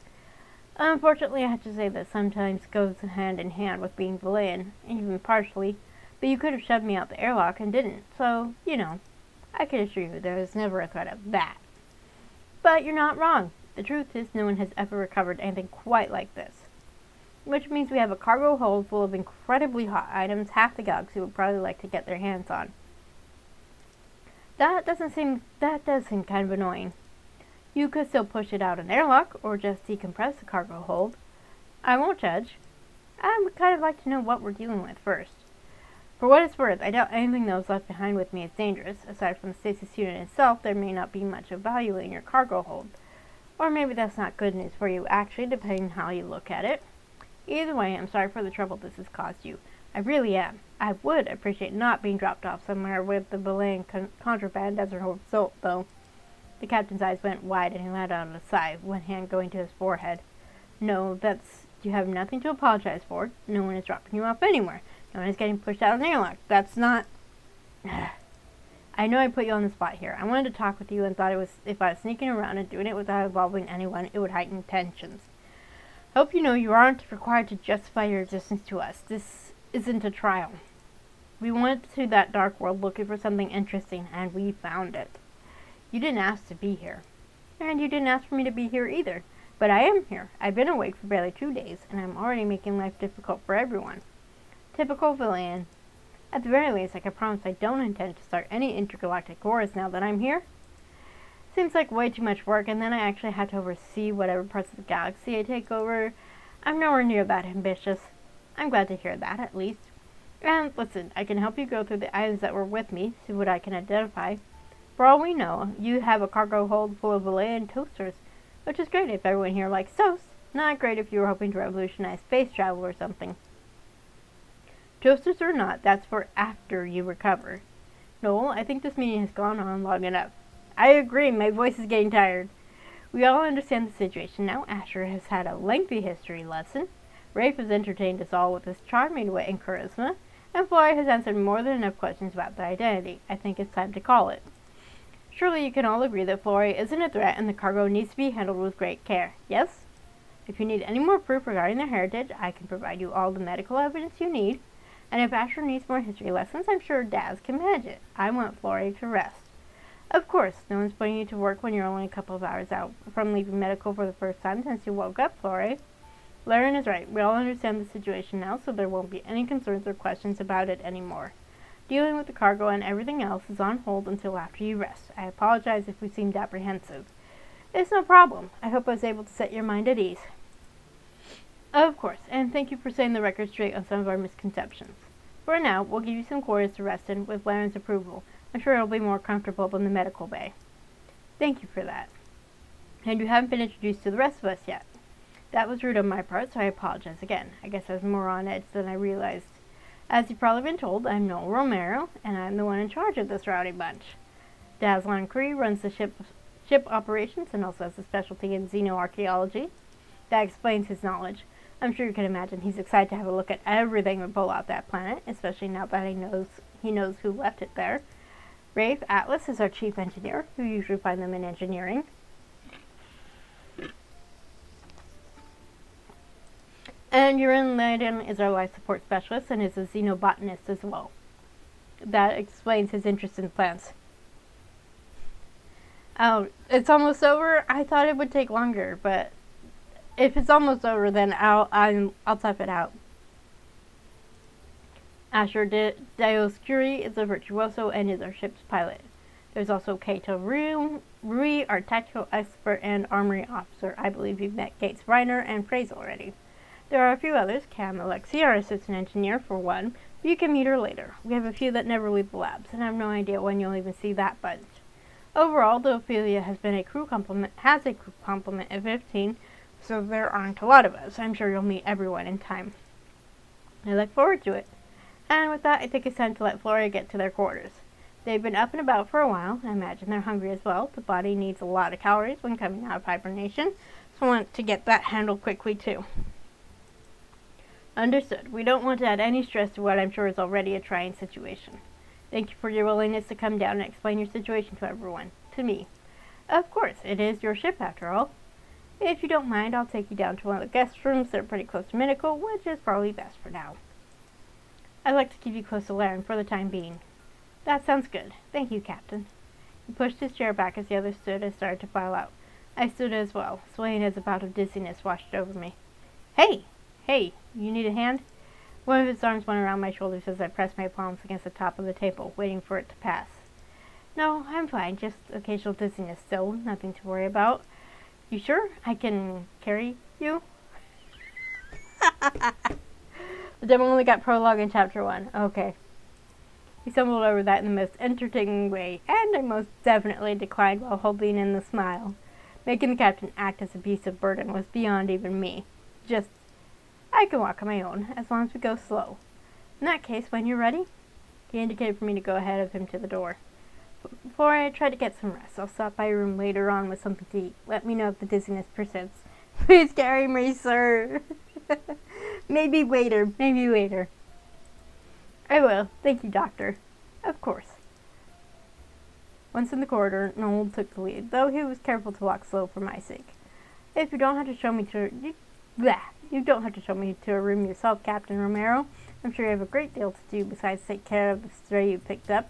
Unfortunately, I have to say that sometimes goes hand in hand with being Valayan, even partially, but you could have shoved me out the airlock and didn't, so, I can assure you there was never a threat of that. But you're not wrong. The truth is no one has ever recovered anything quite like this. Which means we have a cargo hold full of incredibly hot items half the galaxy would probably like to get their hands on. That does seem kind of annoying. You could still push it out an airlock, or just decompress the cargo hold. I won't judge. I would kind of like to know what we're dealing with first. For what it's worth, I doubt anything that was left behind with me is dangerous. Aside from the stasis unit itself, there may not be much of value in your cargo hold. Or maybe that's not good news for you, actually, depending on how you look at it. Either way, I'm sorry for the trouble this has caused you. I really am. I would appreciate not being dropped off somewhere with the Valayan contraband as a result, though. The captain's eyes went wide and he let out a sigh, one hand going to his forehead. No, you have nothing to apologize for. No one is dropping you off anywhere. No one is getting pushed out of an airlock. That's not... I know I put you on the spot here. I wanted to talk with you and thought if I was sneaking around and doing it without involving anyone, it would heighten tensions. Hope you know you aren't required to justify your existence to us. This isn't a trial. We went to that dark world looking for something interesting, and we found it. You didn't ask to be here. And you didn't ask for me to be here either. But I am here. I've been awake for barely 2 days, and I'm already making life difficult for everyone. Typical Valayan. At the very least, I can promise I don't intend to start any intergalactic wars now that I'm here. Seems like way too much work, and then I actually have to oversee whatever parts of the galaxy I take over. I'm nowhere near that ambitious. I'm glad to hear that, at least. And listen, I can help you go through the items that were with me, see what I can identify. For all we know, you have a cargo hold full of Valayan toasters, which is great if everyone here likes toast. Not great if you were hoping to revolutionize space travel or something. Toasters or not, that's for after you recover. Noel, I think this meeting has gone on long enough. I agree, my voice is getting tired. We all understand the situation now. Asher has had a lengthy history lesson. Rafe has entertained us all with his charming wit and charisma, and Flory has answered more than enough questions about the identity. I think it's time to call it. Surely you can all agree that Flory isn't a threat and the cargo needs to be handled with great care, yes? If you need any more proof regarding their heritage, I can provide you all the medical evidence you need, and if Asher needs more history lessons, I'm sure Daz can manage it. I want Flory to rest. Of course, no one's putting you to work when you're only a couple of hours out from leaving medical for the first time since you woke up, Flory. Laren is right. We all understand the situation now, so there won't be any concerns or questions about it anymore. Dealing with the cargo and everything else is on hold until after you rest. I apologize if we seemed apprehensive. It's no problem. I hope I was able to set your mind at ease. Of course, and thank you for setting the record straight on some of our misconceptions. For now, we'll give you some quarters to rest in with Laren's approval. I'm sure it'll be more comfortable than the medical bay. Thank you for that. And you haven't been introduced to the rest of us yet. That was rude on my part, so I apologize again. I guess I was more on edge than I realized. As you've probably been told, I'm Noel Romero, and I'm the one in charge of this rowdy bunch. Dazlon Cree runs the ship operations and also has a specialty in xenoarchaeology. That explains his knowledge. I'm sure you can imagine he's excited to have a look at everything we pull out that planet, especially now that he knows who left it there. Rafe Atlas is our chief engineer. You usually find them in engineering. And Urin Layden is our life support specialist and is a xenobotanist as well. That explains his interest in plants. Oh, it's almost over? I thought it would take longer, but if it's almost over, then I'll tough it out. Asher Dioscuri is a virtuoso and is our ship's pilot. There's also Kato Rui, our tactical expert and armory officer. I believe you've met Gates Reiner and Fraser already. There are a few others. Cam Alexi, our assistant engineer, for one. But you can meet her later. We have a few that never leave the labs, and I have no idea when you'll even see that bunch. Overall, the Ophelia has a crew complement of 15, so there aren't a lot of us. I'm sure you'll meet everyone in time. I look forward to it. And with that, I think it's time to let Floria get to their quarters. They've been up and about for a while. I imagine they're hungry as well. The body needs a lot of calories when coming out of hibernation, so I want to get that handled quickly too. Understood. We don't want to add any stress to what I'm sure is already a trying situation. Thank you for your willingness to come down and explain your situation to everyone. To me. Of course, it is your ship after all. If you don't mind, I'll take you down to one of the guest rooms. They're pretty close to Minical, which is probably best for now. I'd like to keep you close to Laren for the time being. That sounds good. Thank you, Captain. He pushed his chair back as the others stood and started to file out. I stood as well, swaying as a bout of dizziness washed over me. Hey! Hey! You need a hand? One of his arms went around my shoulders as I pressed my palms against the top of the table, waiting for it to pass. No, I'm fine. Just occasional dizziness still. Nothing to worry about. You sure I can carry you? The demo only got prologue in chapter 1. Okay. He stumbled over that in the most entertaining way, and I most definitely declined while holding in the smile. Making the captain act as a beast of burden was beyond even me. Just, I can walk on my own, as long as we go slow. In that case, when you're ready, he indicated for me to go ahead of him to the door. Before I try to get some rest, I'll stop by your room later on with something to eat. Let me know if the dizziness persists. Please carry me, sir. Maybe later. I will. Thank you, Doctor. Of course. Once in the corridor, Noel took the lead, though he was careful to walk slow for my sake. If you don't have to show me to a room yourself, Captain Romero. I'm sure you have a great deal to do besides take care of the stray you picked up.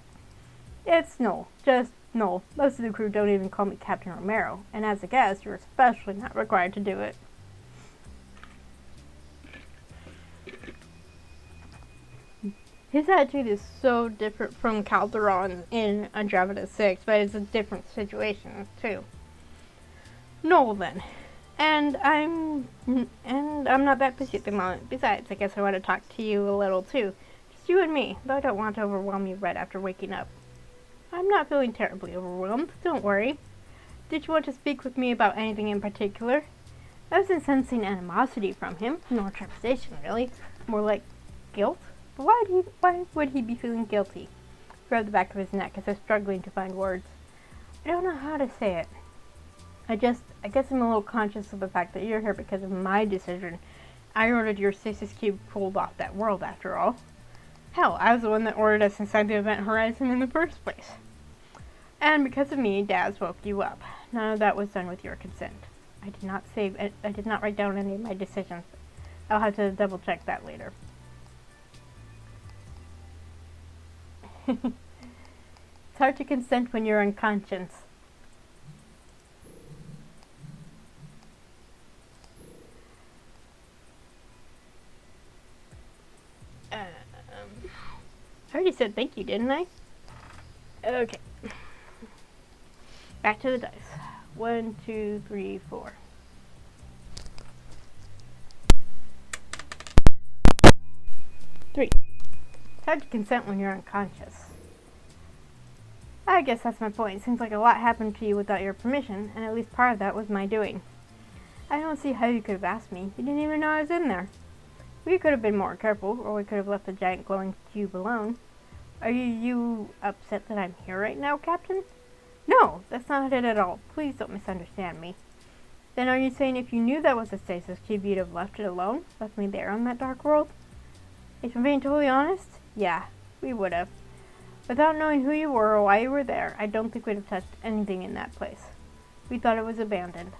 It's Noel. Just Noel. Most of the crew don't even call me Captain Romero, and as a guest, you're especially not required to do it. His attitude is so different from Calderon in Andromeda 6, but it's a different situation, too. Noel, then. And I'm not that busy at the moment. Besides, I guess I want to talk to you a little, too. Just you and me, though I don't want to overwhelm you right after waking up. I'm not feeling terribly overwhelmed, don't worry. Did you want to speak with me about anything in particular? I wasn't sensing animosity from him, nor trepidation, really. More like guilt. But why would he be feeling guilty? Grabbed the back of his neck as if struggling to find words. I don't know how to say it. I guess I'm a little conscious of the fact that you're here because of my decision. I ordered your stasis cube pulled off that world, after all. Hell, I was the one that ordered us inside the event horizon in the first place. And because of me, Daz woke you up. None of that was done with your consent. I did not write down any of my decisions. I'll have to double check that later. It's hard to consent when you're unconscious. I already said thank you, didn't I? Okay. Back to the dice. 1, 2, 3, 4. 3. It's hard to consent when you're unconscious. I guess that's my point. Seems like a lot happened to you without your permission, and at least part of that was my doing. I don't see how you could have asked me. You didn't even know I was in there. We could have been more careful, or we could have left the giant glowing cube alone. Are you upset that I'm here right now, Captain? No, that's not it at all. Please don't misunderstand me. Then are you saying if you knew that was a stasis cube, you'd have left it alone? Left me there on that dark world? If I'm being totally honest, yeah, we would have. Without knowing who you were or why you were there, I don't think we'd have touched anything in that place. We thought it was abandoned.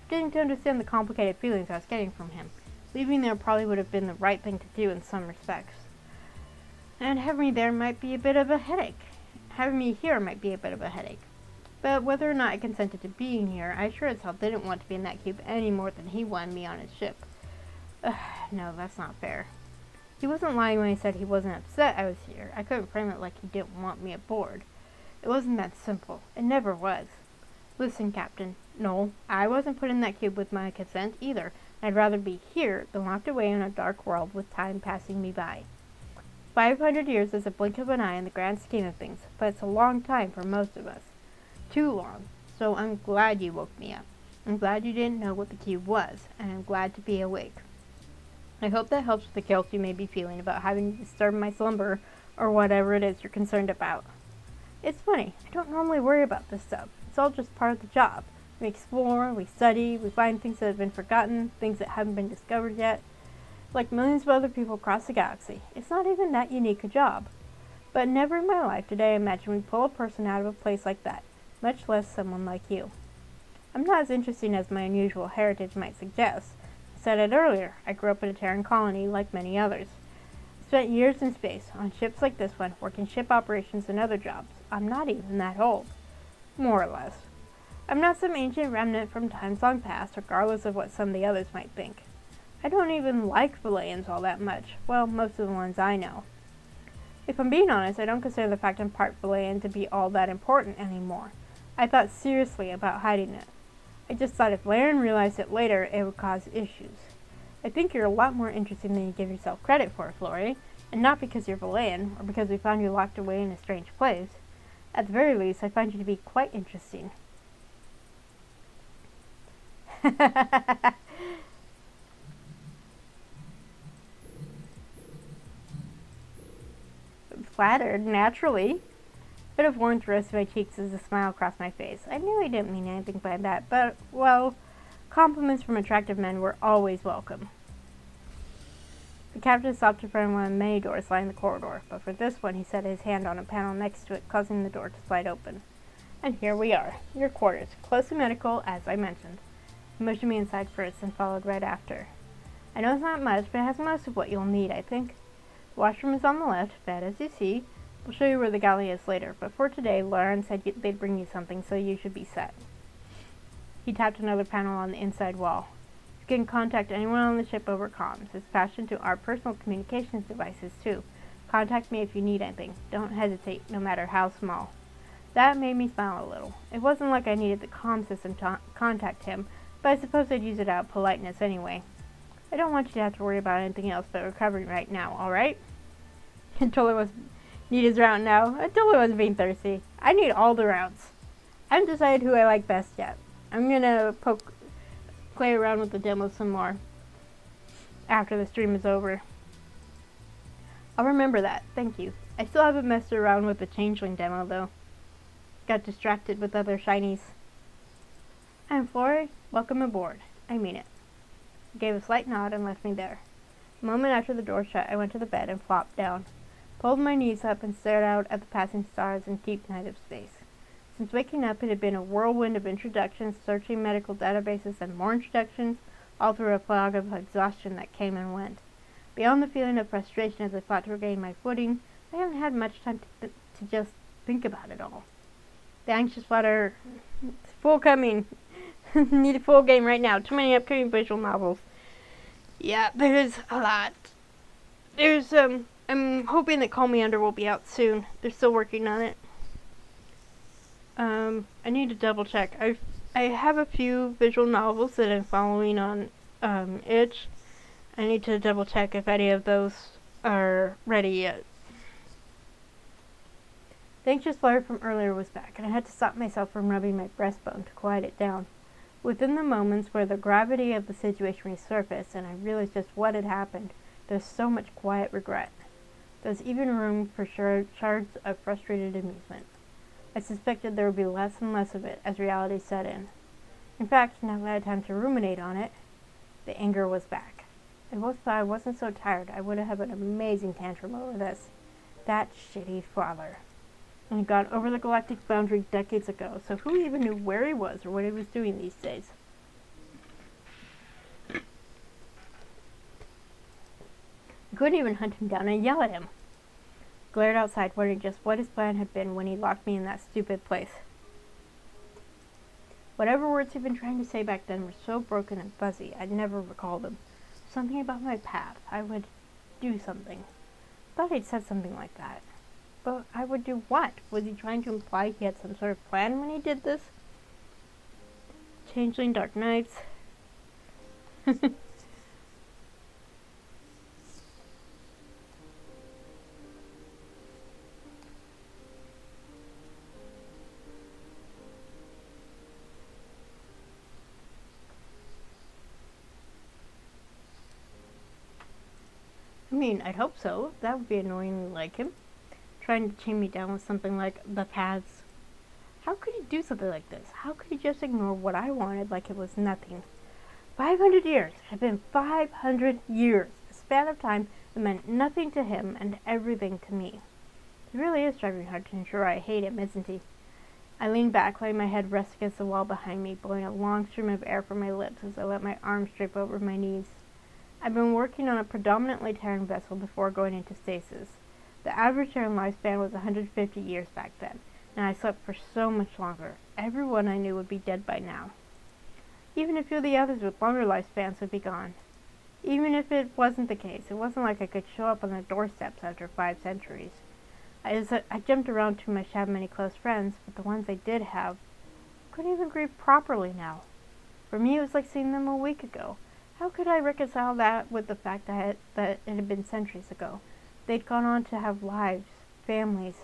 Getting to understand the complicated feelings I was getting from him. Leaving there probably would have been the right thing to do in some respects. And having me there might be a bit of a headache. Having me here might be a bit of a headache. But whether or not I consented to being here, I sure as hell didn't want to be in that cube any more than he wanted me on his ship. No, that's not fair. He wasn't lying when he said he wasn't upset I was here. I couldn't frame it like he didn't want me aboard. It wasn't that simple. It never was. Listen, Captain. No, I wasn't put in that cube with my consent either. I'd rather be here than locked away in a dark world with time passing me by. 500 years is a blink of an eye in the grand scheme of things, but it's a long time for most of us. Too long. So I'm glad you woke me up. I'm glad you didn't know what the cube was, and I'm glad to be awake. I hope that helps with the guilt you may be feeling about having disturbed my slumber or whatever it is you're concerned about. It's funny, I don't normally worry about this stuff. It's all just part of the job. We explore, we study, we find things that have been forgotten, things that haven't been discovered yet. Like millions of other people across the galaxy, it's not even that unique a job. But never in my life did I imagine we'd pull a person out of a place like that, much less someone like you. I'm not as interesting as my unusual heritage might suggest. I said it earlier, I grew up in a Terran colony like many others. Spent years in space, on ships like this one, working ship operations and other jobs. I'm not even that old. More or less. I'm not some ancient remnant from times long past, regardless of what some of the others might think. I don't even like Valayans all that much. Well, most of the ones I know. If I'm being honest, I don't consider the fact I'm part Valayan to be all that important anymore. I thought seriously about hiding it. I just thought if Laren realized it later, it would cause issues. I think you're a lot more interesting than you give yourself credit for, Flori, and not because you're Valayan, or because we found you locked away in a strange place. At the very least, I find you to be quite interesting. Flattered, naturally. A bit of warmth rose to my cheeks as a smile crossed my face. I knew he didn't mean anything by that, but, well, compliments from attractive men were always welcome. The captain stopped in front of one of the many doors lining the corridor, but for this one he set his hand on a panel next to it, causing the door to slide open. And here we are, your quarters, close to medical, as I mentioned. He motioned me inside first and followed right after. I know it's not much, but it has most of what you'll need, I think. The washroom is on the left, bed as you see. We'll show you where the galley is later, but for today, Lauren said they'd bring you something, so you should be set. He tapped another panel on the inside wall. You can contact anyone on the ship over comms. It's patched into our personal communications devices, too. Contact me if you need anything. Don't hesitate, no matter how small. That made me smile a little. It wasn't like I needed the comm system to contact him, but I suppose I'd use it out of politeness anyway. I don't want you to have to worry about anything else but recovering right now, alright? Need his round now. I totally wasn't being thirsty. I need all the rounds. I haven't decided who I like best yet. I'm gonna play around with the demo some more after the stream is over. I'll remember that, thank you. I still haven't messed around with the Changeling demo though. Got distracted with other shinies. I'm Flori. Welcome aboard. I mean it. He gave a slight nod and left me there. A moment after the door shut, I went to the bed and flopped down, pulled my knees up and stared out at the passing stars and deep night of space. Since waking up, it had been a whirlwind of introductions, searching medical databases, and more introductions, all through a fog of exhaustion that came and went. Beyond the feeling of frustration as I fought to regain my footing, I haven't had much time to just think about it all. The anxious flutter, it's full coming. Need a full game right now. Too many upcoming visual novels. Yeah, there's a lot. I'm hoping that Call Me Under will be out soon. They're still working on it. I need to double check. I have a few visual novels that I'm following on, Itch. I need to double check if any of those are ready yet. The anxious flutter from earlier was back, and I had to stop myself from rubbing my breastbone to quiet it down. Within the moments where the gravity of the situation resurfaced and I realized just what had happened, there was so much quiet regret. There was even room for shards of frustrated amusement. I suspected there would be less and less of it as reality set in. In fact, now that I had time to ruminate on it, the anger was back. If I wasn't so tired, I would have an amazing tantrum over this. That shitty father. And he got over the galactic boundary decades ago, so who even knew where he was or what he was doing these days? I couldn't even hunt him down and yell at him. glared outside, wondering just what his plan had been when he locked me in that stupid place. Whatever words he'd been trying to say back then were so broken and fuzzy, I'd never recall them. Something about my path. I would do something. Thought he'd said something like that. But I would do what? Was he trying to imply he had some sort of plan when he did this? Changeling Dark Nights. I mean, I'd hope so. That would be annoyingly like him. Trying to chain me down with something like the paths. How could he do something like this? How could he just ignore what I wanted like it was nothing? 500 years. It had been 500 years. A span of time that meant nothing to him and everything to me. He really is driving hard to ensure I hate him, isn't he? I leaned back, letting my head rest against the wall behind me, blowing a long stream of air from my lips as I let my arms drape over my knees. I'd been working on a predominantly Terran vessel before going into stasis. The average Terran lifespan was 150 years back then, and I slept for so much longer. Everyone I knew would be dead by now. Even a few of the others with longer lifespans would be gone. Even if it wasn't the case, it wasn't like I could show up on their doorsteps after 5 centuries. I jumped around too much to have many close friends, but the ones I did have couldn't even grieve properly now. For me, it was like seeing them a week ago. How could I reconcile that with the fact that it had been centuries ago? They'd gone on to have lives, families,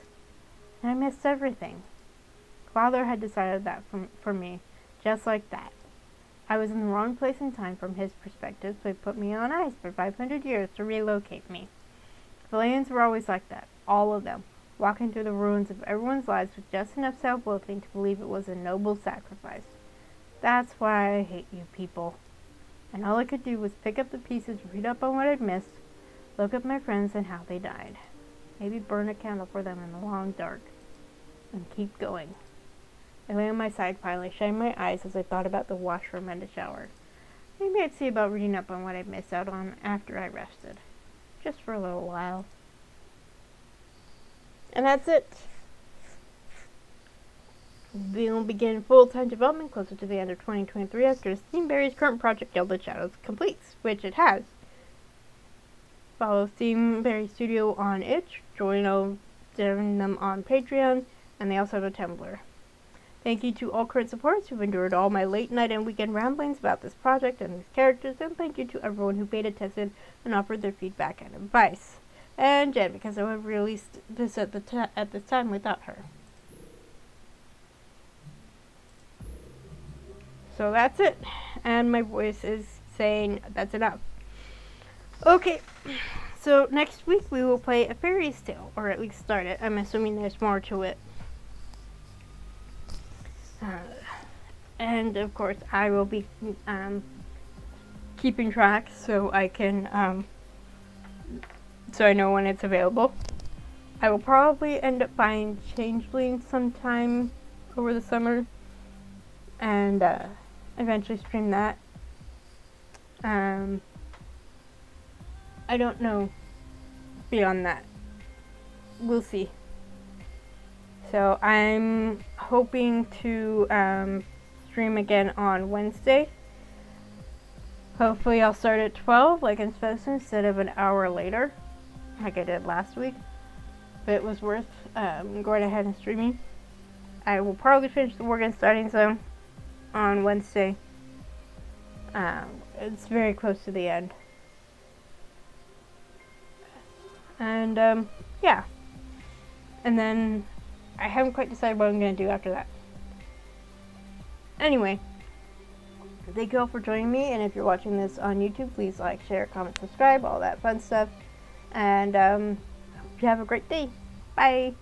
and I missed everything. Father had decided that for me, just like that. I was in the wrong place in time from his perspective, so he put me on ice for 500 years to relocate me. Valayans were always like that, all of them, walking through the ruins of everyone's lives with just enough self-loathing to believe it was a noble sacrifice. That's why I hate you people. And all I could do was pick up the pieces, read up on what I'd missed, look at my friends and how they died. Maybe burn a candle for them in the long dark. And keep going. I lay on my side, finally shutting my eyes as I thought about the washroom and the shower. Maybe I'd see about reading up on what I'd missed out on after I rested. Just for a little while. And that's it. We'll begin full-time development closer to the end of 2023 after Steamberry's current project Gilded Shadows completes, which it has. Follow Steamberry Studio on itch, join them on Patreon, and they also have a Tumblr. Thank you to all current supporters who've endured all my late night and weekend ramblings about this project and these characters, and thank you to everyone who paid attention and offered their feedback and advice. And Jen, because I would have released this at this time without her. So that's it, and my voice is saying that's enough. Okay, so next week we will play A Fairy's Tale, or at least start it. I'm assuming there's more to it. And of course I will be keeping track so I can so I know when it's available. I will probably end up buying Changeling sometime over the summer and eventually stream that. I don't know beyond that. We'll see. So I'm hoping to stream again on Wednesday. Hopefully I'll start at 12 like I'm supposed to instead of an hour later like I did last week. But it was worth going ahead and streaming. I will probably finish the Worgen Starting Zone on Wednesday. It's very close to the end. And yeah. And then I haven't quite decided what I'm going to do after that. Anyway, thank you all for joining me, and if you're watching this on YouTube, please like, share, comment, subscribe, all that fun stuff. And hope you have a great day. Bye!